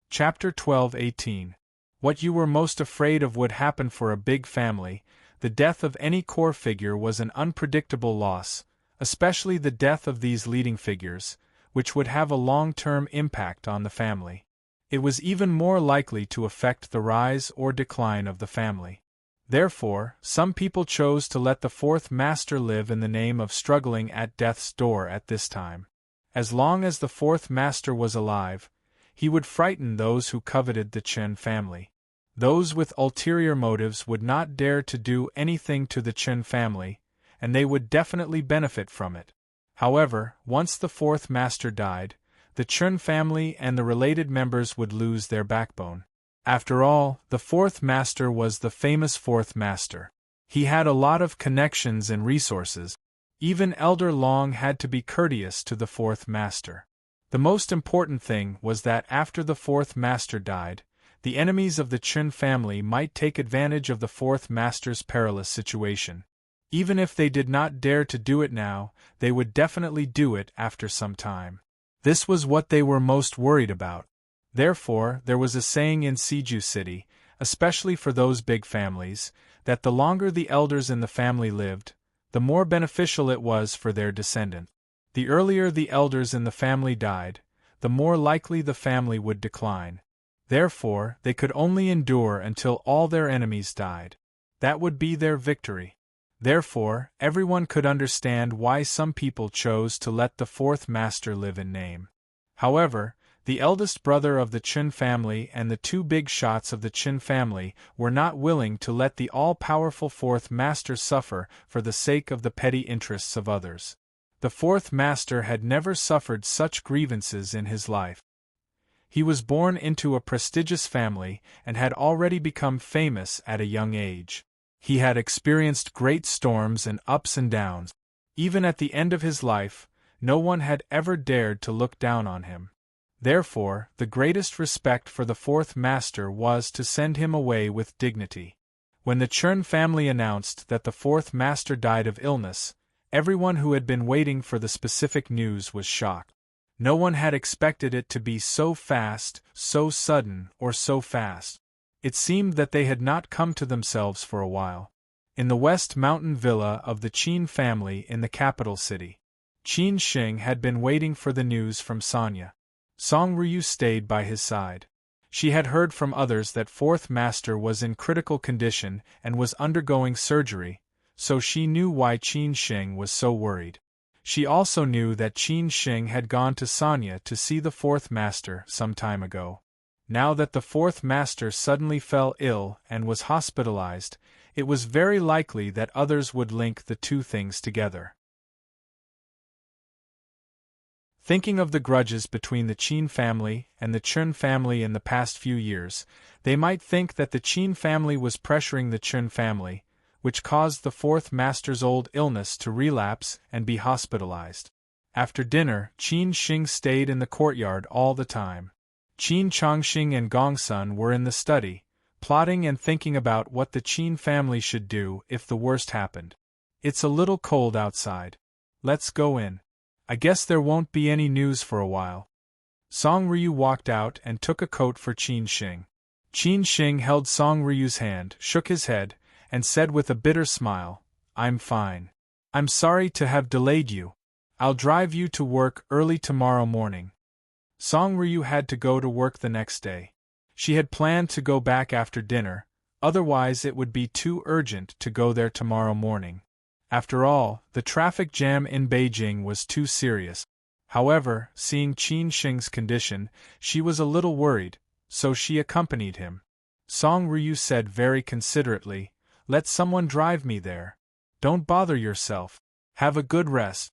Chapter 12:18. What you were most afraid of would happen for a big family. The death of any core figure was an unpredictable loss, especially the death of these leading figures, which would have a long-term impact on the family. It was even more likely to affect the rise or decline of the family. Therefore, some people chose to let the fourth master live in the name of struggling at death's door at this time. As long as the fourth master was alive, he would frighten those who coveted the Chun family. Those with ulterior motives would not dare to do anything to the Chun family, and they would definitely benefit from it. However, once the fourth master died, the Chun family and the related members would lose their backbone. After all, the fourth master was the famous fourth master. He had a lot of connections and resources. Even Elder Long had to be courteous to the fourth master. The most important thing was that after the fourth master died, the enemies of the Chun family might take advantage of the fourth master's perilous situation. Even if they did not dare to do it now, they would definitely do it after some time. This was what they were most worried about. Therefore, there was a saying in Seju City, especially for those big families, that the longer the elders in the family lived, the more beneficial it was for their descendant. The earlier the elders in the family died, the more likely the family would decline. Therefore, they could only endure until all their enemies died. That would be their victory. Therefore, everyone could understand why some people chose to let the fourth master live in name. However, the eldest brother of the Chun family and the two big shots of the Chun family were not willing to let the all-powerful fourth master suffer for the sake of the petty interests of others. The fourth master had never suffered such grievances in his life. He was born into a prestigious family and had already become famous at a young age. He had experienced great storms and ups and downs. Even at the end of his life, no one had ever dared to look down on him. Therefore, the greatest respect for the fourth master was to send him away with dignity. When the Chun family announced that the fourth master died of illness, everyone who had been waiting for the specific news was shocked. No one had expected it to be so fast, so sudden, or so fast. It seemed that they had not come to themselves for a while. In the West Mountain villa of the Qin family in the capital city, Qin Shing had been waiting for the news from Sonia. Song Ryu stayed by his side. She had heard from others that fourth master was in critical condition and was undergoing surgery, so she knew why Qin Shing was so worried. She also knew that Qin Shing had gone to Sonia to see the fourth master some time ago. Now that the fourth master suddenly fell ill and was hospitalized, it was very likely that others would link the two things together. Thinking of the grudges between the Qin family and the Chun family in the past few years, they might think that the Qin family was pressuring the Chun family, which caused the fourth master's old illness to relapse and be hospitalized. After dinner, Qin Shing stayed in the courtyard all the time. Qin Chongxing and Gongsun were in the study, plotting and thinking about what the Qin family should do if the worst happened. "It's a little cold outside. Let's go in. I guess there won't be any news for a while." Song Ryu walked out and took a coat for Qin Shing. Qin Shing held Song Ryu's hand, shook his head, and said with a bitter smile, "I'm fine. I'm sorry to have delayed you. I'll drive you to work early tomorrow morning." Song Ryu had to go to work the next day. She had planned to go back after dinner, otherwise it would be too urgent to go there tomorrow morning. After all, the traffic jam in Beijing was too serious. However, seeing Qin Shing's condition, she was a little worried, so she accompanied him. Song Ryu said very considerately, "Let someone drive me there." Don't bother yourself. Have a good rest.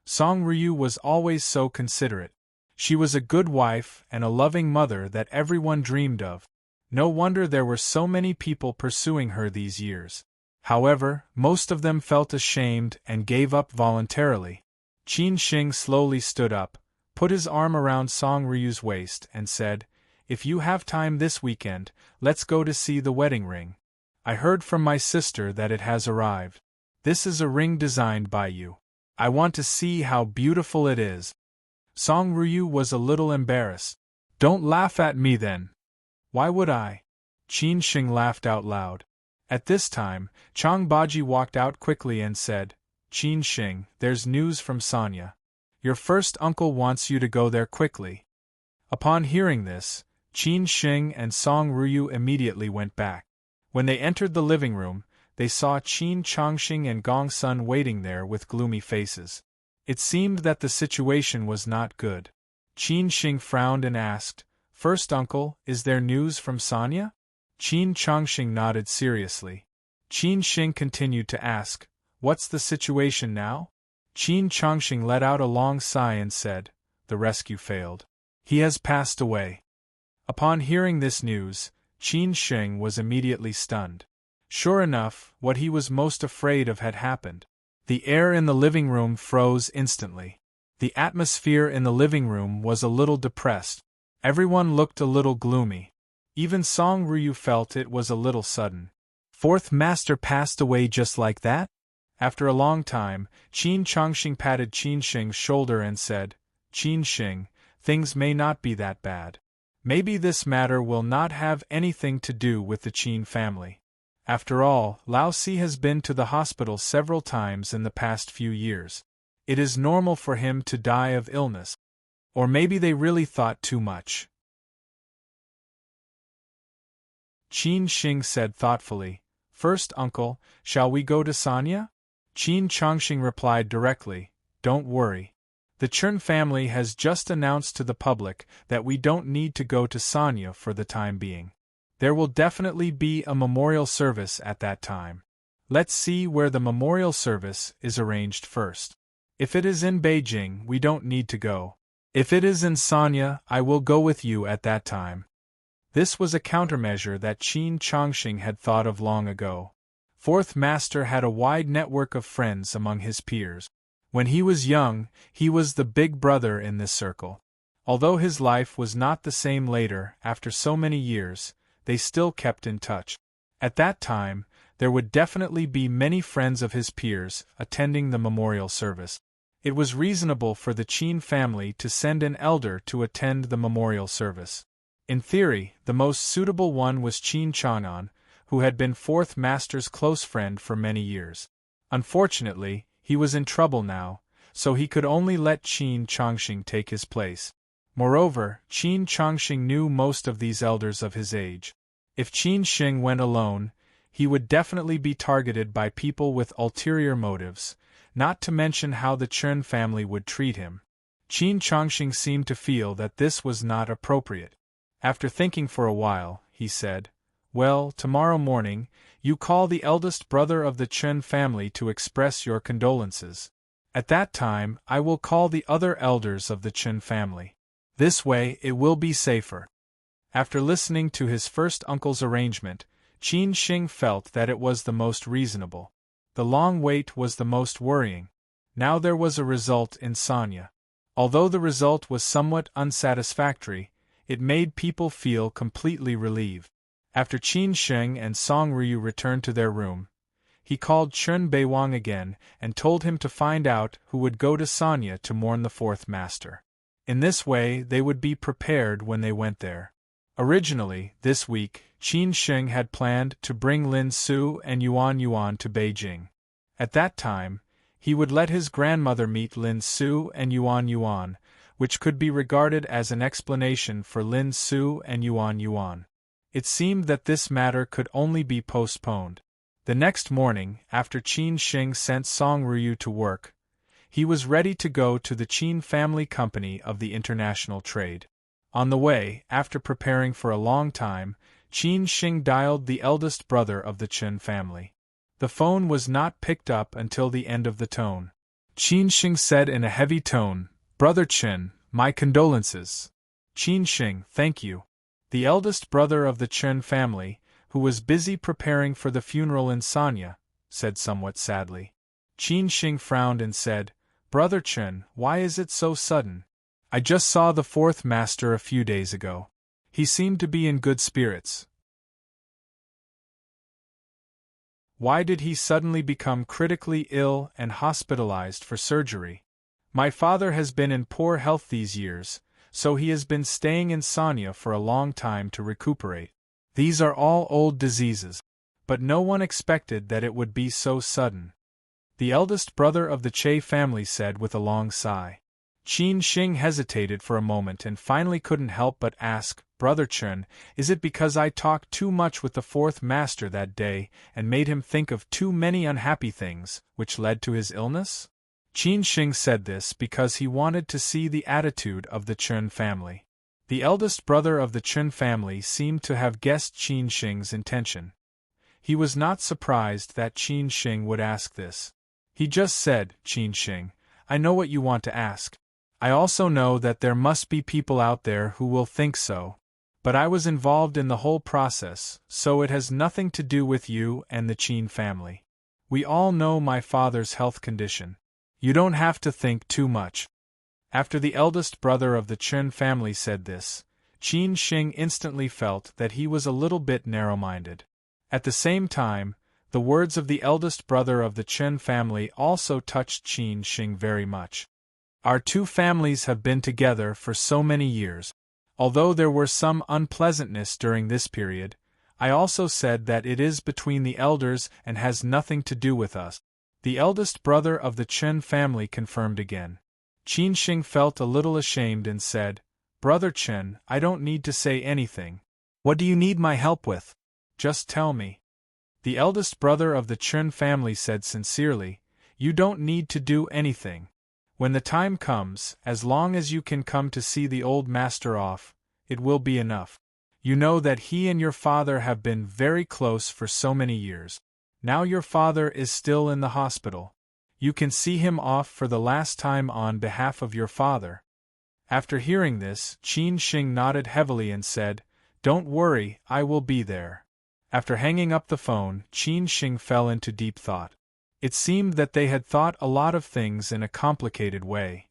Song Ryu was always so considerate. She was a good wife and a loving mother that everyone dreamed of. No wonder there were so many people pursuing her these years. However, most of them felt ashamed and gave up voluntarily. Qin Shing slowly stood up, put his arm around Song Ryu's waist and said, "If you have time this weekend, let's go to see the wedding ring. I heard from my sister that it has arrived. This is a ring designed by you. I want to see how beautiful it is." Song Ryu was a little embarrassed. "Don't laugh at me then." "Why would I?" Qin Shing laughed out loud. At this time, Chang Baji walked out quickly and said, "Qin Shing, there's news from Sanya. Your first uncle wants you to go there quickly." Upon hearing this, Qin Shing and Song Ryu immediately went back. When they entered the living room, they saw Qin Changxing and Gong Sun waiting there with gloomy faces. It seemed that the situation was not good. Qin Shing frowned and asked, "First uncle, is there news from Sanya?" Qin Changxing nodded seriously. Qin Shing continued to ask, "What's the situation now?" Qin Changxing let out a long sigh and said, "The rescue failed. He has passed away." Upon hearing this news, Qin Shing was immediately stunned. Sure enough, what he was most afraid of had happened. The air in the living room froze instantly. The atmosphere in the living room was a little depressed. Everyone looked a little gloomy. Even Song Ryu felt it was a little sudden. Fourth master passed away just like that? After a long time, Qin Changxing patted Qin Shing's shoulder and said, "Qin Shing, things may not be that bad. Maybe this matter will not have anything to do with the Qin family. After all, Lao Si has been to the hospital several times in the past few years. It is normal for him to die of illness. Or maybe they really thought too much." Qin Shing said thoughtfully, "First uncle, shall we go to Sanya?" Qin Changxing replied directly, "Don't worry. The Chern family has just announced to the public that we don't need to go to Sanya for the time being. There will definitely be a memorial service at that time. Let's see where the memorial service is arranged first. If it is in Beijing, we don't need to go. If it is in Sanya, I will go with you at that time." This was a countermeasure that Qin Changxing had thought of long ago. Fourth Master had a wide network of friends among his peers. When he was young, he was the big brother in this circle. Although his life was not the same later, after so many years, they still kept in touch. At that time, there would definitely be many friends of his peers attending the memorial service. It was reasonable for the Qin family to send an elder to attend the memorial service. In theory, the most suitable one was Qin Chang'an, who had been Fourth Master's close friend for many years. Unfortunately, he was in trouble now, so he could only let Qin Changxing take his place. Moreover, Qin Changxing knew most of these elders of his age. If Qin Shing went alone, he would definitely be targeted by people with ulterior motives, not to mention how the Chern family would treat him. Qin Changxing seemed to feel that this was not appropriate. After thinking for a while, he said, "Well, tomorrow morning, you call the eldest brother of the Chen family to express your condolences. At that time, I will call the other elders of the Chen family. This way, it will be safer." After listening to his first uncle's arrangement, Qin Shing felt that it was the most reasonable. The long wait was the most worrying. Now there was a result in Sanya. Although the result was somewhat unsatisfactory, it made people feel completely relieved. After Qin Sheng and Song Ryu returned to their room, he called Chen Beiwang again and told him to find out who would go to Sanya to mourn the Fourth Master. In this way, they would be prepared when they went there. Originally, this week, Qin Sheng had planned to bring Lin Su and Yuan Yuan to Beijing. At that time, he would let his grandmother meet Lin Su and Yuan Yuan, which could be regarded as an explanation for Lin Su and Yuan Yuan. It seemed that this matter could only be postponed. The next morning, after Qin Sheng sent Song Ryu to work, he was ready to go to the Qin Family Company of the International Trade. On the way, after preparing for a long time, Qin Sheng dialed the eldest brother of the Chen family. The phone was not picked up until the end of the tone. Qin Shing said in a heavy tone, "Brother Chen, my condolences." Qin Shing, thank you. The eldest brother of the Chen family, who was busy preparing for the funeral in Sanya, said somewhat sadly. Qin Shing frowned and said, "Brother Chen, why is it so sudden? I just saw the fourth master a few days ago. He seemed to be in good spirits. Why did he suddenly become critically ill and hospitalized for surgery? My father has been in poor health these years, so he has been staying in Sanya for a long time to recuperate. These are all old diseases. But no one expected that it would be so sudden," the eldest brother of the Che family said with a long sigh. Qin Shing hesitated for a moment and finally couldn't help but ask, "Brother Chen, is it because I talked too much with the fourth master that day and made him think of too many unhappy things, which led to his illness?" Qin Shing said this because he wanted to see the attitude of the Chen family. The eldest brother of the Chen family seemed to have guessed Qin Shing's intention. He was not surprised that Qin Shing would ask this. He just said, "Qin Shing, I know what you want to ask. I also know that there must be people out there who will think so. But I was involved in the whole process, so it has nothing to do with you and the Qin family. We all know my father's health condition. You don't have to think too much." After the eldest brother of the Chen family said this, Qin Shing instantly felt that he was a little bit narrow-minded. At the same time, the words of the eldest brother of the Chen family also touched Qin Shing very much. Our two families have been together for so many years. Although there were some unpleasantness during this period, I also said that it is between the elders and has nothing to do with us. The eldest brother of the Chen family confirmed again. Qin Shing felt a little ashamed and said, "Brother Chen, I don't need to say anything. What do you need my help with? Just tell me." The eldest brother of the Chen family said sincerely, "You don't need to do anything. When the time comes, as long as you can come to see the old master off, it will be enough. You know that he and your father have been very close for so many years. Now your father is still in the hospital. You can see him off for the last time on behalf of your father." After hearing this, Qin Shing nodded heavily and said, "Don't worry, I will be there." After hanging up the phone, Qin Shing fell into deep thought. It seemed that they had thought a lot of things in a complicated way.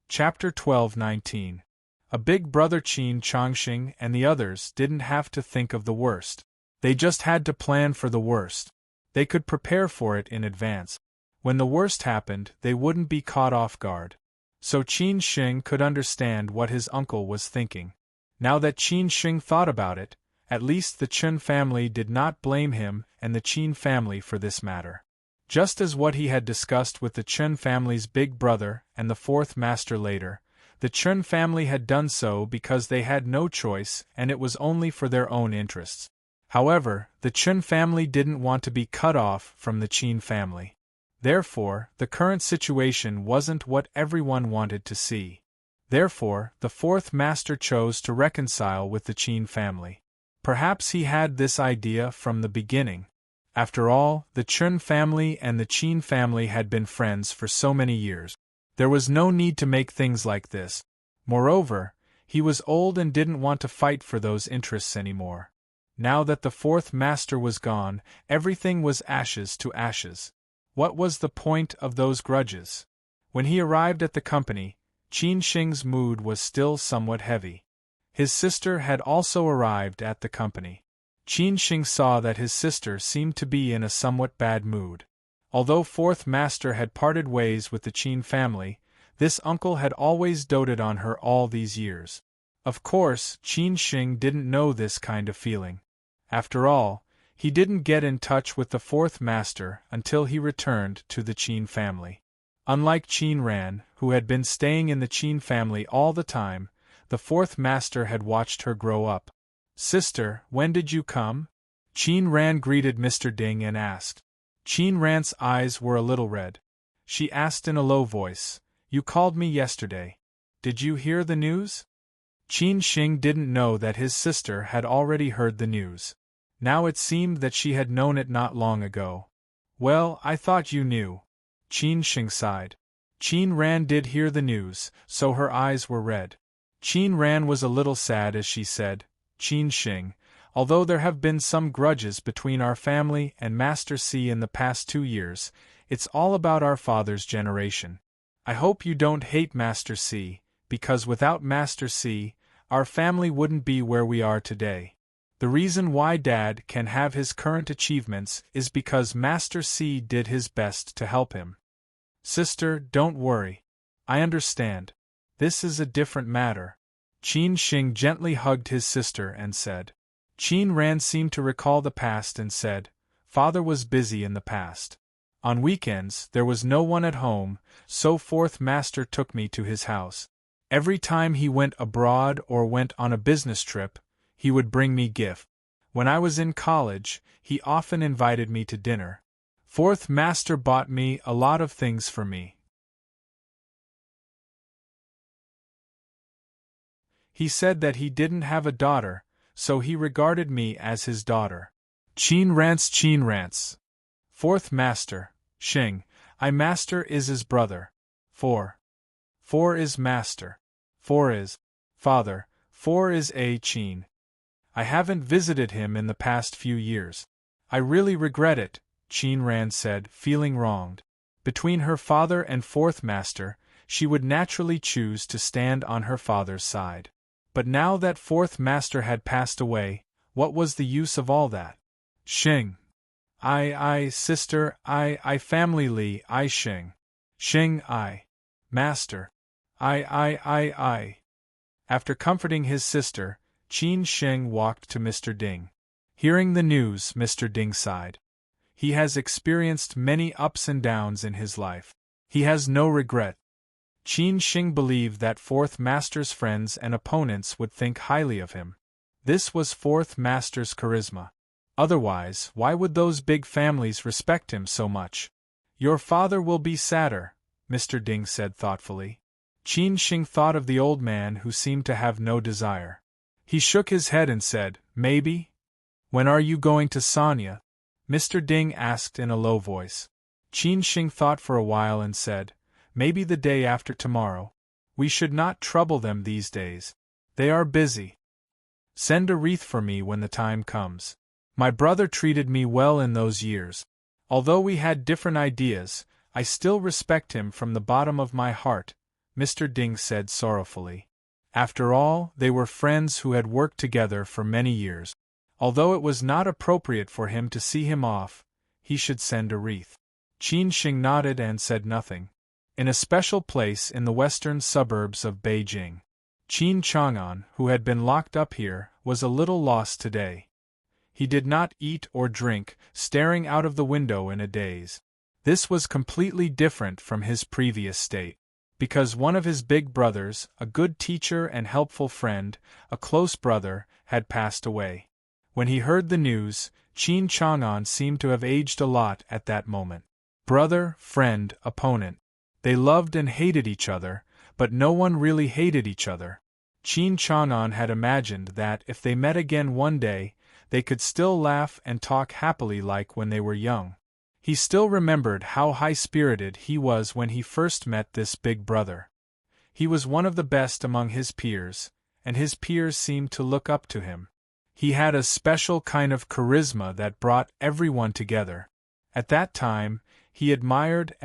Chapter 12-19. A big brother Qin Changxing and the others didn't have to think of the worst. They just had to plan for the worst. They could prepare for it in advance. When the worst happened, they wouldn't be caught off guard. So Qin Shing could understand what his uncle was thinking. Now that Qin Shing thought about it, at least the Chen family did not blame him and the Qin family for this matter. Just as what he had discussed with the Chen family's big brother and the fourth master later, the Chen family had done so because they had no choice and it was only for their own interests. However, the Chen family didn't want to be cut off from the Qin family. Therefore, the current situation wasn't what everyone wanted to see. Therefore, the fourth master chose to reconcile with the Qin family. Perhaps he had this idea from the beginning. After all, the Chen family and the Qin family had been friends for so many years. There was no need to make things like this. Moreover, he was old and didn't want to fight for those interests anymore. Now that the fourth master was gone, everything was ashes to ashes. What was the point of those grudges? When he arrived at the company, Qin Shing's mood was still somewhat heavy. His sister had also arrived at the company. Qin Shing saw that his sister seemed to be in a somewhat bad mood. Although fourth master had parted ways with the Qin family, this uncle had always doted on her all these years. Of course, Qin Shing didn't know this kind of feeling. After all, he didn't get in touch with the fourth master until he returned to the Qin family. Unlike Qin Ran, who had been staying in the Qin family all the time, the fourth master had watched her grow up. "Sister, when did you come?" Qin Ran greeted Mr. Ding and asked. Qin Ran's eyes were a little red. She asked in a low voice, "You called me yesterday. Did you hear the news?" Qin Xing didn't know that his sister had already heard the news. Now it seemed that she had known it not long ago. Well, I thought you knew. Qin Xing sighed. Qin Ran did hear the news, so her eyes were red. Qin Ran was a little sad as she said, Qin Xing, although there have been some grudges between our family and Master C in the past 2 years, it's all about our father's generation. I hope you don't hate Master C, because without Master C, our family wouldn't be where we are today. The reason why Dad can have his current achievements is because Master C did his best to help him. Sister, don't worry. I understand. This is a different matter. Qin Xing gently hugged his sister and said. Qin Ran seemed to recall the past and said, Father was busy in the past. On weekends, there was no one at home, so fourth master took me to his house. Every time he went abroad or went on a business trip, he would bring me gift. When I was in college, he often invited me to dinner. Fourth master bought me a lot of things for me. He said that he didn't have a daughter, so he regarded me as his daughter. Qin rants. Fourth master, Xing, I master is his brother. 4 is master. 4 is father. 4 is a Qin. I haven't visited him in the past few years. I really regret it, Qin Ran said, feeling wronged. Between her father and fourth master, she would naturally choose to stand on her father's side. But now that fourth master had passed away, what was the use of all that? Xing. Sister, I family Li, I Xing. Xing, I. Master. I. After comforting his sister, Qin Xing walked to Mr. Ding. Hearing the news, Mr. Ding sighed. He has experienced many ups and downs in his life. He has no regret. Qin Xing believed that fourth master's friends and opponents would think highly of him. This was fourth master's charisma. Otherwise, why would those big families respect him so much? Your father will be sadder, Mr. Ding said thoughtfully. Qin Xing thought of the old man who seemed to have no desire. He shook his head and said, Maybe? When are you going to Sanya? Mr. Ding asked in a low voice. Qin Xing thought for a while and said, Maybe the day after tomorrow. We should not trouble them these days. They are busy. Send a wreath for me when the time comes. My brother treated me well in those years. Although we had different ideas, I still respect him from the bottom of my heart, Mr. Ding said sorrowfully. After all, they were friends who had worked together for many years. Although it was not appropriate for him to see him off, he should send a wreath. Qin Xing nodded and said nothing. In a special place in the western suburbs of Beijing, Qin Chang'an, who had been locked up here, was a little lost today. He did not eat or drink, staring out of the window in a daze. This was completely different from his previous state. Because one of his big brothers, a good teacher and helpful friend, a close brother, had passed away. When he heard the news, Qin Chang'an seemed to have aged a lot at that moment. Brother, friend, opponent. They loved and hated each other, but no one really hated each other. Qin Chang'an had imagined that if they met again one day, they could still laugh and talk happily like when they were young. He still remembered how high-spirited he was when he first met this big brother. He was one of the best among his peers, and his peers seemed to look up to him. He had a special kind of charisma that brought everyone together. At that time, he admired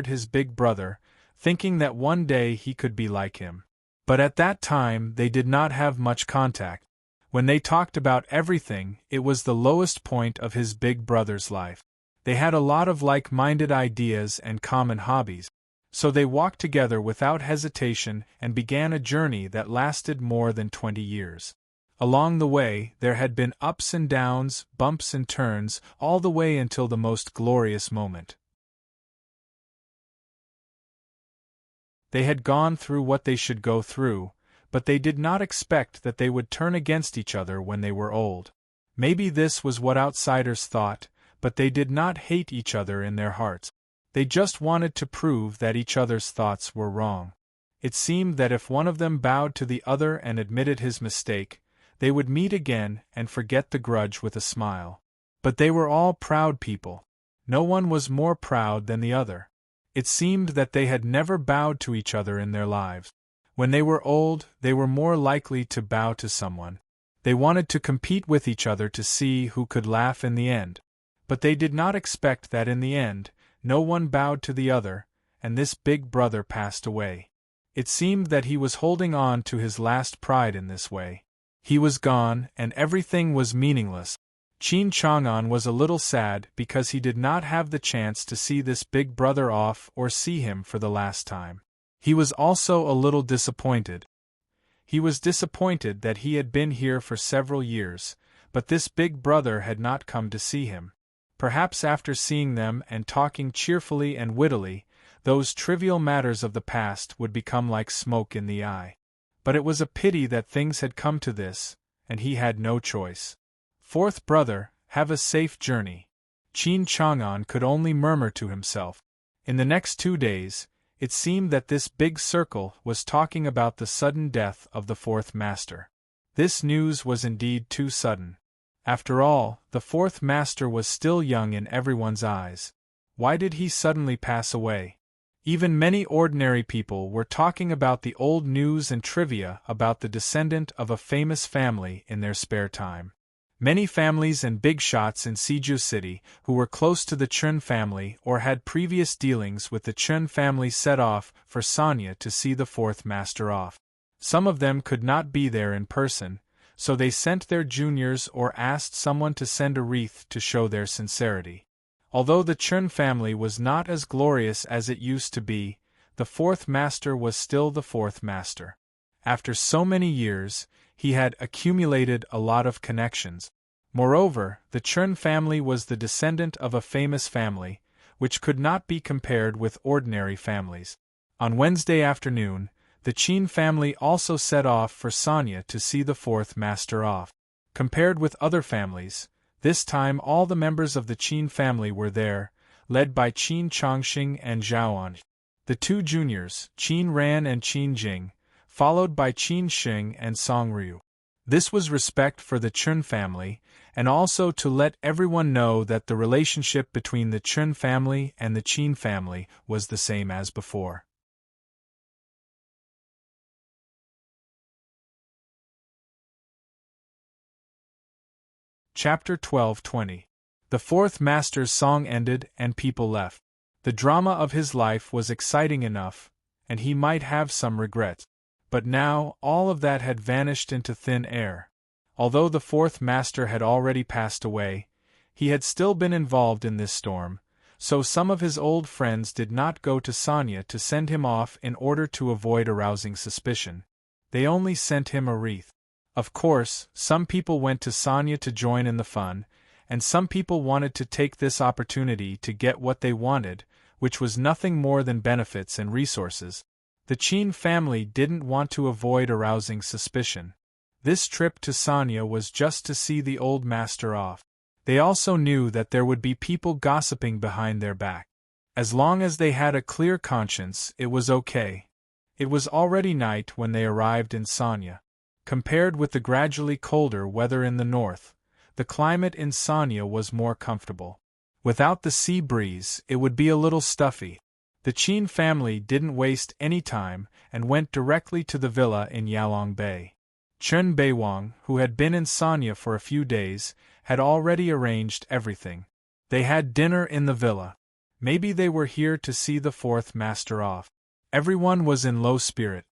his big brother, thinking that one day he could be like him. But at that time they did not have much contact. When they talked about everything, it was the lowest point of his big brother's life. They had a lot of like-minded ideas and common hobbies, so they walked together without hesitation and began a journey that lasted more than 20 years. Along the way, there had been ups and downs, bumps and turns, all the way until the most glorious moment. They had gone through what they should go through, but they did not expect that they would turn against each other when they were old. Maybe this was what outsiders thought, but they did not hate each other in their hearts. They just wanted to prove that each other's thoughts were wrong. It seemed that if one of them bowed to the other and admitted his mistake, they would meet again and forget the grudge with a smile. But they were all proud people. No one was more proud than the other. It seemed that they had never bowed to each other in their lives. When they were old, they were more likely to bow to someone. They wanted to compete with each other to see who could laugh in the end. But they did not expect that in the end, no one bowed to the other, and this big brother passed away. It seemed that he was holding on to his last pride in this way. He was gone, and everything was meaningless. Qin Chang'an was a little sad because he did not have the chance to see this big brother off or see him for the last time. He was also a little disappointed. He was disappointed that he had been here for several years, but this big brother had not come to see him. Perhaps after seeing them and talking cheerfully and wittily, those trivial matters of the past would become like smoke in the eye. But it was a pity that things had come to this, and he had no choice. Fourth brother, have a safe journey. Qin Chang'an could only murmur to himself. In the next 2 days, it seemed that this big circle was talking about the sudden death of the fourth master. This news was indeed too sudden. After all, the fourth master was still young in everyone's eyes. Why did he suddenly pass away? Even many ordinary people were talking about the old news and trivia about the descendant of a famous family in their spare time. Many families and big shots in Siju City who were close to the Chun family or had previous dealings with the Chun family set off for Sanya to see the fourth master off. Some of them could not be there in person, so they sent their juniors or asked someone to send a wreath to show their sincerity. Although the Chun family was not as glorious as it used to be, the fourth master was still the fourth master. After so many years, he had accumulated a lot of connections. Moreover, the Chun family was the descendant of a famous family, which could not be compared with ordinary families. On Wednesday afternoon, the Qin family also set off for Sanya to see the fourth master off. Compared with other families, this time all the members of the Qin family were there, led by Qin Changxing and Zhaoan. The two juniors, Qin Ran and Qin Jing, followed by Qin Xing and Song Ryu. This was respect for the Chun family, and also to let everyone know that the relationship between the Chun family and the Qin family was the same as before. Chapter 12:20. The fourth master's song ended and people left. The drama of his life was exciting enough, and he might have some regrets. But now, all of that had vanished into thin air. Although the fourth master had already passed away, he had still been involved in this storm, so some of his old friends did not go to Sanya to send him off in order to avoid arousing suspicion. They only sent him a wreath. Of course, some people went to Sanya to join in the fun, and some people wanted to take this opportunity to get what they wanted, which was nothing more than benefits and resources. The Qin family didn't want to avoid arousing suspicion. This trip to Sanya was just to see the old master off. They also knew that there would be people gossiping behind their back. As long as they had a clear conscience, it was okay. It was already night when they arrived in Sanya. Compared with the gradually colder weather in the north, the climate in Sanya was more comfortable. Without the sea breeze, it would be a little stuffy. The Qin family didn't waste any time and went directly to the villa in Yalong Bay. Chen Beiwang, who had been in Sanya for a few days, had already arranged everything. They had dinner in the villa. Maybe they were here to see the fourth master off. Everyone was in low spirit.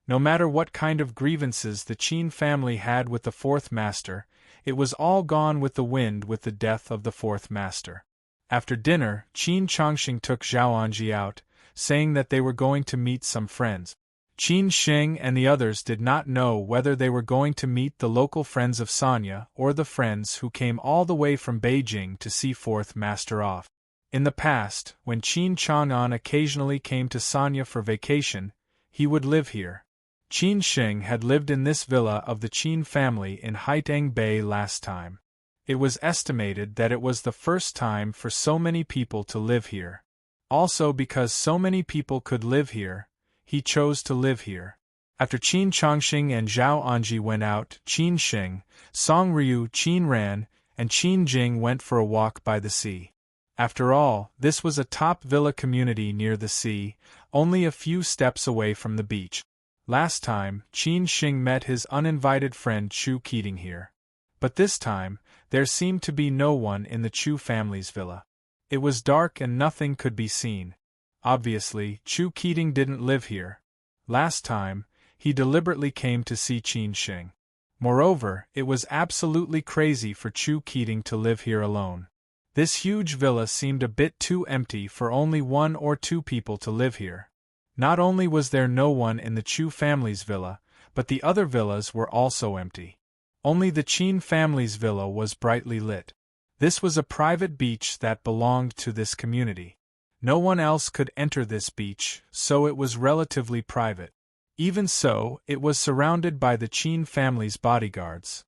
No matter what kind of grievances the Qin family had with the fourth master, it was all gone with the wind with the death of the fourth master. After dinner, Qin Changxing took Zhaoanji out, saying that they were going to meet some friends. Qin Xing and the others did not know whether they were going to meet the local friends of Sanya or the friends who came all the way from Beijing to see fourth master off. In the past, when Qin Chang'an occasionally came to Sanya for vacation, he would live here. Qin Xing had lived in this villa of the Qin family in Haiteng Bay last time. It was estimated that it was the first time for so many people to live here. Also because so many people could live here, he chose to live here. After Qin Chongqing and Zhao Anji went out, Qin Sheng, Song Ryu, Qin Ran, and Qin Jing went for a walk by the sea. After all, this was a top villa community near the sea, only a few steps away from the beach. Last time, Qin Sheng met his uninvited friend Chu Keating here. But this time, there seemed to be no one in the Chu family's villa. It was dark and nothing could be seen. Obviously, Chu Keating didn't live here. Last time, he deliberately came to see Qin Sheng. Moreover, it was absolutely crazy for Chu Keating to live here alone. This huge villa seemed a bit too empty for only one or two people to live here. Not only was there no one in the Chu family's villa, but the other villas were also empty. Only the Qin family's villa was brightly lit. This was a private beach that belonged to this community. No one else could enter this beach, so it was relatively private. Even so, it was surrounded by the Qin family's bodyguards.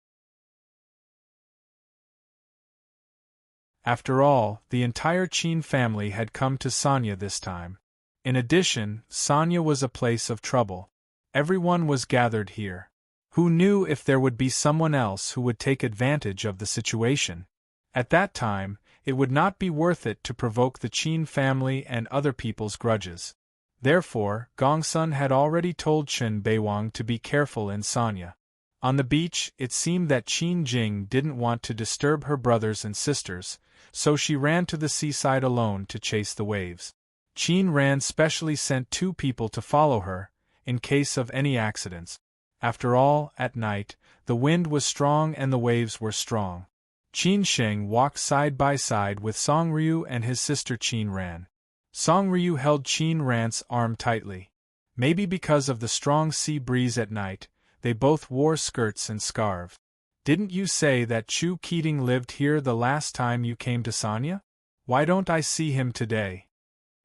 After all, the entire Qin family had come to Sanya this time. In addition, Sanya was a place of trouble. Everyone was gathered here. Who knew if there would be someone else who would take advantage of the situation? At that time, it would not be worth it to provoke the Qin family and other people's grudges. Therefore, Gongsun had already told Chen Beiwang to be careful in Sanya. On the beach, it seemed that Qin Jing didn't want to disturb her brothers and sisters, so she ran to the seaside alone to chase the waves. Qin Ran specially sent 2 people to follow her, in case of any accidents. After all, at night, the wind was strong and the waves were strong. Qin Sheng walked side by side with Song Ryu and his sister Qin Ran. Song Ryu held Qin Ran's arm tightly. Maybe because of the strong sea breeze at night, they both wore skirts and scarves. Didn't you say that Chu Keating lived here the last time you came to Sanya? Why don't I see him today?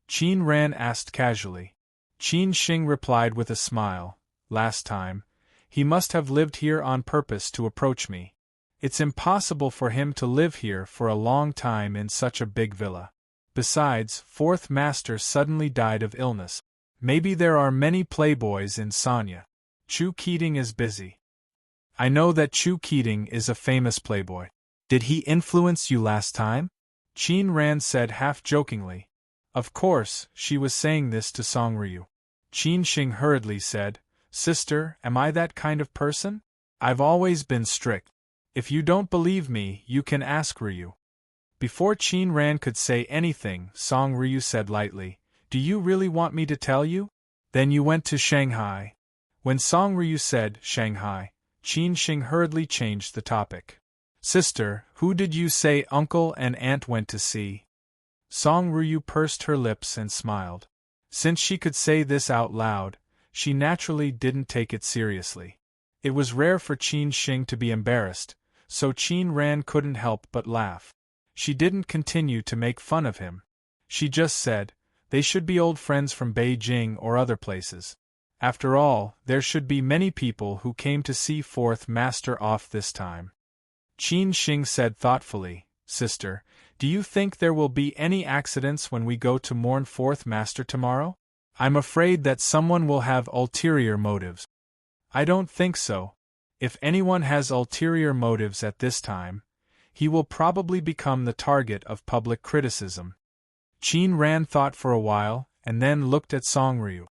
Qin Ran asked casually. Qin Sheng replied with a smile. Last time. He must have lived here on purpose to approach me. It's impossible for him to live here for a long time in such a big villa. Besides, 4th Master suddenly died of illness. Maybe there are many playboys in Sanya. Chu Keating is busy. I know that Chu Keating is a famous playboy. Did he influence you last time? Qin Ran said half-jokingly. Of course, she was saying this to Song Ryu. Qin Sheng hurriedly said, Sister, am I that kind of person? I've always been strict. If you don't believe me, you can ask Ryu. Before Qin Ran could say anything, Song Ryu said lightly, Do you really want me to tell you? Then you went to Shanghai. When Song Ryu said, Shanghai, Qin Sheng hurriedly changed the topic. Sister, who did you say uncle and aunt went to see? Song Ryu pursed her lips and smiled. Since she could say this out loud, she naturally didn't take it seriously. It was rare for Qin Sheng to be embarrassed, so Qin Ran couldn't help but laugh. She didn't continue to make fun of him. She just said, they should be old friends from Beijing or other places. After all, there should be many people who came to see 4th Master off this time. Qin Sheng said thoughtfully, Sister, do you think there will be any accidents when we go to mourn 4th Master tomorrow? I'm afraid that someone will have ulterior motives. I don't think so. If anyone has ulterior motives at this time, he will probably become the target of public criticism. Qin Ran thought for a while, and then looked at Song Ryu.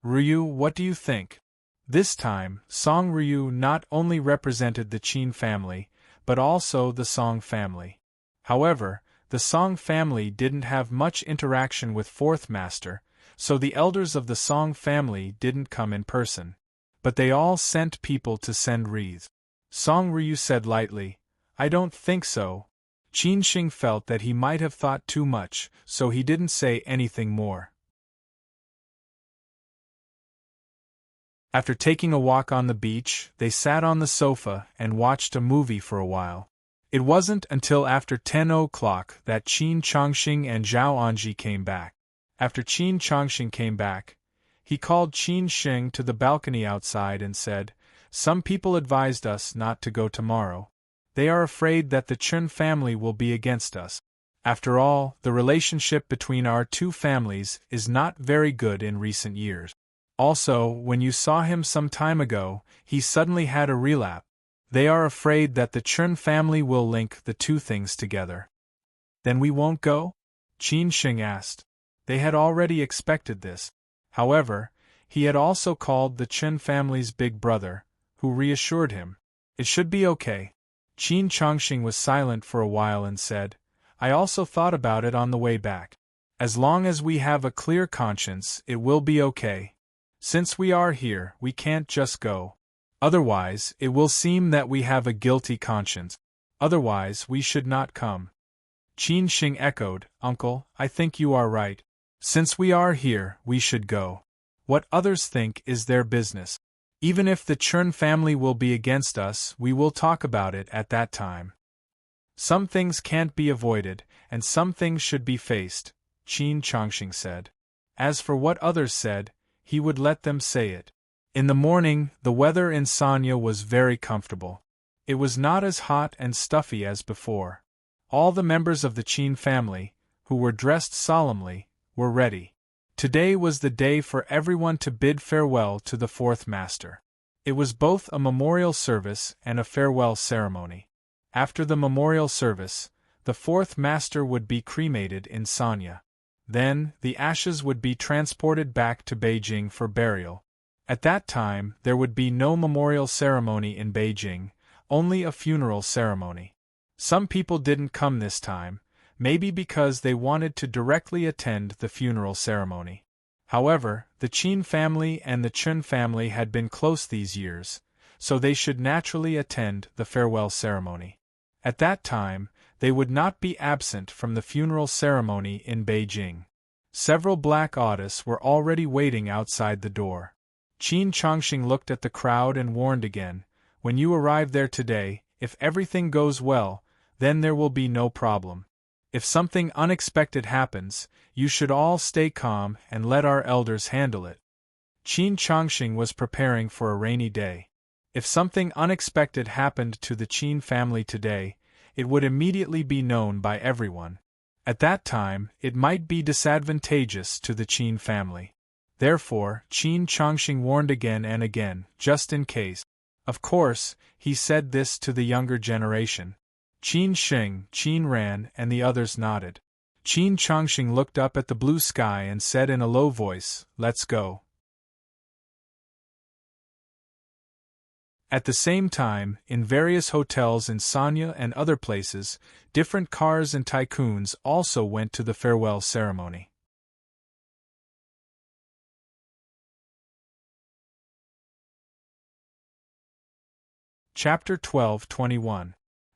Ryu, what do you think? This time, Song Ryu not only represented the Qin family, but also the Song family. However, the Song family didn't have much interaction with 4th Master, so the elders of the Song family didn't come in person. But they all sent people to send wreaths. Song Ryu said lightly, I don't think so. Qin Sheng felt that he might have thought too much, so he didn't say anything more. After taking a walk on the beach, they sat on the sofa and watched a movie for a while. It wasn't until after 10 o'clock that Qin Chongqing and Zhao Anji came back. After Qin Chongqing came back, he called Qin Sheng to the balcony outside and said, Some people advised us not to go tomorrow. They are afraid that the Chen family will be against us. After all, the relationship between our 2 families is not very good in recent years. Also, when you saw him some time ago, he suddenly had a relapse. They are afraid that the Chun family will link the two things together. Then we won't go? Qin Sheng asked. They had already expected this. However, he had also called the Chun family's big brother, who reassured him. It should be okay. Qin Chongqing was silent for a while and said, I also thought about it on the way back. As long as we have a clear conscience, it will be okay. Since we are here, we can't just go. Otherwise, it will seem that we have a guilty conscience. Otherwise, we should not come. Qin Sheng echoed, Uncle, I think you are right. Since we are here, we should go. What others think is their business. Even if the Chun family will be against us, we will talk about it at that time. Some things can't be avoided, and some things should be faced, Qin Chongqing said. As for what others said, he would let them say it. In the morning, the weather in Sanya was very comfortable. It was not as hot and stuffy as before. All the members of the Qin family, who were dressed solemnly, were ready. Today was the day for everyone to bid farewell to the fourth master. It was both a memorial service and a farewell ceremony. After the memorial service, the fourth master would be cremated in Sanya. Then, the ashes would be transported back to Beijing for burial. At that time, there would be no memorial ceremony in Beijing, only a funeral ceremony. Some people didn't come this time, maybe because they wanted to directly attend the funeral ceremony. However, the Qin family and the Chun family had been close these years, so they should naturally attend the farewell ceremony. At that time, they would not be absent from the funeral ceremony in Beijing. Several black Audis were already waiting outside the door. Qin Chongqing looked at the crowd and warned again, when you arrive there today, if everything goes well, then there will be no problem. If something unexpected happens, you should all stay calm and let our elders handle it. Qin Chongqing was preparing for a rainy day. If something unexpected happened to the Qin family today, it would immediately be known by everyone. At that time, it might be disadvantageous to the Qin family. Therefore, Qin Chongqing warned again and again, just in case. Of course, he said this to the younger generation. Qin Sheng, Qin Ran, and the others nodded. Qin Chongqing looked up at the blue sky and said in a low voice, Let's go. At the same time, in various hotels in Sanya and other places, different cars and tycoons also went to the farewell ceremony. Chapter 12:21.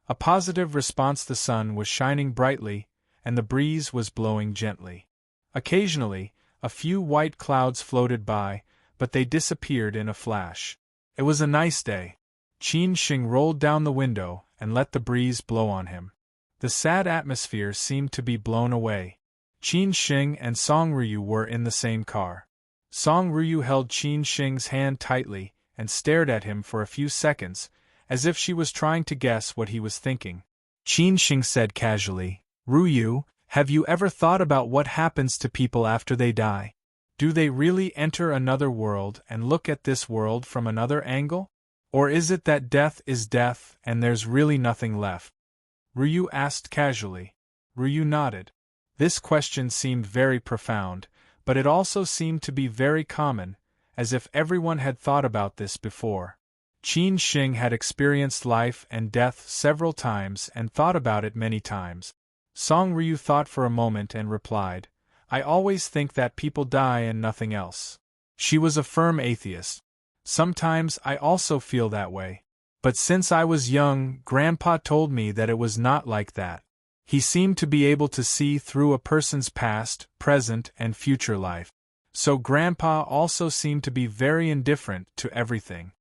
A positive response. The sun was shining brightly, and the breeze was blowing gently. Occasionally, a few white clouds floated by, but they disappeared in a flash. It was a nice day. Qin Sheng rolled down the window and let the breeze blow on him. The sad atmosphere seemed to be blown away. Qin Sheng and Song Ryu were in the same car. Song Ryu held Qin Sheng's hand tightly and stared at him for a few seconds, as if she was trying to guess what he was thinking. Qin Sheng said casually, Ryu, have you ever thought about what happens to people after they die? Do they really enter another world and look at this world from another angle? Or is it that death is death and there's really nothing left? Ryu asked casually. Ryu nodded. This question seemed very profound, but it also seemed to be very common, as if everyone had thought about this before. Qin Sheng had experienced life and death several times and thought about it many times. Song Ryu thought for a moment and replied, I always think that people die and nothing else. She was a firm atheist. Sometimes I also feel that way. But since I was young, Grandpa told me that it was not like that. He seemed to be able to see through a person's past, present, and future life. So Grandpa also seemed to be very indifferent to everything.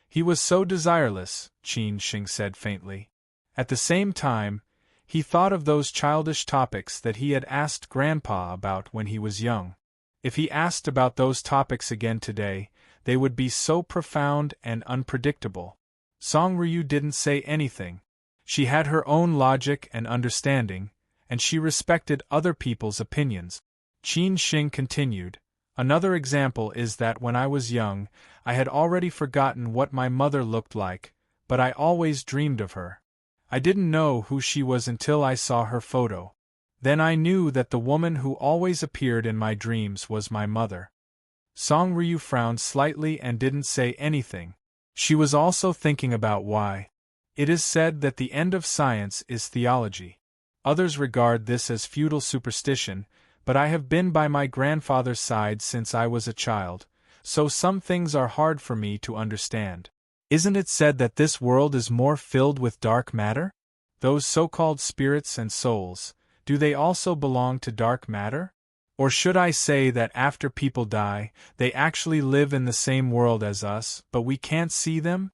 He was so desireless, Qin Sheng said faintly. At the same time, he thought of those childish topics that he had asked Grandpa about when he was young. If he asked about those topics again today, they would be so profound and unpredictable. Song Ryu didn't say anything. She had her own logic and understanding, and she respected other people's opinions. Qin Sheng continued, Another example is that when I was young, I had already forgotten what my mother looked like, but I always dreamed of her. I didn't know who she was until I saw her photo. Then I knew that the woman who always appeared in my dreams was my mother. Song Ryu frowned slightly and didn't say anything. She was also thinking about why. It is said that the end of science is theology. Others regard this as feudal superstition, but I have been by my grandfather's side since I was a child, so some things are hard for me to understand. Isn't it said that this world is more filled with dark matter? Those so-called spirits and souls, do they also belong to dark matter? Or should I say that after people die, they actually live in the same world as us, but we can't see them?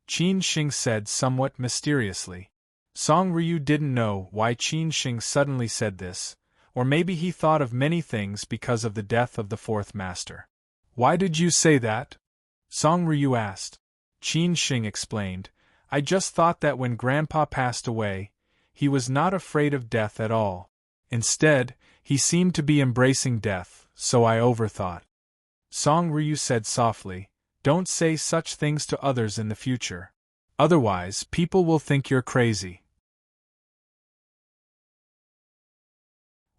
Qin Xing said somewhat mysteriously. Song Ryu didn't know why Qin Xing suddenly said this, or maybe he thought of many things because of the death of the fourth master. Why did you say that? Song Ryu asked. Qin Xing explained, I just thought that when Grandpa passed away, he was not afraid of death at all. Instead, he seemed to be embracing death, so I overthought. Song Ryu said softly, don't say such things to others in the future. Otherwise, people will think you're crazy.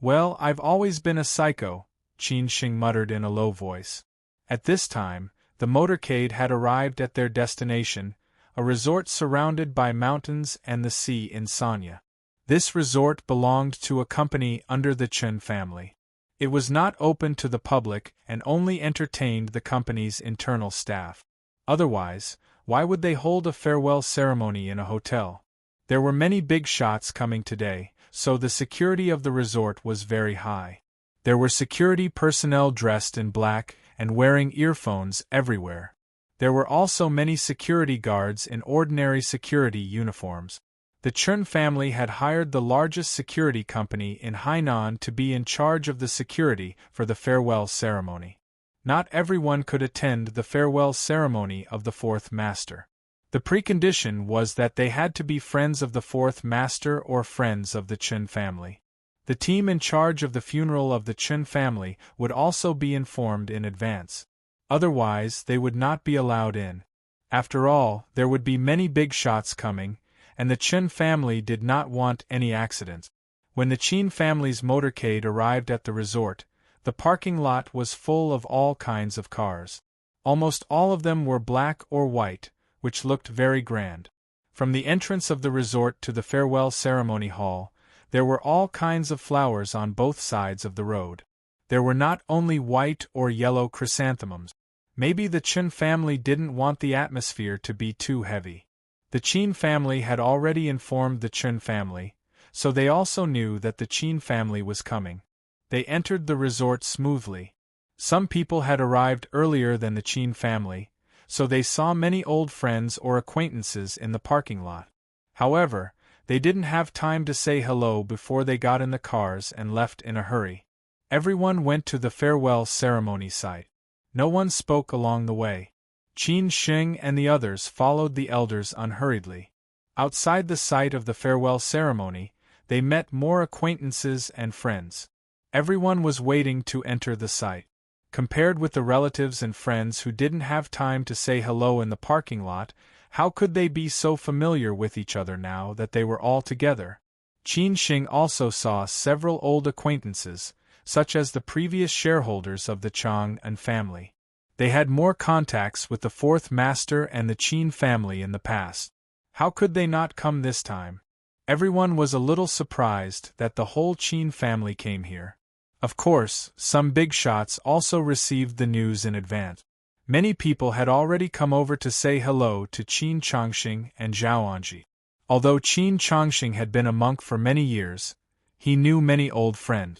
Well, I've always been a psycho, Qin Xing muttered in a low voice. At this time, the motorcade had arrived at their destination, a resort surrounded by mountains and the sea in Sanya. This resort belonged to a company under the Chen family. It was not open to the public and only entertained the company's internal staff. Otherwise, why would they hold a farewell ceremony in a hotel? There were many big shots coming today, so the security of the resort was very high. There were security personnel dressed in black and wearing earphones everywhere. There were also many security guards in ordinary security uniforms. The Chen family had hired the largest security company in Hainan to be in charge of the security for the farewell ceremony. Not everyone could attend the farewell ceremony of the fourth master. The precondition was that they had to be friends of the fourth master or friends of the Chen family. The team in charge of the funeral of the Chen family would also be informed in advance. Otherwise, they would not be allowed in. After all, there would be many big shots coming, and the Chen family did not want any accidents. When the Qin family's motorcade arrived at the resort, the parking lot was full of all kinds of cars. Almost all of them were black or white, which looked very grand. From the entrance of the resort to the farewell ceremony hall, there were all kinds of flowers on both sides of the road. There were not only white or yellow chrysanthemums. Maybe the Chen family didn't want the atmosphere to be too heavy. The Qin family had already informed the Chen family, so they also knew that the Qin family was coming. They entered the resort smoothly. Some people had arrived earlier than the Qin family, so they saw many old friends or acquaintances in the parking lot. However, they didn't have time to say hello before they got in the cars and left in a hurry. Everyone went to the farewell ceremony site. No one spoke along the way. Qin Xing and the others followed the elders unhurriedly. Outside the site of the farewell ceremony, they met more acquaintances and friends. Everyone was waiting to enter the site. Compared with the relatives and friends who didn't have time to say hello in the parking lot, how could they be so familiar with each other now that they were all together? Qin Xing also saw several old acquaintances, such as the previous shareholders of the Chang and family. They had more contacts with the fourth master and the Qin family in the past. How could they not come this time? Everyone was a little surprised that the whole Qin family came here. Of course, some big shots also received the news in advance. Many people had already come over to say hello to Qin Changxing and Zhao Anji. Although Qin Changxing had been a monk for many years, he knew many old friends.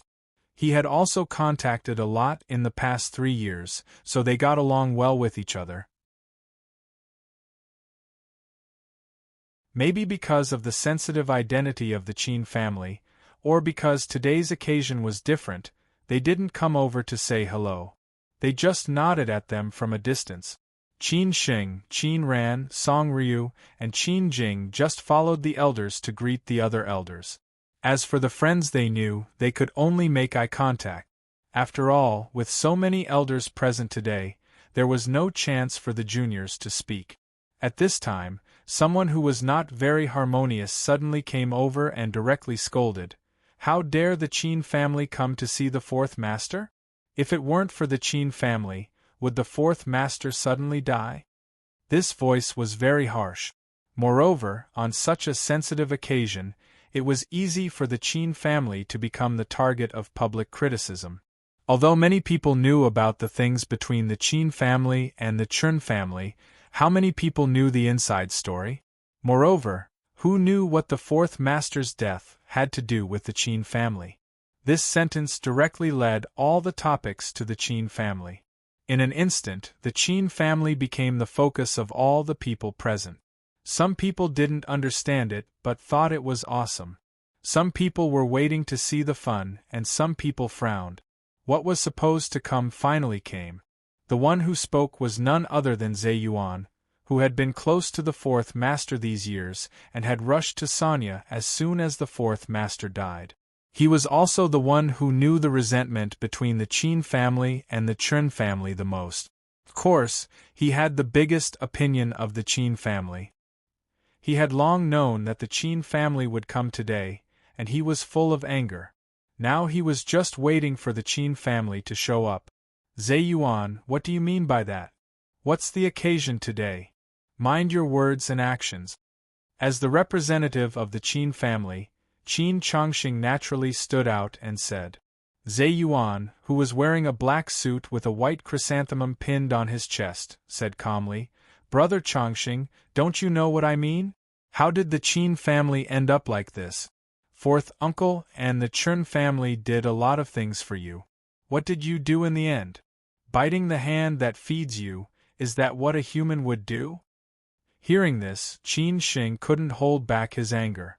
He had also contacted a lot in the past 3 years, so they got along well with each other. Maybe because of the sensitive identity of the Qin family, or because today's occasion was different, they didn't come over to say hello. They just nodded at them from a distance. Qin Xing, Qin Ran, Song Ryu, and Qin Jing just followed the elders to greet the other elders. As for the friends they knew, they could only make eye contact. After all, with so many elders present today, there was no chance for the juniors to speak. At this time, someone who was not very harmonious suddenly came over and directly scolded. How dare the Qin family come to see the fourth master? If it weren't for the Qin family, would the fourth master suddenly die? This voice was very harsh. Moreover, on such a sensitive occasion, it was easy for the Qin family to become the target of public criticism. Although many people knew about the things between the Qin family and the Chun family, how many people knew the inside story? Moreover, who knew what the fourth master's death had to do with the Qin family? This sentence directly led all the topics to the Qin family. In an instant, the Qin family became the focus of all the people present. Some people didn't understand it but thought it was awesome. Some people were waiting to see the fun, and some people frowned. What was supposed to come finally came. The one who spoke was none other than Zhe Yuan, who had been close to the fourth master these years and had rushed to Sanya as soon as the fourth master died. He was also the one who knew the resentment between the Qin family and the Chun family the most. Of course, he had the biggest opinion of the Qin family. He had long known that the Qin family would come today, and he was full of anger. Now he was just waiting for the Qin family to show up. Zhe Yuan, what do you mean by that? What's the occasion today? Mind your words and actions. As the representative of the Qin family, Qin Chongqing naturally stood out and said. Zhe Yuan, who was wearing a black suit with a white chrysanthemum pinned on his chest, said calmly, "Brother Chongqing, don't you know what I mean? How did the Qin family end up like this? Fourth uncle and the Chun family did a lot of things for you. What did you do in the end? Biting the hand that feeds you, is that what a human would do?" Hearing this, Qin Shing couldn't hold back his anger.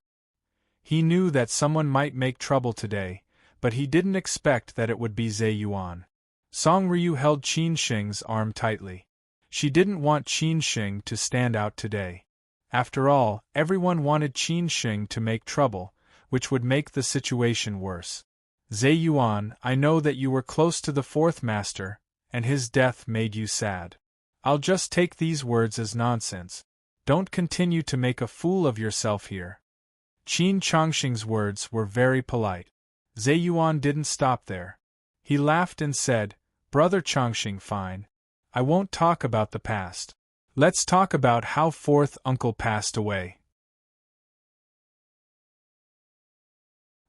He knew that someone might make trouble today, but he didn't expect that it would be Zhe Yuan. Song Ryu held Qin Shing's arm tightly. She didn't want Qin Shing to stand out today. After all, everyone wanted Qin Shing to make trouble, which would make the situation worse. Zhe Yuan, I know that you were close to the fourth master, and his death made you sad. I'll just take these words as nonsense. Don't continue to make a fool of yourself here. Qin Chongqing's words were very polite. Zhe Yuan didn't stop there. He laughed and said, "Brother Chongqing, fine. I won't talk about the past. Let's talk about how fourth uncle passed away.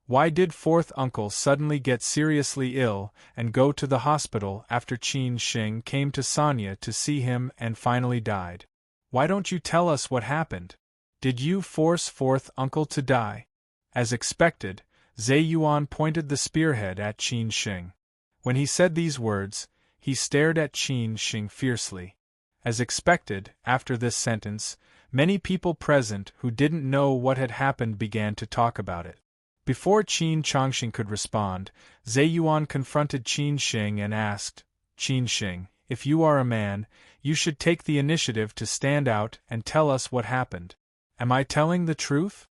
Why did fourth uncle suddenly get seriously ill and go to the hospital after Qin Shing came to Sanya to see him and finally died? Why don't you tell us what happened? Did you force fourth uncle to die?" As expected, Zhe Yuan pointed the spearhead at Qin Shing. When he said these words, he stared at Qin Shing fiercely. As expected, after this sentence, many people present who didn't know what had happened began to talk about it. Before Qin Chongqing could respond, Zhe Yuan confronted Qin Shing and asked, "Qin Shing, if you are a man, you should take the initiative to stand out and tell us what happened. Am I telling the truth?"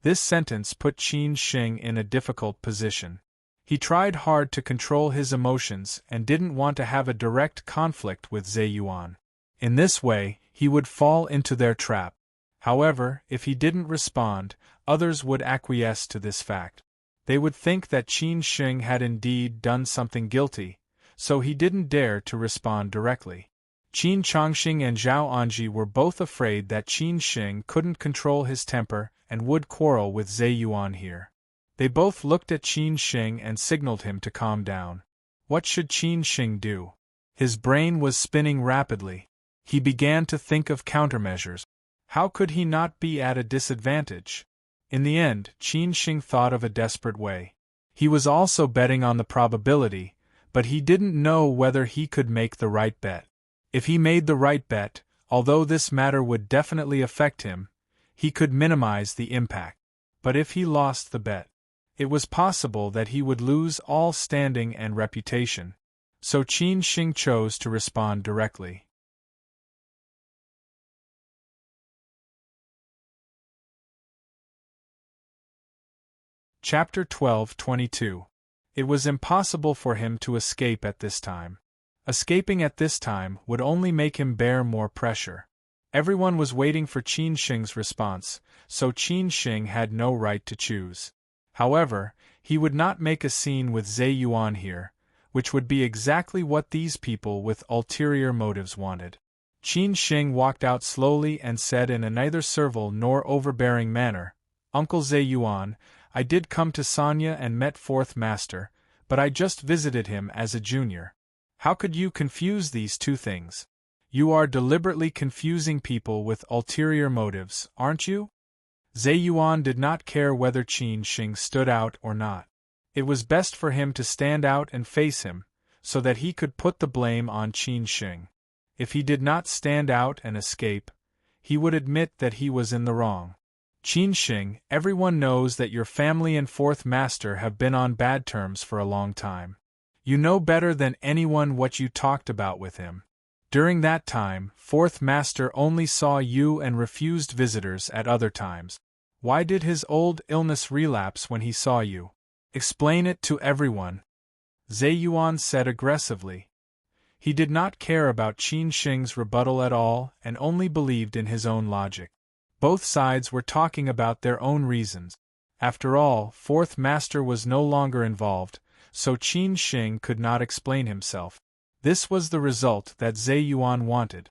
This sentence put Qin Shing in a difficult position. He tried hard to control his emotions and didn't want to have a direct conflict with Zhe Yuan. In this way, he would fall into their trap. However, if he didn't respond, others would acquiesce to this fact. They would think that Qin Shing had indeed done something guilty, so he didn't dare to respond directly. Qin Chongqing and Zhao Anji were both afraid that Qin Shing couldn't control his temper and would quarrel with Zhe Yuan here. They both looked at Qin Shing and signaled him to calm down. What should Qin Shing do? His brain was spinning rapidly. He began to think of countermeasures. How could he not be at a disadvantage? In the end, Qin Shing thought of a desperate way. He was also betting on the probability, but he didn't know whether he could make the right bet. If he made the right bet, although this matter would definitely affect him, he could minimize the impact. But if he lost the bet, it was possible that he would lose all standing and reputation. So Qin Shing chose to respond directly. Chapter 12:22. It was impossible for him to escape at this time. Escaping at this time would only make him bear more pressure. Everyone was waiting for Qin Shing's response, so Qin Shing had no right to choose. However, he would not make a scene with Zhe Yuan here, which would be exactly what these people with ulterior motives wanted. Qin Shing walked out slowly and said in a neither servile nor overbearing manner, "Uncle Zhe Yuan, I did come to Sanya and met Fourth Master, but I just visited him as a junior. How could you confuse these two things? You are deliberately confusing people with ulterior motives, aren't you?" Zhe Yuan did not care whether Qin Shing stood out or not. It was best for him to stand out and face him, so that he could put the blame on Qin Shing. If he did not stand out and escape, he would admit that he was in the wrong. "Qin Shing, everyone knows that your family and Fourth Master have been on bad terms for a long time. You know better than anyone what you talked about with him. During that time, Fourth Master only saw you and refused visitors at other times. Why did his old illness relapse when he saw you? Explain it to everyone," Zhe Yuan said aggressively. He did not care about Qin Shing's rebuttal at all and only believed in his own logic. Both sides were talking about their own reasons. After all, Fourth Master was no longer involved, so Qin Shing could not explain himself. This was the result that Zhe Yuan wanted.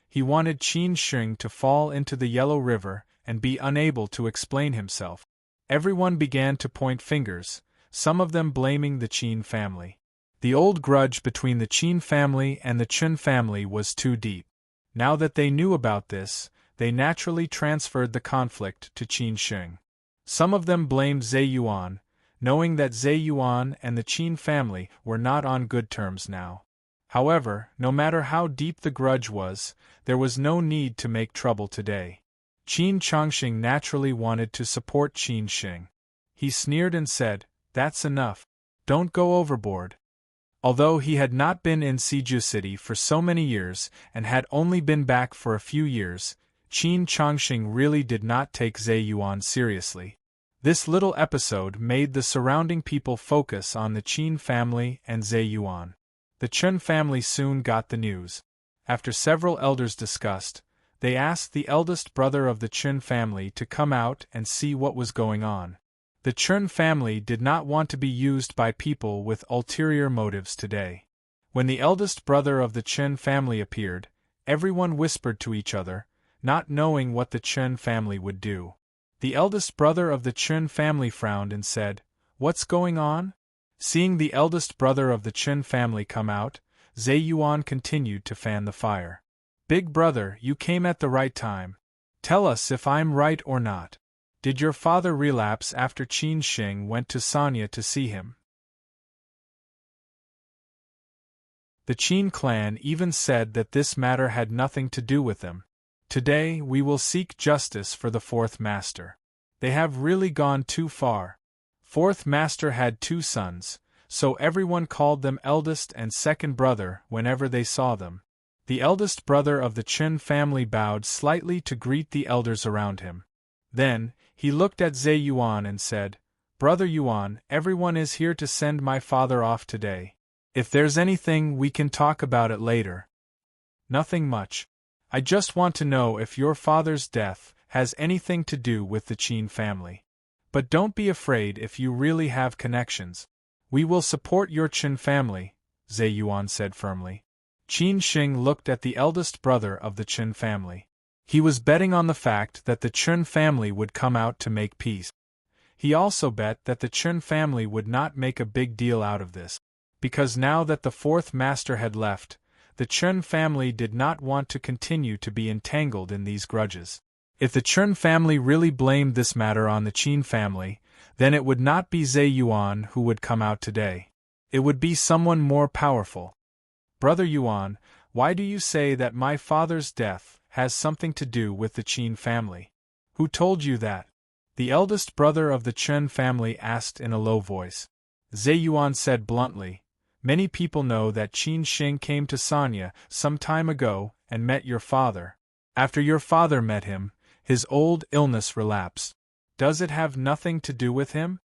He wanted Qin Shing to fall into the Yellow River and be unable to explain himself. Everyone began to point fingers, some of them blaming the Qin family. The old grudge between the Qin family and the Chun family was too deep. Now that they knew about this, they naturally transferred the conflict to Qin Shing. Some of them blamed Zhe Yuan, knowing that Zhe Yuan and the Qin family were not on good terms now. However, no matter how deep the grudge was, there was no need to make trouble today. Qin Chongqing naturally wanted to support Qin Shing. He sneered and said, "That's enough. Don't go overboard." Although he had not been in Siju City for so many years and had only been back for a few years, Qin Chongqing really did not take Zhe Yuan seriously. This little episode made the surrounding people focus on the Qin family and Zhe Yuan. The Chun family soon got the news. After several elders discussed, they asked the eldest brother of the Chun family to come out and see what was going on. The Chun family did not want to be used by people with ulterior motives today. When the eldest brother of the Chun family appeared, everyone whispered to each other, not knowing what the Chun family would do. The eldest brother of the Chun family frowned and said, "What's going on?" Seeing the eldest brother of the Chun family come out, Zhe Yuan continued to fan the fire. "Big brother, you came at the right time. Tell us if I'm right or not. Did your father relapse after Qin Shing went to Sanya to see him?" The Qin clan even said that this matter had nothing to do with them. "Today we will seek justice for the Fourth Master. They have really gone too far." Fourth Master had two sons, so everyone called them eldest and second brother whenever they saw them. The eldest brother of the Chun family bowed slightly to greet the elders around him. Then, he looked at Zhe Yuan and said, "Brother Yuan, everyone is here to send my father off today. If there's anything, we can talk about it later." "Nothing much. I just want to know if your father's death has anything to do with the Qin family. But don't be afraid if you really have connections. We will support your Chun family," Zhe Yuan said firmly. Qin Shing looked at the eldest brother of the Chun family. He was betting on the fact that the Chun family would come out to make peace. He also bet that the Chun family would not make a big deal out of this, because now that the Fourth Master had left, the Chun family did not want to continue to be entangled in these grudges. If the Chun family really blamed this matter on the Qin family, then it would not be Zhe Yuan who would come out today. It would be someone more powerful. "Brother Yuan, why do you say that my father's death has something to do with the Qin family? Who told you that?" the eldest brother of the Chun family asked in a low voice. Zhe Yuan said bluntly, "Many people know that Qin Shing came to Sanya some time ago and met your father. After your father met him, his old illness relapsed. Does it have nothing to do with him?"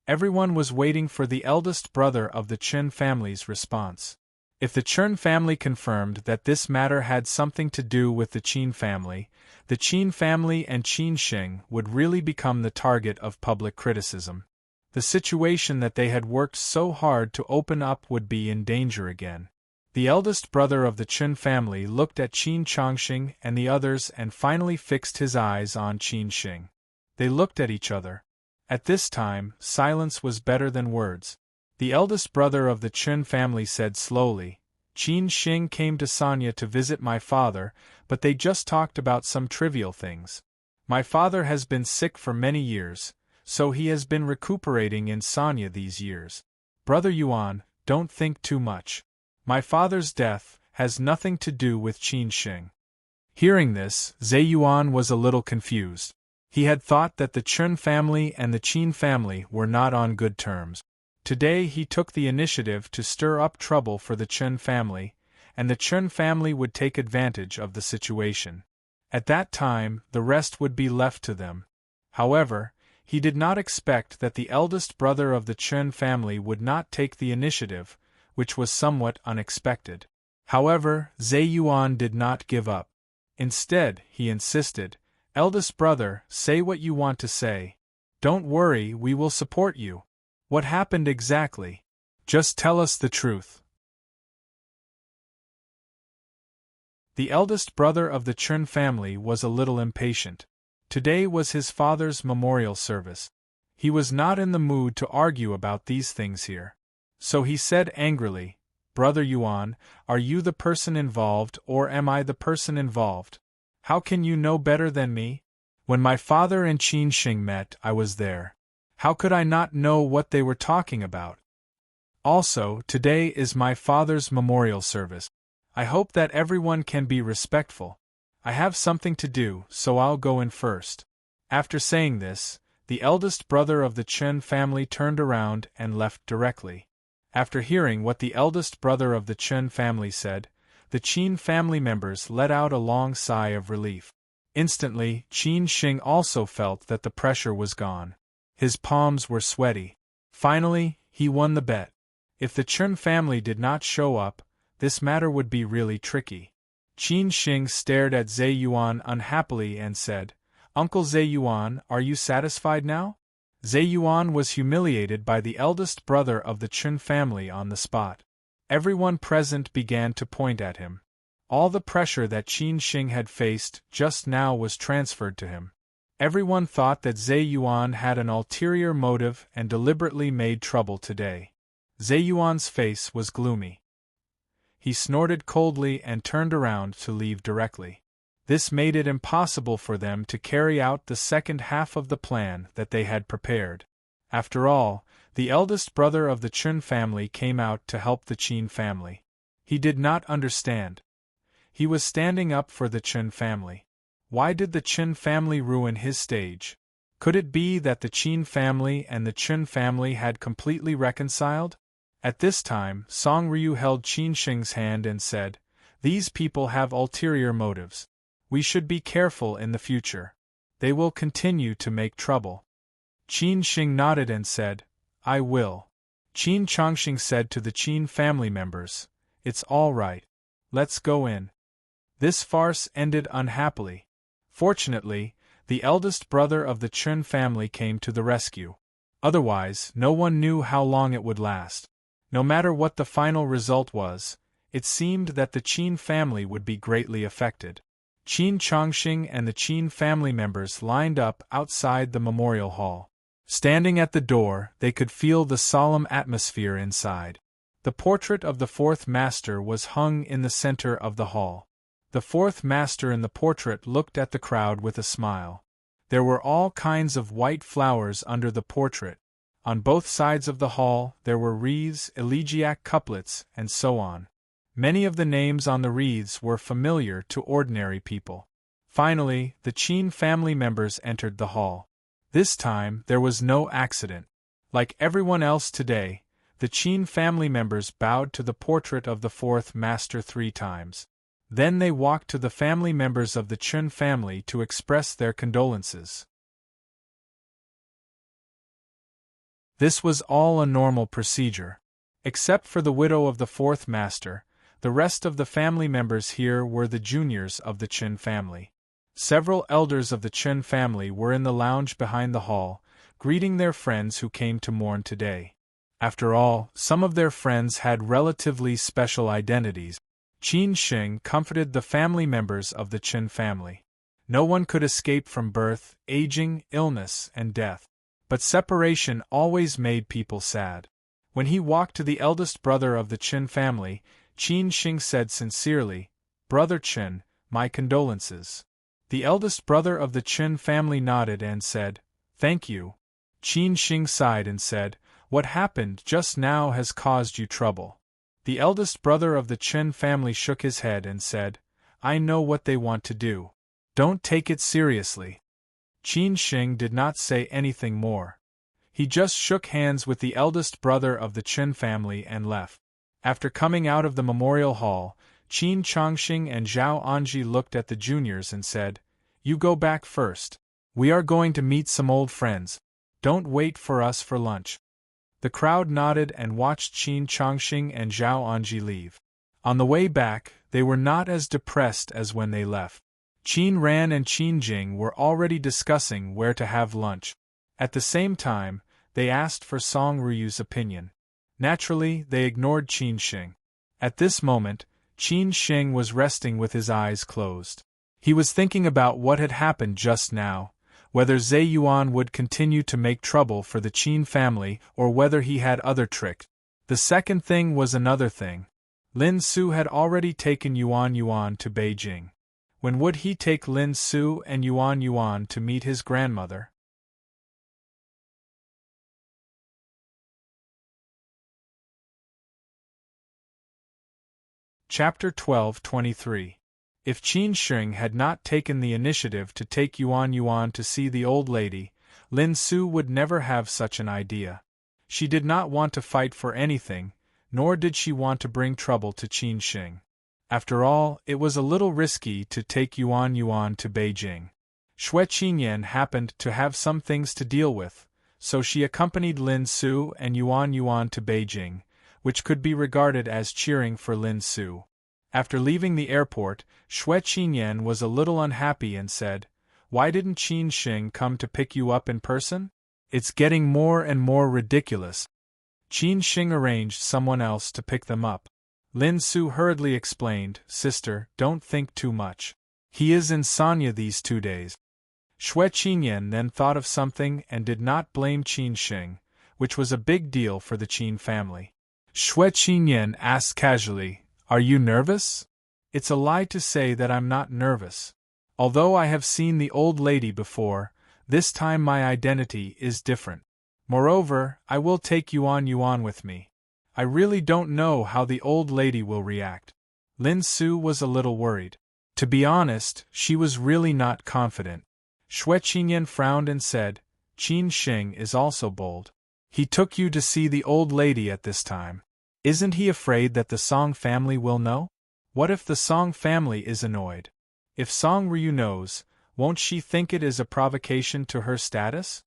Everyone was waiting for the eldest brother of the Chen family's response. If the Chen family confirmed that this matter had something to do with the Qin family and Qin Shing would really become the target of public criticism. The situation that they had worked so hard to open up would be in danger again. The eldest brother of the Chen family looked at Qin Chongxing and the others and finally fixed his eyes on Qin Shing. They looked at each other. At this time, silence was better than words. The eldest brother of the Chen family said slowly, "Qin Shing came to Sanya to visit my father, but they just talked about some trivial things. My father has been sick for many years, so he has been recuperating in Sanya these years. Brother Yuan, don't think too much. My father's death has nothing to do with Qin Shing." Hearing this, Zhe Yuan was a little confused. He had thought that the Chen family and the Qin family were not on good terms. Today he took the initiative to stir up trouble for the Chen family, and the Chen family would take advantage of the situation. At that time, the rest would be left to them. However, he did not expect that the eldest brother of the Chen family would not take the initiative, which was somewhat unexpected. However, Zhe Yuan did not give up. Instead, he insisted, "Eldest brother, say what you want to say. Don't worry, we will support you. What happened exactly? Just tell us the truth." The eldest brother of the Chen family was a little impatient. Today was his father's memorial service. He was not in the mood to argue about these things here. So he said angrily, "Brother Yuan, are you the person involved or am I the person involved? How can you know better than me? When my father and Qin Shing met, I was there. How could I not know what they were talking about? Also, today is my father's memorial service. I hope that everyone can be respectful. I have something to do, so I'll go in first." After saying this, the eldest brother of the Chen family turned around and left directly. After hearing what the eldest brother of the Chen family said, the Qin family members let out a long sigh of relief. Instantly, Qin Shing also felt that the pressure was gone. His palms were sweaty. Finally, he won the bet. If the Chen family did not show up, this matter would be really tricky. Qin Shing stared at Zhe Yuan unhappily and said, "Uncle Zhe Yuan, are you satisfied now?" Zhe Yuan was humiliated by the eldest brother of the Chen family on the spot. Everyone present began to point at him. All the pressure that Qin Shing had faced just now was transferred to him. Everyone thought that Zhe Yuan had an ulterior motive and deliberately made trouble today. Zhe Yuan's face was gloomy. He snorted coldly and turned around to leave directly. This made it impossible for them to carry out the second half of the plan that they had prepared. After all, the eldest brother of the Chen family came out to help the Qin family. He did not understand. He was standing up for the Chen family. Why did the Chen family ruin his stage? Could it be that the Qin family and the Chen family had completely reconciled? At this time, Song Ryu held Qin Shing's hand and said, "These people have ulterior motives. We should be careful in the future. They will continue to make trouble." Qin Shing nodded and said, "I will." Qin Chongxing said to the Qin family members, "It's all right. Let's go in." This farce ended unhappily. Fortunately, the eldest brother of the Chen family came to the rescue. Otherwise, no one knew how long it would last. No matter what the final result was, it seemed that the Qin family would be greatly affected. Qin Chongxing and the Qin family members lined up outside the memorial hall. Standing at the door, they could feel the solemn atmosphere inside. The portrait of the fourth master was hung in the center of the hall. The fourth master in the portrait looked at the crowd with a smile. There were all kinds of white flowers under the portrait. On both sides of the hall, there were wreaths, elegiac couplets, and so on. Many of the names on the wreaths were familiar to ordinary people. Finally, the Qin family members entered the hall. This time, there was no accident. Like everyone else today, the Qin family members bowed to the portrait of the fourth master 3 times. Then they walked to the family members of the Chen family to express their condolences. This was all a normal procedure. Except for the widow of the fourth master, the rest of the family members here were the juniors of the Chen family. Several elders of the Chen family were in the lounge behind the hall, greeting their friends who came to mourn today. After all, some of their friends had relatively special identities. Qin Sheng comforted the family members of the Chen family. No one could escape from birth, aging, illness, and death. But separation always made people sad. When he walked to the eldest brother of the Chen family, Qin Sheng said sincerely, "Brother Chen, my condolences." The eldest brother of the Chen family nodded and said, "Thank you." Qin Sheng sighed and said, "What happened just now has caused you trouble." The eldest brother of the Chen family shook his head and said, "I know what they want to do. Don't take it seriously." Qin Sheng did not say anything more. He just shook hands with the eldest brother of the Chen family and left. After coming out of the memorial hall, Qin Chongxing and Zhao Anji looked at the juniors and said, "You go back first. We are going to meet some old friends. Don't wait for us for lunch." The crowd nodded and watched Qin Chongxing and Zhao Anji leave. On the way back, they were not as depressed as when they left. Qin Ran and Qin Jing were already discussing where to have lunch. At the same time, they asked for Song Ryu's opinion. Naturally, they ignored Qin Sheng. At this moment, Qin Sheng was resting with his eyes closed. He was thinking about what had happened just now, whether Zhe Yuan would continue to make trouble for the Qin family or whether he had other tricks. The second thing was another thing. Lin Su had already taken Yuan to Beijing. When would he take Lin Su and Yuan to meet his grandmother? Chapter 12:23. If Qin Sheng had not taken the initiative to take Yuan to see the old lady, Lin Su would never have such an idea. She did not want to fight for anything, nor did she want to bring trouble to Qin Sheng. After all, it was a little risky to take Yuan to Beijing. Xue Qinyan happened to have some things to deal with, so she accompanied Lin Su and Yuan to Beijing, which could be regarded as cheering for Lin Su. After leaving the airport, Xue Qinyan was a little unhappy and said, "Why didn't Qin Sheng come to pick you up in person? It's getting more and more ridiculous." Qin Sheng arranged someone else to pick them up. Lin Su hurriedly explained, "Sister, don't think too much. He is in Sanya these 2 days." Xue Qinyan then thought of something and did not blame Qin Sheng, which was a big deal for the Qin family. Xue Qinyan asked casually, "Are you nervous?" "It's a lie to say that I'm not nervous. Although I have seen the old lady before, this time my identity is different. Moreover, I will take Yuan with me. I really don't know how the old lady will react." Lin Su was a little worried. To be honest, she was really not confident. Xue Qinyan frowned and said, "Qin Sheng is also bold. He took you to see the old lady at this time. Isn't he afraid that the Song family will know? What if the Song family is annoyed? If Song Ryu knows, won't she think it is a provocation to her status?"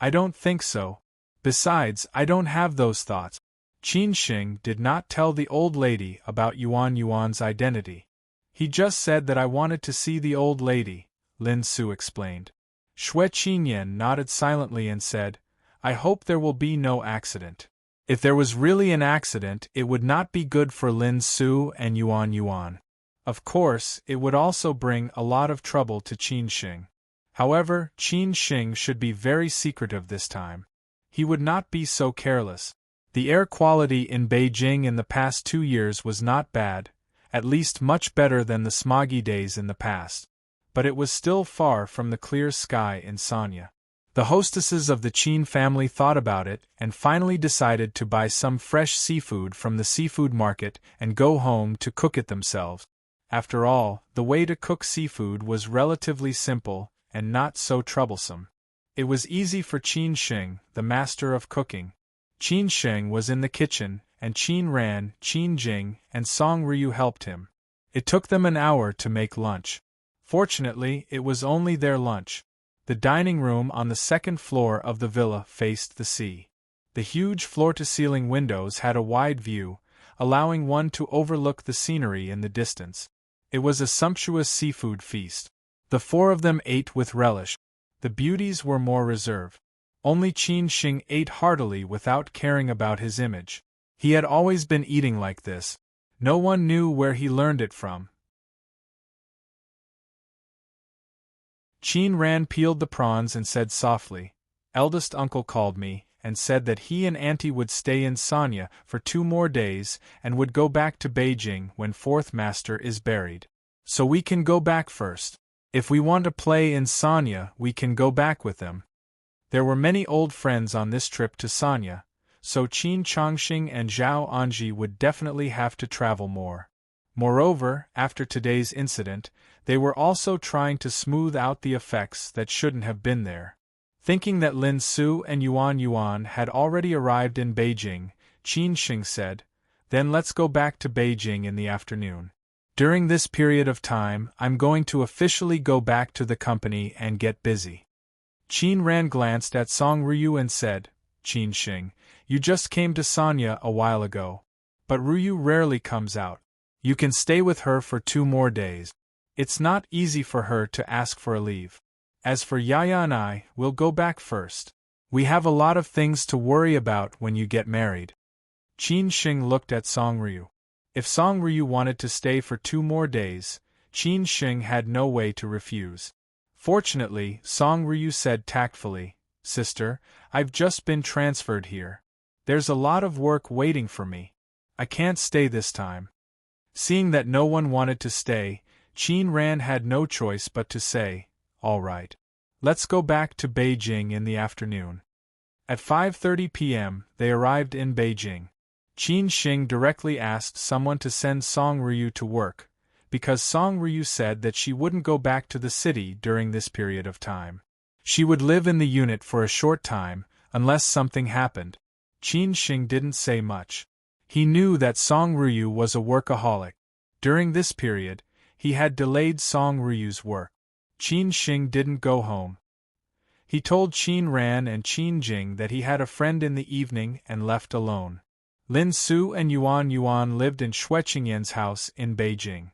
"I don't think so. Besides, I don't have those thoughts." Qin Sheng did not tell the old lady about Yuan's identity. "He just said that I wanted to see the old lady," Lin Su explained. Xue Qinyan nodded silently and said, "I hope there will be no accident." If there was really an accident, it would not be good for Lin Su and Yuan. Of course, it would also bring a lot of trouble to Qin Sheng. However, Qin Sheng should be very secretive this time. He would not be so careless. The air quality in Beijing in the past 2 years was not bad, at least much better than the smoggy days in the past. But it was still far from the clear sky in Sanya. The hostesses of the Qin family thought about it and finally decided to buy some fresh seafood from the seafood market and go home to cook it themselves. After all, the way to cook seafood was relatively simple and not so troublesome. It was easy for Qin Sheng, the master of cooking. Qin Sheng was in the kitchen, and Qin Ran, Qin Jing, and Song Ryu helped him. It took them an hour to make lunch. Fortunately, it was only their lunch. The dining room on the second floor of the villa faced the sea. The huge floor-to-ceiling windows had a wide view, allowing one to overlook the scenery in the distance. It was a sumptuous seafood feast. The four of them ate with relish. The beauties were more reserved. Only Qin Shing ate heartily without caring about his image. He had always been eating like this. No one knew where he learned it from. Qin Ran peeled the prawns and said softly, "Eldest uncle called me, and said that he and auntie would stay in Sanya for 2 more days and would go back to Beijing when fourth master is buried. So we can go back first. If we want to play in Sanya, we can go back with them." There were many old friends on this trip to Sanya, so Qin Chongqing and Zhao Anji would definitely have to travel more. Moreover, after today's incident, they were also trying to smooth out the effects that shouldn't have been there. Thinking that Lin Su and Yuan Yuan had already arrived in Beijing, Qin Shing said, "Then let's go back to Beijing in the afternoon. During this period of time, I'm going to officially go back to the company and get busy." Qin Ran glanced at Song Ryu and said, "Qin Shing, you just came to Sanya a while ago. But Ryu rarely comes out. You can stay with her for 2 more days. It's not easy for her to ask for a leave. As for Yaya and I, we'll go back first. We have a lot of things to worry about when you get married." Qin Shing looked at Song Ryu. If Song Ryu wanted to stay for 2 more days, Qin Shing had no way to refuse. Fortunately, Song Ryu said tactfully, "Sister, I've just been transferred here. There's a lot of work waiting for me. I can't stay this time." Seeing that no one wanted to stay, Qin Ran had no choice but to say, "All right. Let's go back to Beijing in the afternoon." At 5:30 p.m., they arrived in Beijing. Qin Shing directly asked someone to send Song Ryu to work, because Song Ryu said that she wouldn't go back to the city during this period of time. She would live in the unit for a short time, unless something happened. Qin Shing didn't say much. He knew that Song Ryu was a workaholic. During this period, he had delayed Song Ryu's work. Qin Shing didn't go home. He told Qin Ran and Qin Jing that he had a friend in the evening and left alone. Lin Su and Yuan Yuan lived in Xue Qingyan's house in Beijing.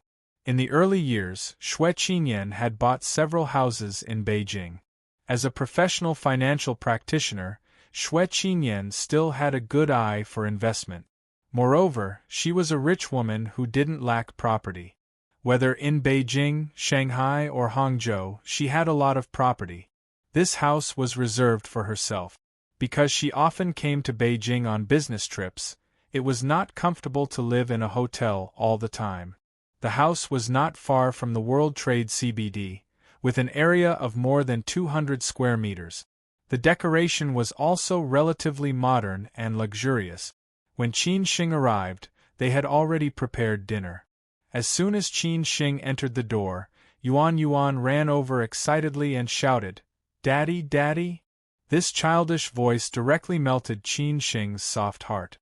In the early years, Xue Qingyan had bought several houses in Beijing. As a professional financial practitioner, Xue Qingyan still had a good eye for investment. Moreover, she was a rich woman who didn't lack property. Whether in Beijing, Shanghai, or Hangzhou, she had a lot of property. This house was reserved for herself. Because she often came to Beijing on business trips, it was not comfortable to live in a hotel all the time. The house was not far from the World Trade CBD, with an area of more than 200 square meters. The decoration was also relatively modern and luxurious. When Qin Shing arrived, they had already prepared dinner. As soon as Qin Shing entered the door, Yuan Yuan ran over excitedly and shouted, "Daddy, Daddy!" This childish voice directly melted Qin Shing's soft heart.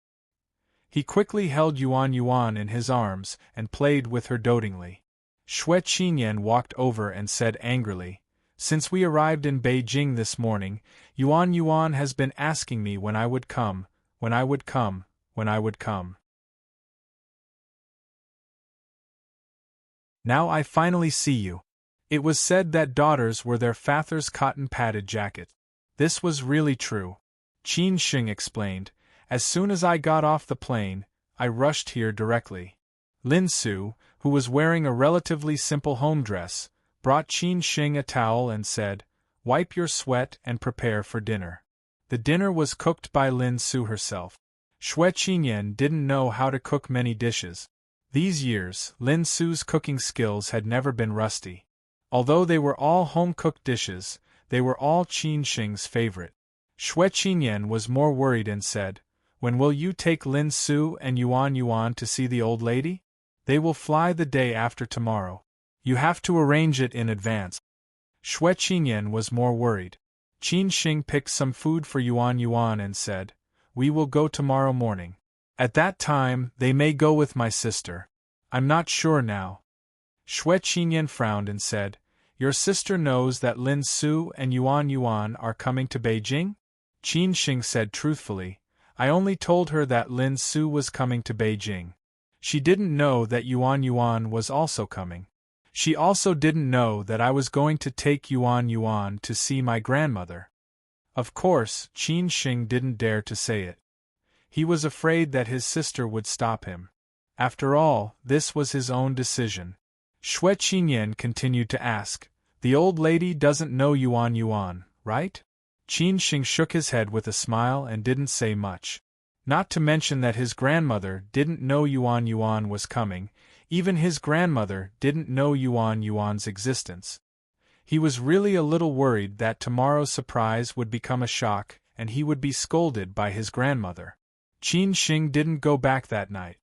He quickly held Yuan Yuan in his arms and played with her dotingly. Xue Qingyan walked over and said angrily, "Since we arrived in Beijing this morning, Yuan Yuan has been asking me when I would come, when I would come, when I would come. Now I finally see you." It was said that daughters were their father's cotton-padded jacket. This was really true. Qin Shing explained, "As soon as I got off the plane, I rushed here directly." Lin Su, who was wearing a relatively simple home dress, brought Qin Shing a towel and said, "Wipe your sweat and prepare for dinner." The dinner was cooked by Lin Su herself. Xue Qingyan didn't know how to cook many dishes. These years, Lin Su's cooking skills had never been rusty. Although they were all home-cooked dishes, they were all Qin Shing's favorite. Xue Qingyan was more worried and said, "When will you take Lin Su and Yuan Yuan to see the old lady?" "They will fly the day after tomorrow. You have to arrange it in advance." Xue Qingyan was more worried. Qin Shing picked some food for Yuan Yuan and said, "We will go tomorrow morning. At that time, they may go with my sister. I'm not sure now." Xue Qingyan frowned and said, "Your sister knows that Lin Su and Yuan Yuan are coming to Beijing?" Qin Shing said truthfully, I only told her that Lin Su was coming to Beijing. She didn't know that Yuan Yuan was also coming. She also didn't know that I was going to take Yuan Yuan to see my grandmother. Of course, Qin Shing didn't dare to say it. He was afraid that his sister would stop him. After all, this was his own decision. Xue Qinyan continued to ask, "The old lady doesn't know Yuan Yuan, right?" Qin Shing shook his head with a smile and didn't say much. Not to mention that his grandmother didn't know Yuan Yuan was coming, even his grandmother didn't know Yuan Yuan's existence. He was really a little worried that tomorrow's surprise would become a shock and he would be scolded by his grandmother. Qin Shing didn't go back that night.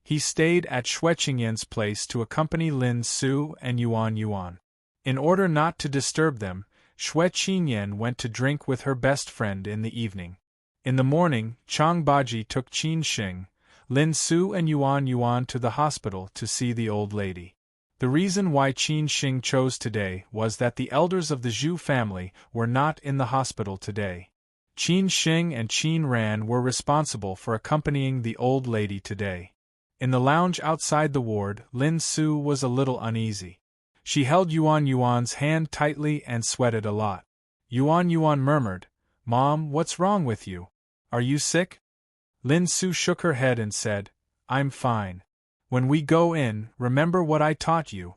He stayed at Xue Qingyan's place to accompany Lin Su and Yuan Yuan. In order not to disturb them, Xue Qingyan went to drink with her best friend in the evening. In the morning, Chang Baji took Qin Shing, Lin Su and Yuan Yuan to the hospital to see the old lady. The reason why Qin Shing chose today was that the elders of the Zhu family were not in the hospital today. Qin Shing and Qin Ran were responsible for accompanying the old lady today. In the lounge outside the ward, Lin Su was a little uneasy. She held Yuan Yuan's hand tightly and sweated a lot. Yuan Yuan murmured, "Mom, what's wrong with you? Are you sick?" Lin Su shook her head and said, "I'm fine. When we go in, remember what I taught you."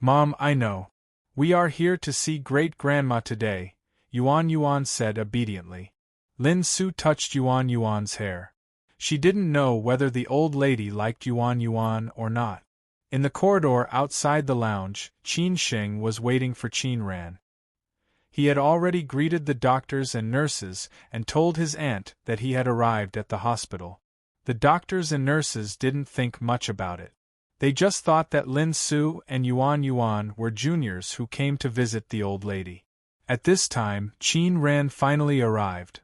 "Mom, I know. We are here to see great-grandma today," Yuan Yuan said obediently. Lin Su touched Yuan Yuan's hair. She didn't know whether the old lady liked Yuan Yuan or not. In the corridor outside the lounge, Qin Shing was waiting for Qin Ran. He had already greeted the doctors and nurses and told his aunt that he had arrived at the hospital. The doctors and nurses didn't think much about it. They just thought that Lin Su and Yuan Yuan were juniors who came to visit the old lady. At this time, Qin Ran finally arrived.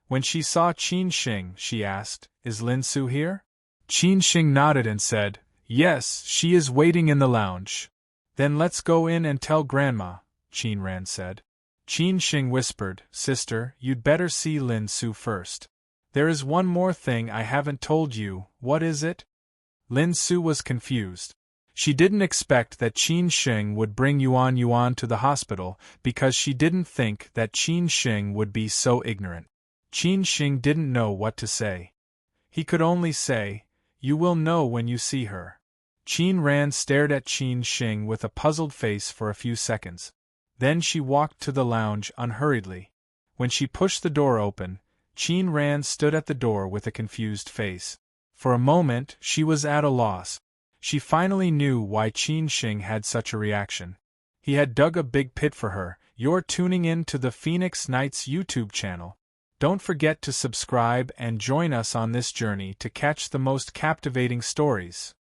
When she saw Qin Shing, she asked, "Is Lin Su here?" Qin Shing nodded and said, "Yes, she is waiting in the lounge." "Then let's go in and tell Grandma," Qin Ran said. Qin Shing whispered, "Sister, you'd better see Lin Su first. There is one more thing I haven't told you, what is it?" Lin Su was confused. She didn't expect that Qin Shing would bring Yuan Yuan to the hospital because she didn't think that Qin Shing would be so ignorant. Qin Shing didn't know what to say. He could only say, "You will know when you see her." Qin Ran stared at Qin Shing with a puzzled face for a few seconds. Then she walked to the lounge unhurriedly. When she pushed the door open, Qin Ran stood at the door with a confused face. For a moment, she was at a loss. She finally knew why Qin Shing had such a reaction. He had dug a big pit for her. You're tuning in to the Phoenix Knights YouTube channel. Don't forget to subscribe and join us on this journey to catch the most captivating stories.